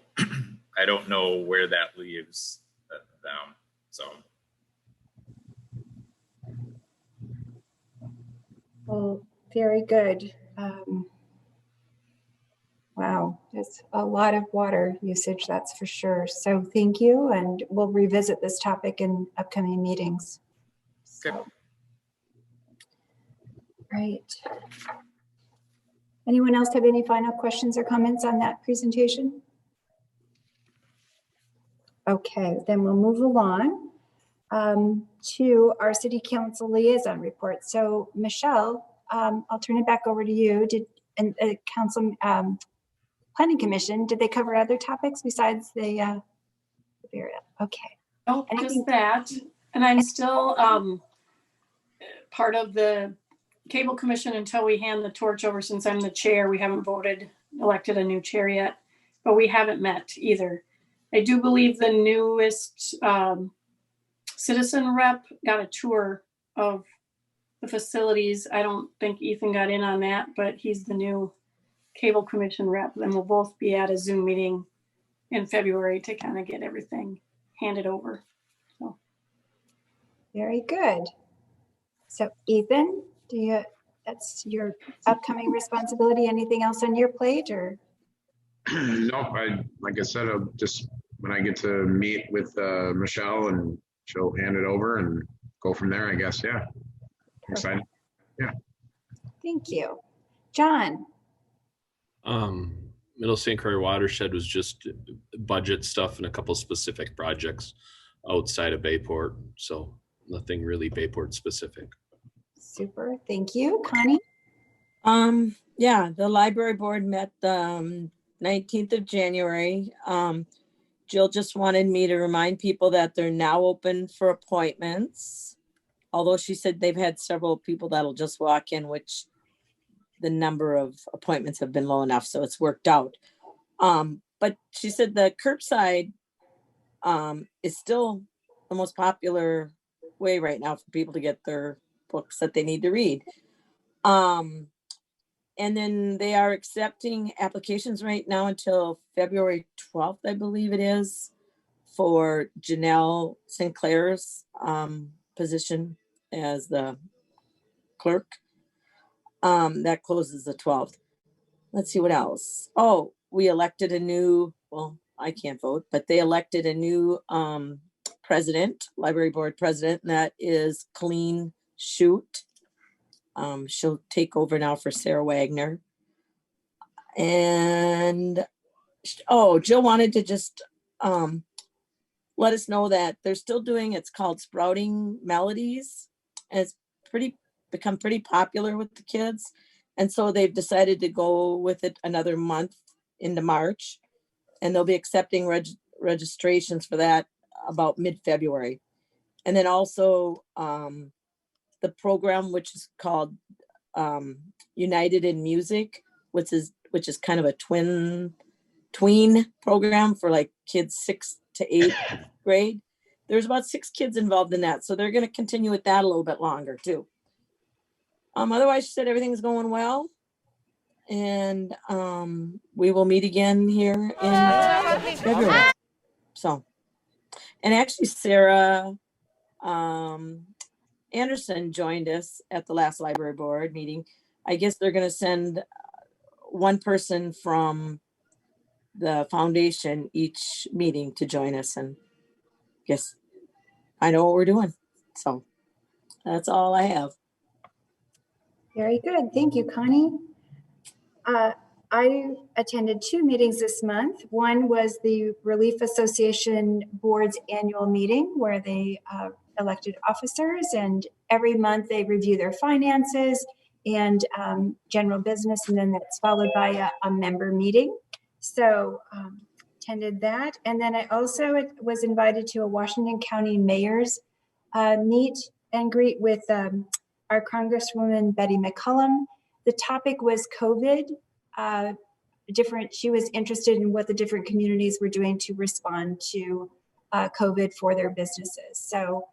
I don't know where that leaves them. So. Well, very good. Wow, that's a lot of water usage, that's for sure. So thank you, and we'll revisit this topic in upcoming meetings. Okay. Right. Anyone else have any final questions or comments on that presentation? Okay, then we'll move along to our city council liaison report. So Michelle, I'll turn it back over to you. And council planning commission, did they cover other topics besides the burial? Okay. Oh, Anything- just that. And I'm still part of the cable commission until we hand the torch over. Since I'm the chair, we haven't elected a new chair yet, but we haven't met either. I do believe the newest citizen rep got a tour of the facilities. I don't think Ethan got in on that, but he's the new cable commission rep. And we'll both be at a Zoom meeting in February to kind of get everything handed over. So. Very good. So Ethan, that's your upcoming responsibility. Anything else on your plate or? Nope, like I said, I'll just, when I get to meet with Michelle and she'll hand it over and go from there, I guess. Yeah. I'm excited. Yeah. Thank you. John. Middle St. Croix watershed was just budget stuff and a couple specific projects outside of Bayport. So nothing really Bayport specific. Super. Thank you. Connie? Yeah, the library board met the 19th of January. Jill just wanted me to remind people that they're now open for appointments. Although she said they've had several people that'll just walk in, which the number of appointments have been low enough, so it's worked out. But she said the curbside is still the most popular way right now for people to get their books that they need to read. And then they are accepting applications right now until February 12th, I believe it is, for Janelle Sinclair's position as the clerk. That closes the 12th. Let's see what else. Oh, we elected a new, well, I can't vote, but they elected a new president, library board president, and that is Colleen Shute. She'll take over now for Sarah Wagner. And, oh, Jill wanted to just let us know that they're still doing, it's called Sprouting Melodies. And it's become pretty popular with the kids. And so they've decided to go with it another month into March. And they'll be accepting registrations for that about mid-February. And then also the program, which is called United in Music, which is kind of a tween program for like kids 6th to 8th grade. There's about 6 kids involved in that. So they're going to continue with that a little bit longer too. Otherwise, she said everything's going well. And we will meet again here in February. So, and actually Sarah Anderson joined us at the last library board meeting. I guess they're going to send one person from the foundation each meeting to join us, and guess I know what we're doing. So that's all I have. Very good. Thank you, Connie. I attended 2 meetings this month. One was the Relief Association Board's annual meeting where they elected officers, and every month they review their finances and general business, and then that's followed by a member meeting. So attended that. And then I also was invited to a Washington County Mayor's meet and greet with our Congresswoman Betty McCollum. The topic was COVID. She was interested in what the different communities were doing to respond to COVID for their businesses. So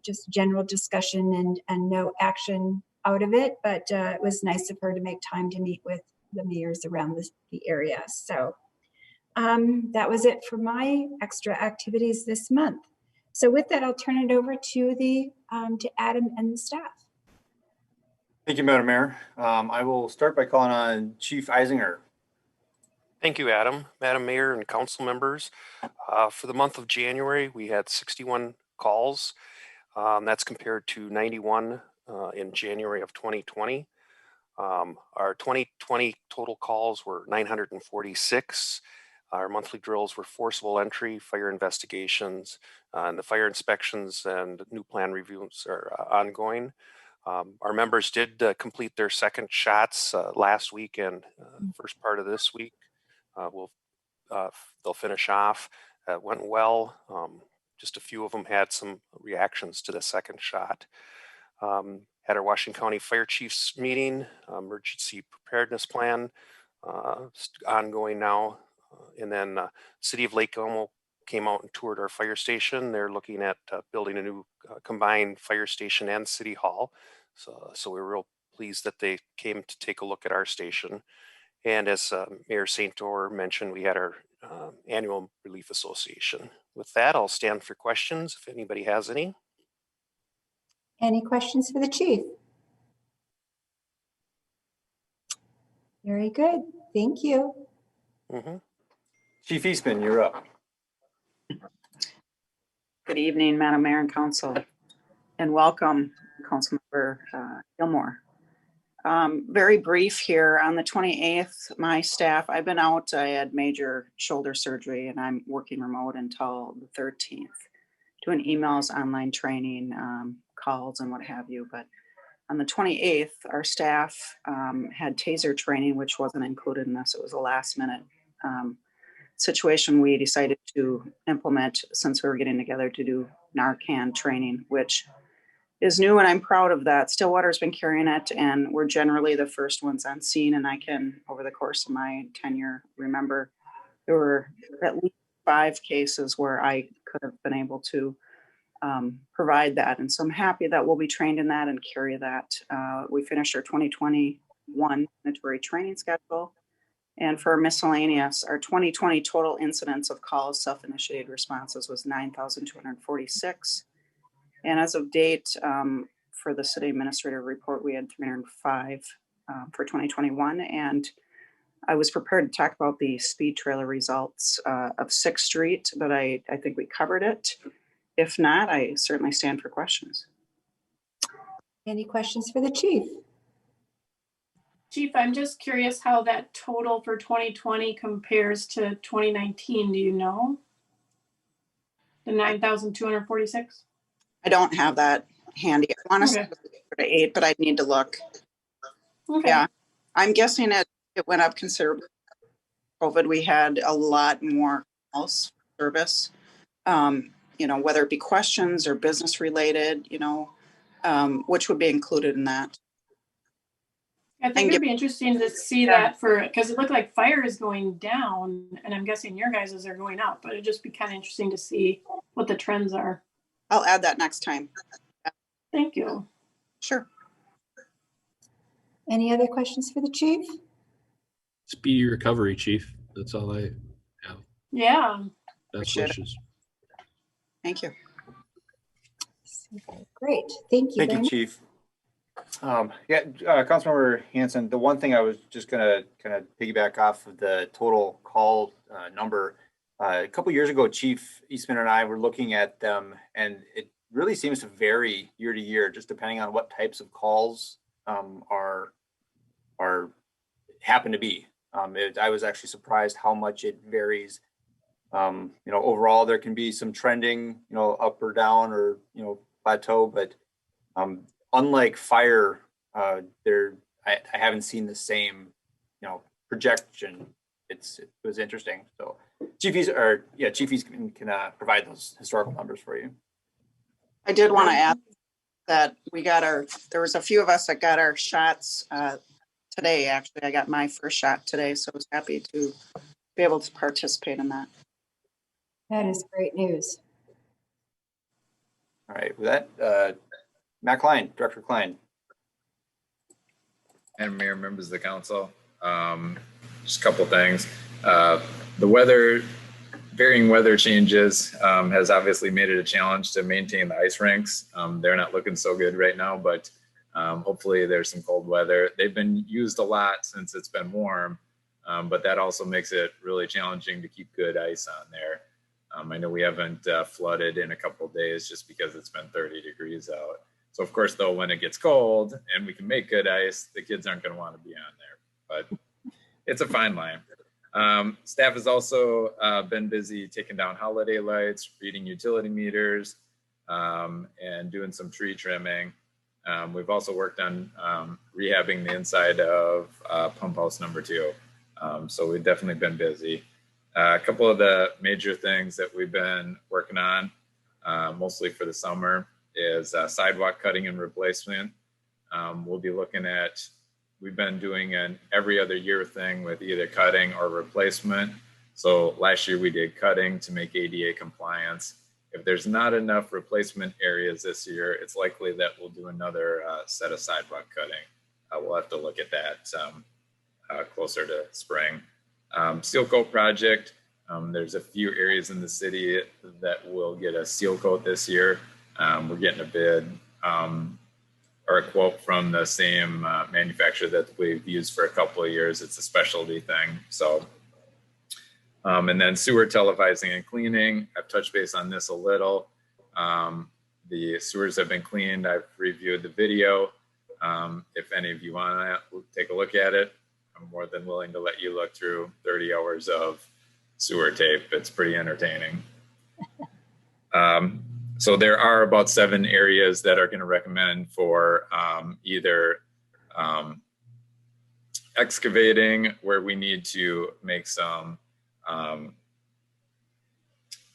just general discussion and no action out of it, but it was nice of her to make time to meet with the mayors around the area. So that was it for my extra activities this month. So with that, I'll turn it over to Adam and the staff. Thank you, Madam Mayor. I will start by calling on Chief Eisinger. Thank you, Adam. Madam Mayor and council members. For the month of January, we had 61 calls. That's compared to 91 in January of 2020. Our 2020 total calls were 946. Our monthly drills were forcible entry, fire investigations, and the fire inspections and new plan reviews are ongoing. Our members did complete their second shots last week and first part of this week. They'll finish off. It went well. Just a few of them had some reactions to the second shot. Had our Washington County Fire Chiefs meeting, emergency preparedness plan ongoing now. And then City of Lake Como came out and toured our fire station. They're looking at building a new combined fire station and City Hall. So we're real pleased that they came to take a look at our station. And as Mayor St. Or mentioned, we had our annual Relief Association. With that, I'll stand for questions if anybody has any. Any questions for the chief? Very good. Thank you. Chief Eastman, you're up. Good evening, Madam Mayor and Council, and welcome, Councilmember Gilmore. Very brief here. On the 28th, my staff, I've been out, I had major shoulder surgery and I'm working remote until the 13th, doing emails, online training, calls and what have you. But on the 28th, our staff had taser training, which wasn't included in this. It was a last minute situation we decided to implement since we were getting together to do Narcan training, which is new, and I'm proud of that. Stillwater's been carrying it, and we're generally the first ones on scene. And I can, over the course of my tenure, remember there were at least 5 cases where I could have been able to provide that. And so I'm happy that we'll be trained in that and carry that. We finished our 2021 mandatory training schedule. And for Miscellaneous, our 2020 total incidents of calls, self-initiated responses was 9,246. And as of date, for the city administrator report, we had 305 for 2021. And I was prepared to talk about the speed trailer results of 6th Street, but I think we covered it. If not, I certainly stand for questions. Any questions for the chief? Chief, I'm just curious how that total for 2020 compares to 2019. Do you know? The 9,246? I don't have that handy. I want to say 8, but I'd need to look. Okay. Yeah, I'm guessing it went up considerably. COVID, we had a lot more calls service, whether it be questions or business related, which would be included in that. I think it'd be interesting to see that because it looked like fire is going down, and I'm guessing your guys' are going up, but it'd just be kind of interesting to see what the trends are. I'll add that next time. Thank you. Sure. Any other questions for the chief? Speedy recovery, Chief. That's all I have. Yeah. Best wishes. Thank you. Great. Thank you. Thank you, Chief. Councilmember Hanson, the one thing I was just gonna kind of piggyback off of the total call number. A couple years ago, Chief Eastman and I were looking at them, and it really seems to vary year to year, just depending on what types of calls are happen to be. I was actually surprised how much it varies. Overall, there can be some trending, up or down or plateau, but unlike fire, I haven't seen the same, projection. It was interesting. So Chief Eastman can provide those historical numbers for you. I did want to add that there was a few of us that got our shots today. Actually, I got my first shot today, so I was happy to be able to participate in that. That is great news. All right, with that, Matt Klein, Director Klein. And Mayor, members of the council, just a couple things. The varying weather changes has obviously made it a challenge to maintain the ice rinks. They're not looking so good right now, but hopefully there's some cold weather. They've been used a lot since it's been warm, but that also makes it really challenging to keep good ice on there. I know we haven't flooded in a couple of days just because it's been 30 degrees out. So of course, though, when it gets cold and we can make good ice, the kids aren't going to want to be on there, but it's a fine line. Staff has also been busy taking down holiday lights, reading utility meters, and doing some tree trimming. We've also worked on rehabbing the inside of pump house number 2. So we've definitely been busy. A couple of the major things that we've been working on, mostly for the summer, is sidewalk cutting and replacement. We'll be looking at, we've been doing an every other year thing with either cutting or replacement. So last year we did cutting to make ADA compliance. If there's not enough replacement areas this year, it's likely that we'll do another set of sidewalk cutting. We'll have to look at that closer to spring. Seal coat project. There's a few areas in the city that will get a seal coat this year. We're getting a bid or a quote from the same manufacturer that we've used for a couple of years. It's a specialty thing. So, and then sewer televising and cleaning. I've touched base on this a little. The sewers have been cleaned. I've reviewed the video. If any of you want to take a look at it, I'm more than willing to let you look through 30 hours of sewer tape. It's pretty entertaining. So there are about 7 areas that are going to recommend for either excavating, where we need to make some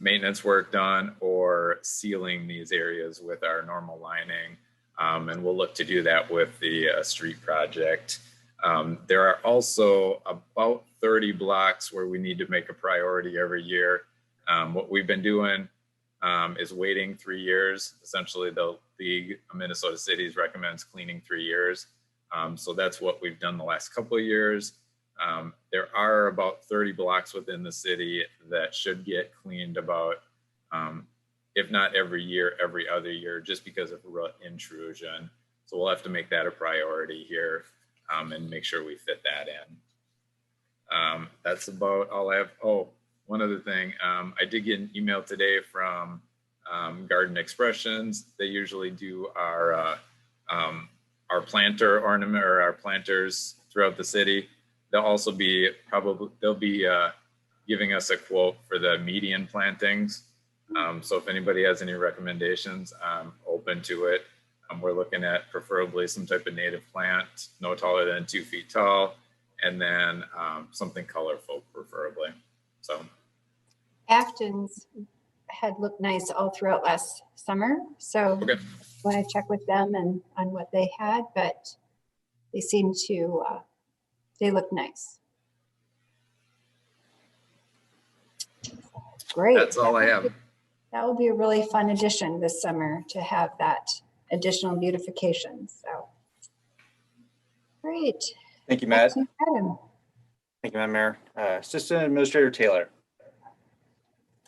maintenance work done, or sealing these areas with our normal lining. And we'll look to do that with the street project. There are also about 30 blocks where we need to make a priority every year. What we've been doing is waiting 3 years. Essentially, the League of Minnesota Cities recommends cleaning 3 years. So that's what we've done the last couple of years. There are about 30 blocks within the city that should get cleaned about, if not every year, every other year, just because of intrusion. So we'll have to make that a priority here and make sure we fit that in. That's about all I have. Oh, one other thing. I did get an email today from Garden Expressions. They usually do our planter ornament, or our planters throughout the city. They'll also be giving us a quote for the median plantings. So if anybody has any recommendations, I'm open to it. We're looking at preferably some type of native plant, no taller than 2 feet tall, and then something colorful, preferably. So Afton's had looked nice all throughout last summer, so okay. Want to check with them and on what they had, but they seem to they look nice. Great. That's all I have. That will be a really fun addition this summer to have that additional beautification. So great. Thank you, Matt. Thank you, Adam. Thank you, Madam Mayor. Assistant Administrator Taylor.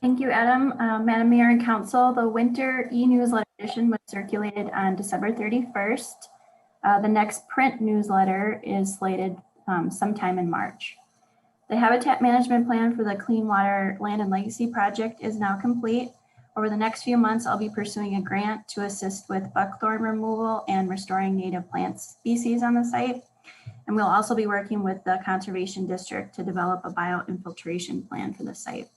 Thank you, Adam. Madam Mayor and Council, the winter e-newsletter edition was circulated on December 31st. The next print newsletter is slated sometime in March. The habitat management plan for the Clean Water Land and Legacy project is now complete. Over the next few months, I'll be pursuing a grant to assist with buckthorn removal and restoring native plant species on the site. And we'll also be working with the Conservation District to develop a bioinfiltration plan for the site.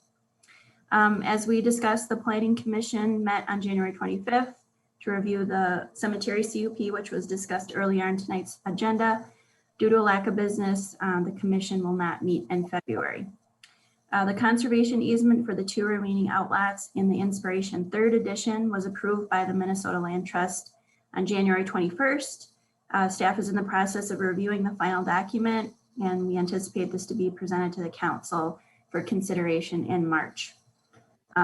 As we discussed, the Planning Commission met on January 25th to review the Cemetery CUP, which was discussed earlier in tonight's agenda. Due to a lack of business, the commission will not meet in February. The conservation easement for the 2 remaining outlots in the Inspiration 3rd edition was approved by the Minnesota Land Trust on January 21st. Staff is in the process of reviewing the final document, and we anticipate this to be presented to the council for consideration in March.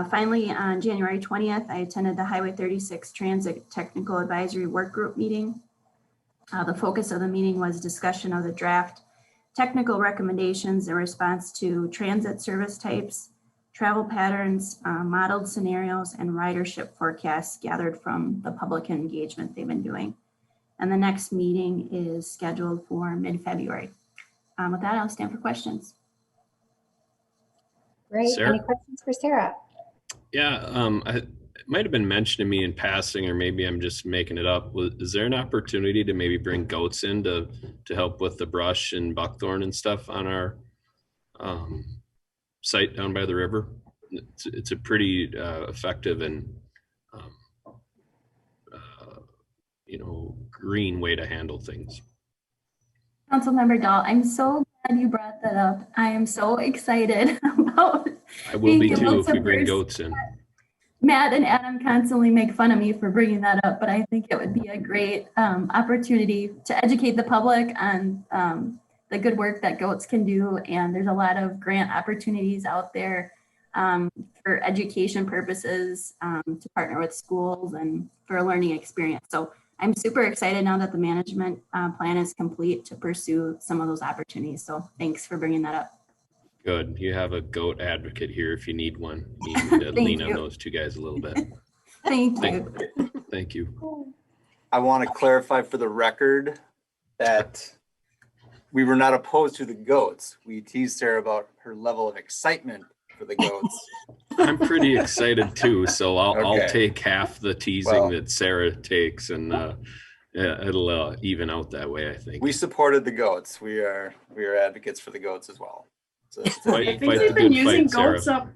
Finally, on January 20th, I attended the Highway 36 Transit Technical Advisory Work Group meeting. The focus of the meeting was discussion of the draft technical recommendations in response to transit service types, travel patterns, modeled scenarios, and ridership forecasts gathered from the public engagement they've been doing. And the next meeting is scheduled for mid-February. With that, I'll stand for questions. Great. Sarah? Any questions for Sarah? Yeah, it might have been mentioned to me in passing, or maybe I'm just making it up. Is there an opportunity to maybe bring goats in to help with the brush and buckthorn and stuff on our site down by the river. It's a pretty effective and green way to handle things. Councilmember Dahl, I'm so glad you brought that up. I am so excited about. I will be being too able if to we bring pursue goats in. Matt and Adam constantly make fun of me for bringing that up, but I think it would be a great opportunity to educate the public on the good work that goats can do. And there's a lot of grant opportunities out there for education purposes, to partner with schools and for a learning experience. So I'm super excited now that the management plan is complete to pursue some of those opportunities. So thanks for bringing that up. Good. You have a goat advocate here if you need one. You need to lean on those two guys a little bit. Thank you. Thank you. I want to clarify for the record that we were not opposed to the goats. We teased Sarah about her level of excitement for the goats. I'm pretty excited too, so I'll Okay. take half the teasing that Sarah takes, and it'll even out that way, I think. We supported the goats. We are advocates for the goats as well. So I think they've been using goats up.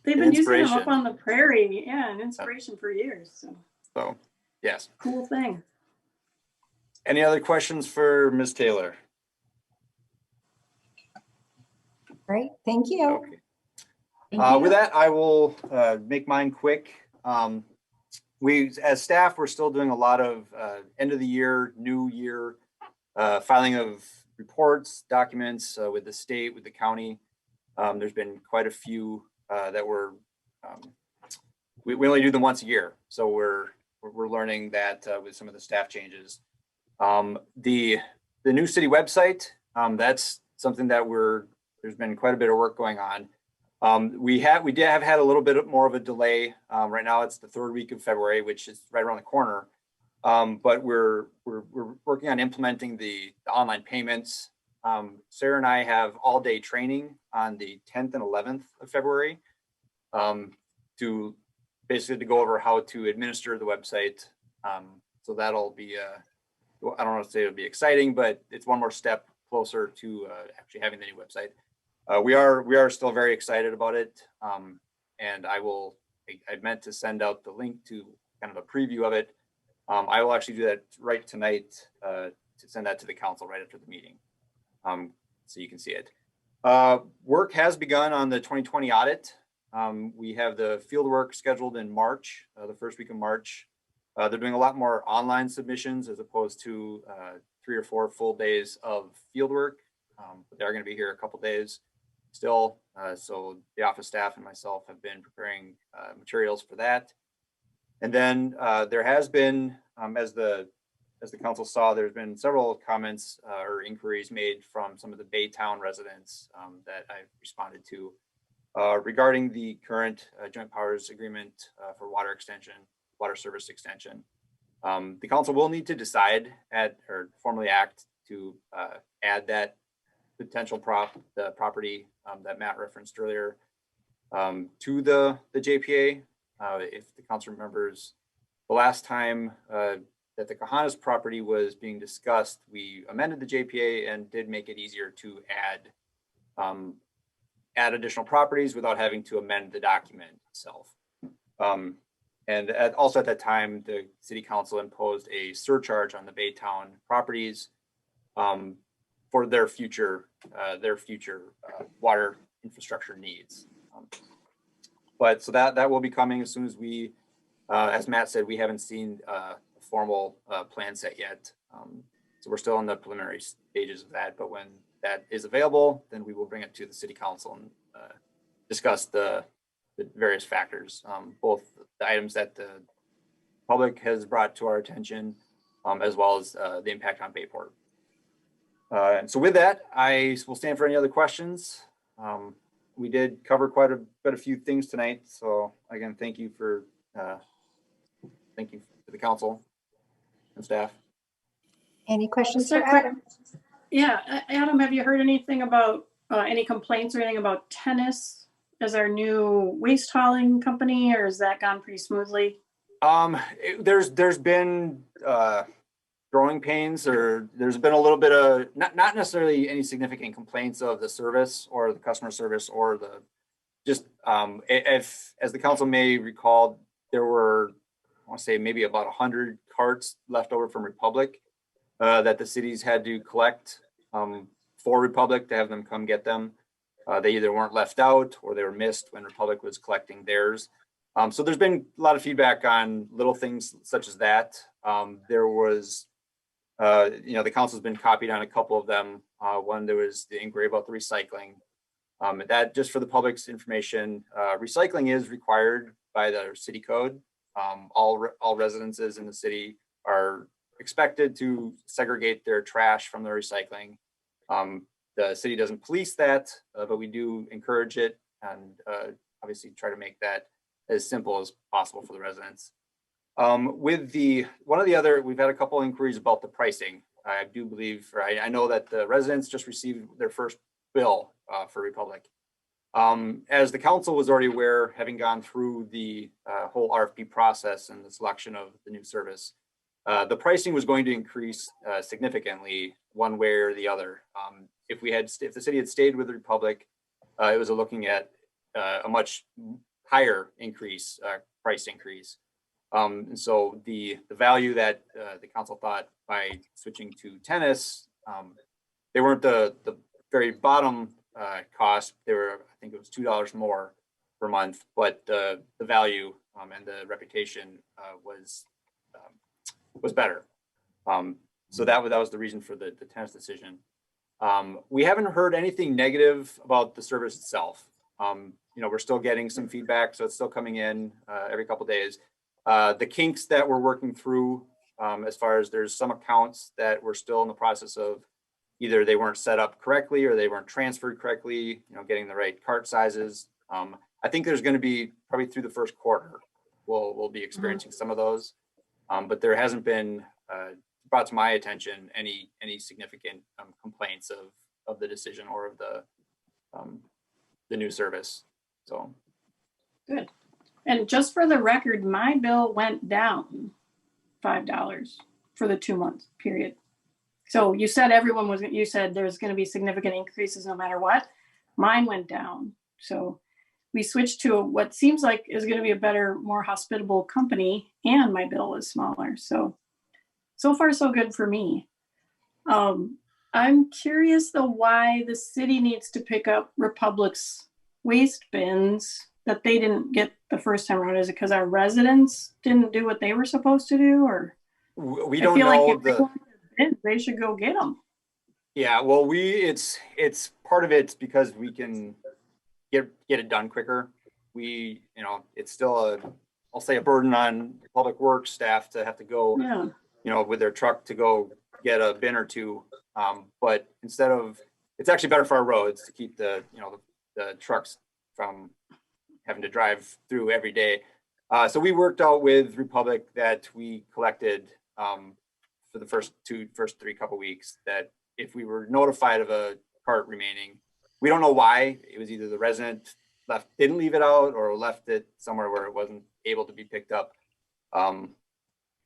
They've been using them up on the prairie. Yeah, an inspiration for years. So yes. Cool thing. Any other questions for Ms. Taylor? Great, thank you. Okay. With that, I will make mine quick. We, as staff, we're still doing a lot of end of the year, new year filing of reports, documents with the state, with the county. There's been quite a few that were, we only do them once a year. So we're learning that with some of the staff changes. The new city website, that's something that there's been quite a bit of work going on. We did have had a little bit more of a delay. Right now it's the third week of February, which is right around the corner. But we're working on implementing the online payments. Sarah and I have all day training on the 10th and 11th of February to basically to go over how to administer the website. So that'll be, I don't want to say it'll be exciting, but it's one more step closer to actually having the new website. We are still very excited about it. And I meant to send out the link to kind of a preview of it. I will actually do that right tonight to send that to the council right after the meeting, so you can see it. Work has begun on the 2020 audit. We have the field work scheduled in March, the first week of March. They're doing a lot more online submissions as opposed to 3 or 4 full days of field work. But they're going to be here a couple days still. So the office staff and myself have been preparing materials for that. And then there has been, as the council saw, there's been several comments or inquiries made from some of the Baytown residents that I've responded to regarding the current joint powers agreement for water service extension. The council will need to decide or formally act to add that potential the property that Matt referenced earlier to the JPA. If the council remembers, the last time that the Kahanas property was being discussed, we amended the JPA and did make it easier to add additional properties without having to amend the document itself. And also at that time, the city council imposed a surcharge on the Baytown properties for their future water infrastructure needs. But so that will be coming as soon as we, as Matt said, we haven't seen a formal plan set yet. So we're still in the preliminary stages of that. But when that is available, then we will bring it to the city council and discuss the various factors, both the items that the public has brought to our attention, as well as the impact on Bayport. And so with that, I will stand for any other questions. We did cover quite a few things tonight. So again, thank you to the council and staff. Any questions for Adam? Yeah, Adam, have you heard anything about any complaints or anything about Tennis as our new waste hauling company, or has that gone pretty smoothly? There's been growing pains, or there's been a little bit of, not necessarily any significant complaints of the service or the customer service or the, just, if, as the council may recall, there were, I want to say maybe about 100 carts left over from Republic that the cities had to collect for Republic to have them come get them. They either weren't left out or they were missed when Republic was collecting theirs. So there's been a lot of feedback on little things such as that. There was, the council's been copied on a couple of them. One, there was the inquiry about the recycling. That, just for the public's information, recycling is required by the city code. All residences in the city are expected to segregate their trash from their recycling. The city doesn't police that, but we do encourage it and obviously try to make that as simple as possible for the residents. With one of the other, we've had a couple inquiries about the pricing. I do believe, or I know that the residents just received their first bill for Republic. As the council was already aware, having gone through the whole RFP process and the selection of the new service, the pricing was going to increase significantly one way or the other. If the city had stayed with the Republic, it was looking at a much higher price increase. And so the value that the council thought by switching to tennis, they weren't the very bottom cost. They were, I think it was $2 more per month, but the value and the reputation was better. So that was the reason for the tennis decision. We haven't heard anything negative about the service itself. We're still getting some feedback, so it's still coming in every couple of days. The kinks that we're working through, as far as there's some accounts that we're still in the process of, either they weren't set up correctly or they weren't transferred correctly, getting the right cart sizes. I think there's going to be probably through the first quarter, we'll be experiencing some of those, but there hasn't been brought to my attention any significant complaints of the decision or of the new service. So good. And just for the record, my bill went down $5 for the 2 month period. So you said you said there's going to be significant increases no matter what. Mine went down. So we switched to what seems like is going to be a better, more hospitable company, and my bill was smaller. So far, so good for me. I'm curious though why the city needs to pick up Republic's waste bins that they didn't get the first time around. Is it because our residents didn't do what they were supposed to do, or we don't know? Like if they want their bins, they should go get them. Yeah, well, it's part of it's because we can get it done quicker. It's still I'll say a burden on public works staff to have to go, with their truck to go get a bin or two. But instead of, it's actually better for our roads to keep the trucks from having to drive through every day. So we worked out with Republic that we collected for the first three couple weeks, that if we were notified of a cart remaining, we don't know why. It was either the resident didn't leave it out or left it somewhere where it wasn't able to be picked up.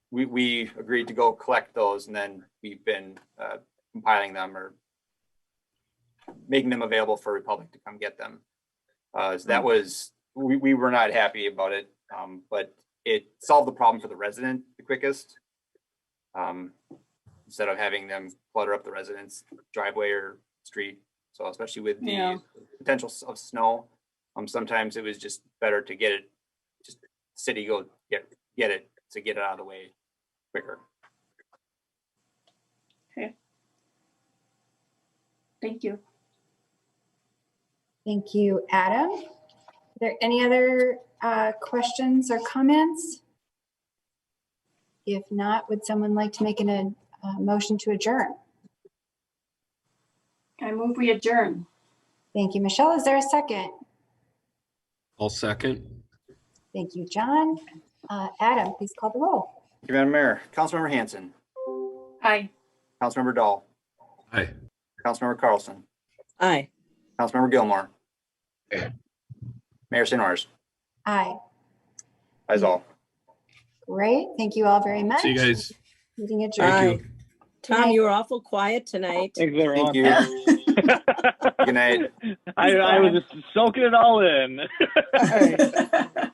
We agreed to go collect those, and then we've been compiling them or making them available for Republic to come get them. So that was, we were not happy about it, but it solved the problem for the resident the quickest. Instead of having them clutter up the resident's driveway or street. So especially with the potential of snow, sometimes it was just better to get it, just city go get it to get it out of the way quicker. Okay. Thank you. Thank you, Adam. Are there any other questions or comments? If not, would someone like to make a motion to adjourn? I move we adjourn. Thank you, Michelle. Is there a second? I'll second. Thank you, John. Adam, please call the roll. Thank you, Madam Mayor. Councilmember Hanson. Aye. Councilmember Dahl. Aye. Councilmember Carlson. Aye. Councilmember Gilmore. Aye. Mayor St. Orders. Aye. Ayes all. Great. Thank you all very much. See you guys. Meeting adjourned. Thank you. Tom, you were awful quiet tonight. Thanks, everyone. Thank you. Good night. I was just soaking it all in. All right.